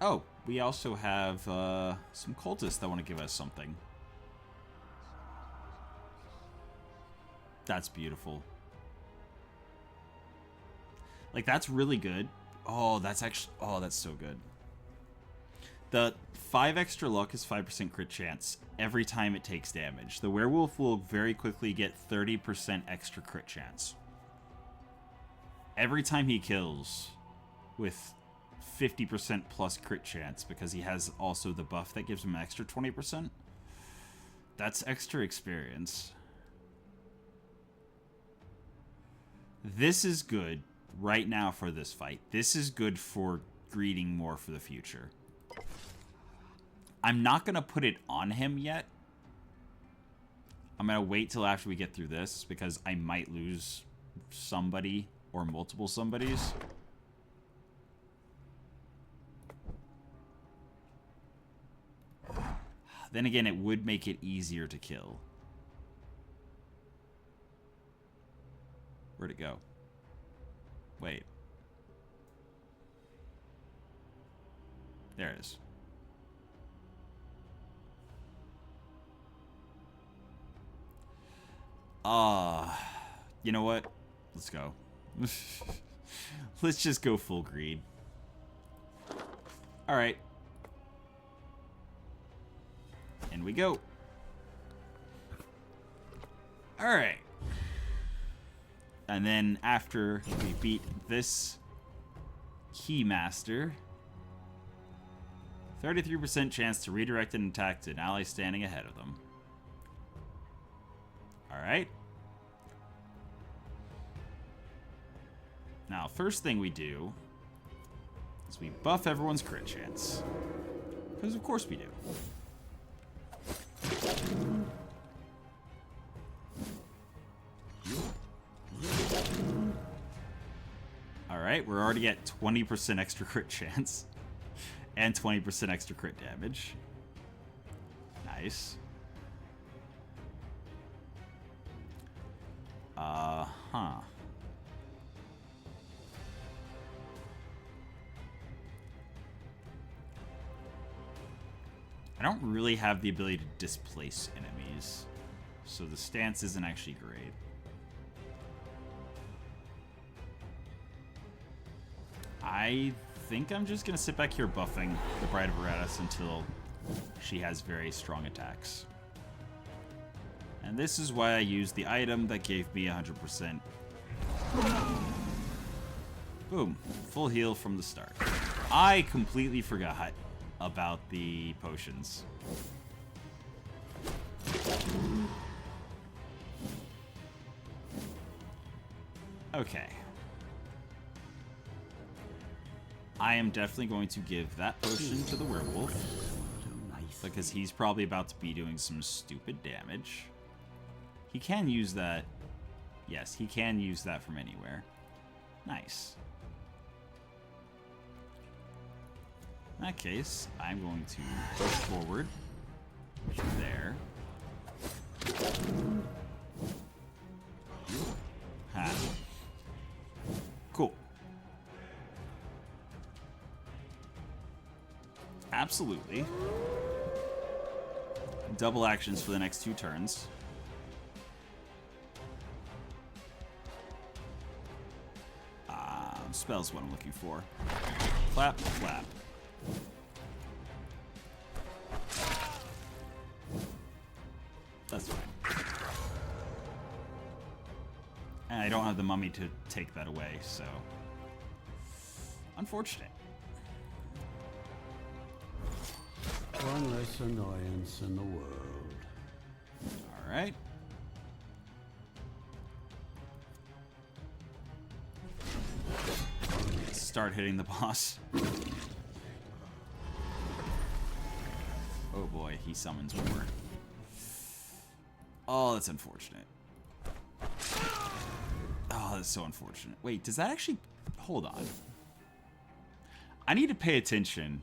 Oh, we also have some cultists that want to give us something. That's beautiful. Like, that's really good. Oh, that's actually... oh, that's so good. The 5 extra luck is 5% crit chance every time it takes damage. The werewolf will very quickly get 30% extra crit chance. Every time he kills with 50% plus crit chance, because he has also the buff that gives him an extra 20%. That's extra experience. This is good right now for this fight. This is good for greeting more for the future. I'm not going to put it on him yet. I'm going to wait till after we get through this, because I might lose somebody or multiple somebodies. Then again, it would make it easier to kill. Where'd it go? Wait. There it is. You know what? Let's go. Let's just go full greed. Alright. In we go. Alright. And then after we beat this Keymaster, 33% chance to redirect an attack to an ally standing ahead of them. Alright. Now, first thing we do is we buff everyone's crit chance. Because of course we do. Alright, we're already at 20% extra crit chance. And 20% extra crit damage. Nice. Huh. I don't really have the ability to displace enemies, so the stance isn't actually great. I think I'm just going to sit back here buffing the Bride of Iratus until she has very strong attacks. And this is why I used the item that gave me 100%. Boom. Full heal from the start. I completely forgot about the potions. Okay. I am definitely going to give that potion to the werewolf, because he's probably about to be doing some stupid damage. He can use that. Yes, he can use that from anywhere. Nice. In that case, I'm going to push forward. There. Ha. Cool. Absolutely. Double actions for the next 2 turns. Spell's what I'm looking for. Clap, clap. That's fine. And I don't have the mummy to take that away, so... Unfortunate. One less annoyance in the world. Alright. Start hitting the boss. Oh boy, he summons more. Oh, that's unfortunate. Oh, that's so unfortunate. Wait, does that actually... Hold on. I need to pay attention.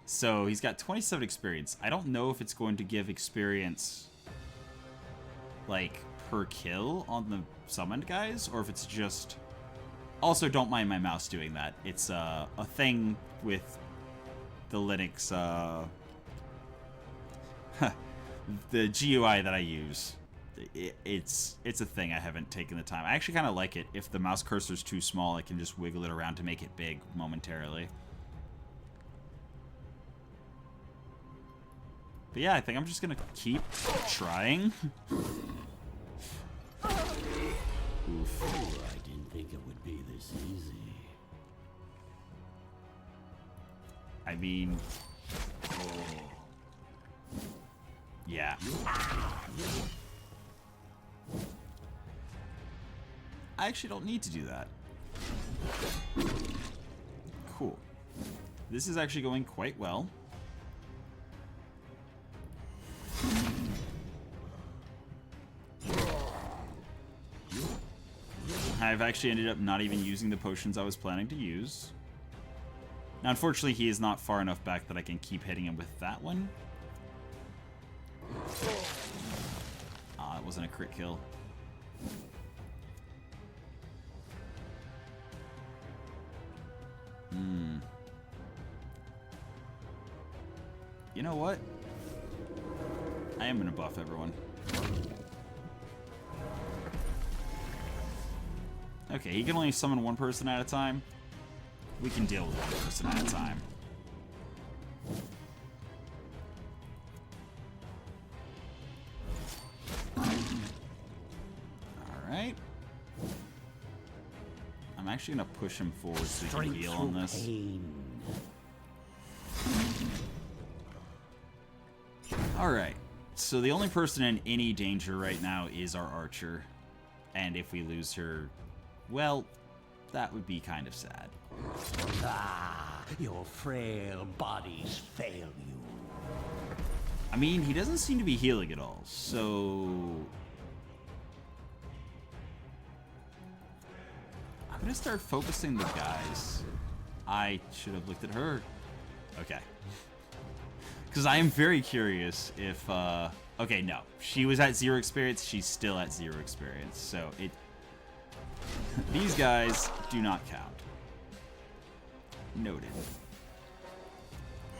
So, he's got 27 experience. I don't know if it's going to give experience, like, per kill on the summoned guys, or if it's just... Also, don't mind my mouse doing that. It's a thing with the Linux, the GUI that I use. It's a thing. I haven't taken the time. I actually kind of like it. If the mouse cursor's too small, I can just wiggle it around to make it big momentarily. But yeah, I think I'm just gonna keep trying. Oof. I didn't think it would be this easy. I mean... Yeah. I actually don't need to do that. Cool. This is actually going quite well. I've actually ended up not even using the potions I was planning to use. Now, unfortunately, he is not far enough back that I can keep hitting him with that one. Ah, that wasn't a crit kill. You know what? I am going to buff everyone. Okay, he can only summon one person at a time. We can deal with one person at a time. Alright. I'm actually going to push him forward so he can heal on this. Alright. So the only person in any danger right now is our archer. And if we lose her, well, that would be kind of sad. Ah, your frail bodies fail you. I mean, he doesn't seem to be healing at all, so... I'm gonna start focusing the guys. I should have looked at her. Okay. Because I am very curious if, okay, no. She was at 0 experience, she's still at 0 experience, so it... These guys do not count. Noted.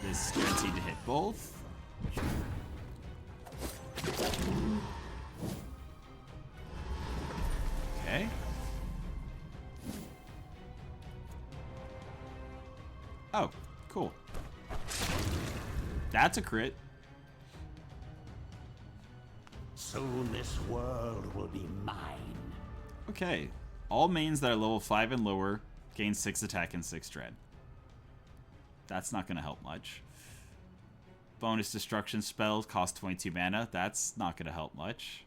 This is guaranteed to hit both. Okay. Oh, cool. That's a crit. Soon this world will be mine. Okay. All mains that are level 5 and lower gain 6 attack and 6 dread. That's not going to help much. Bonus destruction spells cost 22 mana. That's not going to help much.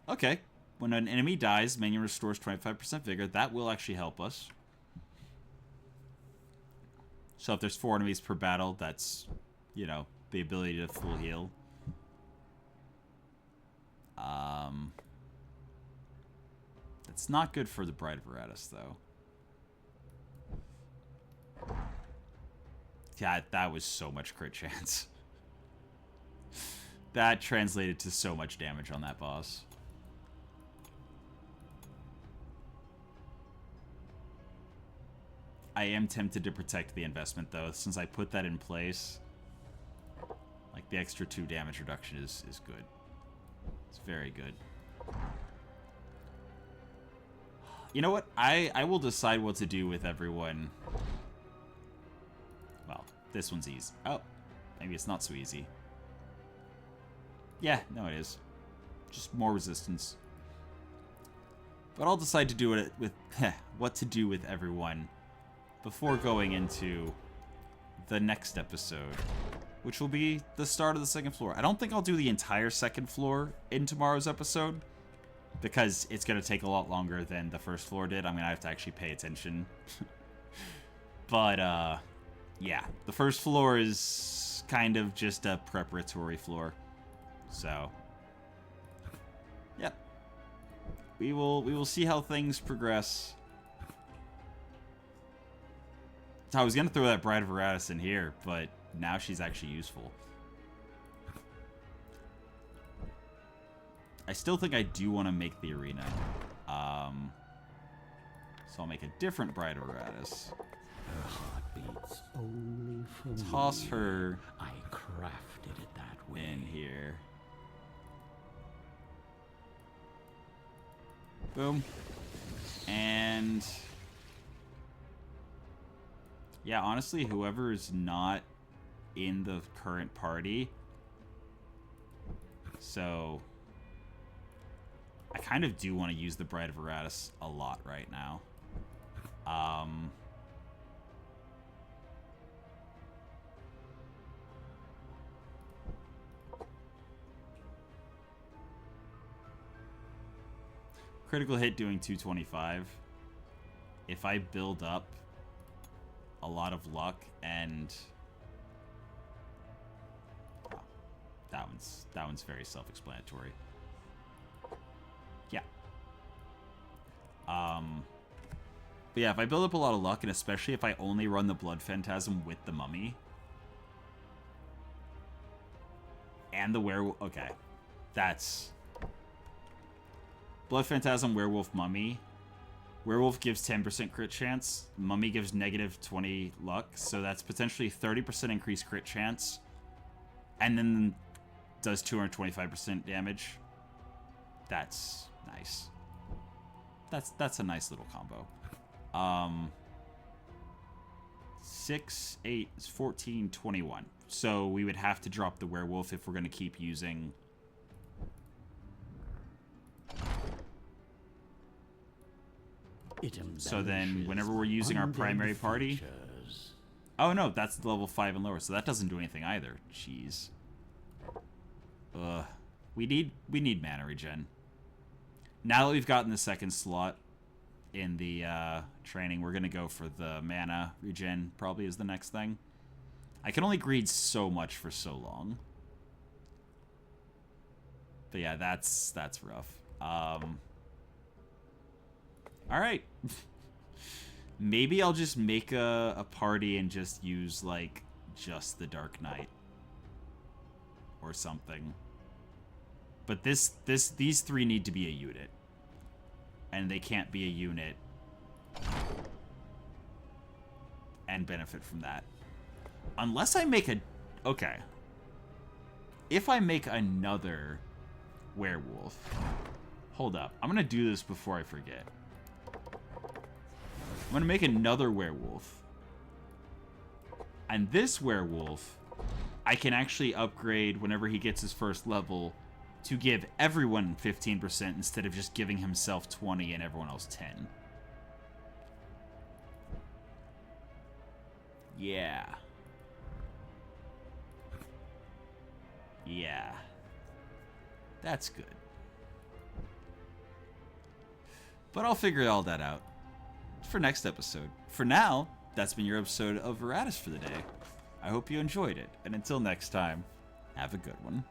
Okay. When an enemy dies, minion restores 25% vigor. That will actually help us. So if there's 4 enemies per battle, that's, you know, the ability to full heal. It's not good for the Bride of Iratus, though. Yeah, that was so much crit chance. That translated to so much damage on that boss. I am tempted to protect the investment, though, since I put that in place. Like, the extra 2 damage reduction is good. It's very good. You know what? I will decide what to do with everyone. Well, this one's easy. Oh, maybe it's not so easy. Yeah, no, it is. Just more resistance. But I'll decide to do it with what to do with everyone before going into the next episode, which will be the start of the second floor. I don't think I'll do the entire second floor in tomorrow's episode, because it's going to take a lot longer than the first floor did. I'm going to have to actually pay attention. But, yeah. The first floor is kind of just a preparatory floor. So, yep. We will see how things progress. So I was going to throw that Bride of Iratus in here, but now she's actually useful. I still think I do want to make the arena. So I'll make a different Bride of Iratus. Her heart beats only for Toss me. her I crafted it that way. in here. Boom. And yeah, honestly, whoever is not in the current party. So I kind of do want to use the Bride of Iratus a lot right now. Critical hit doing 225. If I build up a lot of luck and oh, that one's very self-explanatory. Yeah. But yeah, if I build up a lot of luck, and especially if I only run the Blood Phantasm with the Mummy and the Werewolf, okay, that's Blood Phantasm, Werewolf, Mummy. Werewolf gives 10% crit chance. Mummy gives negative 20 luck. So that's potentially 30% increased crit chance and then does 225% damage. That's nice. That's a nice little combo. 6, 8, 14, 21. So we would have to drop the werewolf if we're going to keep using... So then whenever we're using our primary party... Oh no, that's level 5 and lower, so that doesn't do anything either. Jeez. We need mana regen. Now that we've gotten the second slot in the training, we're going to go for the mana regen, probably is the next thing. I can only greed so much for so long. But yeah, that's rough. Alright. Maybe I'll just make a party and just use, like, just the Dark Knight. Or something. But these three need to be a unit. And they can't be a unit and benefit from that. Unless I make a... Okay. If I make another werewolf... Hold up. I'm going to do this before I forget. I'm going to make another werewolf. And this werewolf, I can actually upgrade whenever he gets his first level to give everyone 15% instead of just giving himself 20 and everyone else 10. Yeah. Yeah. That's good. But I'll figure all that out for next episode. For now, that's been your episode of Iratus for the day. I hope you enjoyed it, and until next time, have a good one.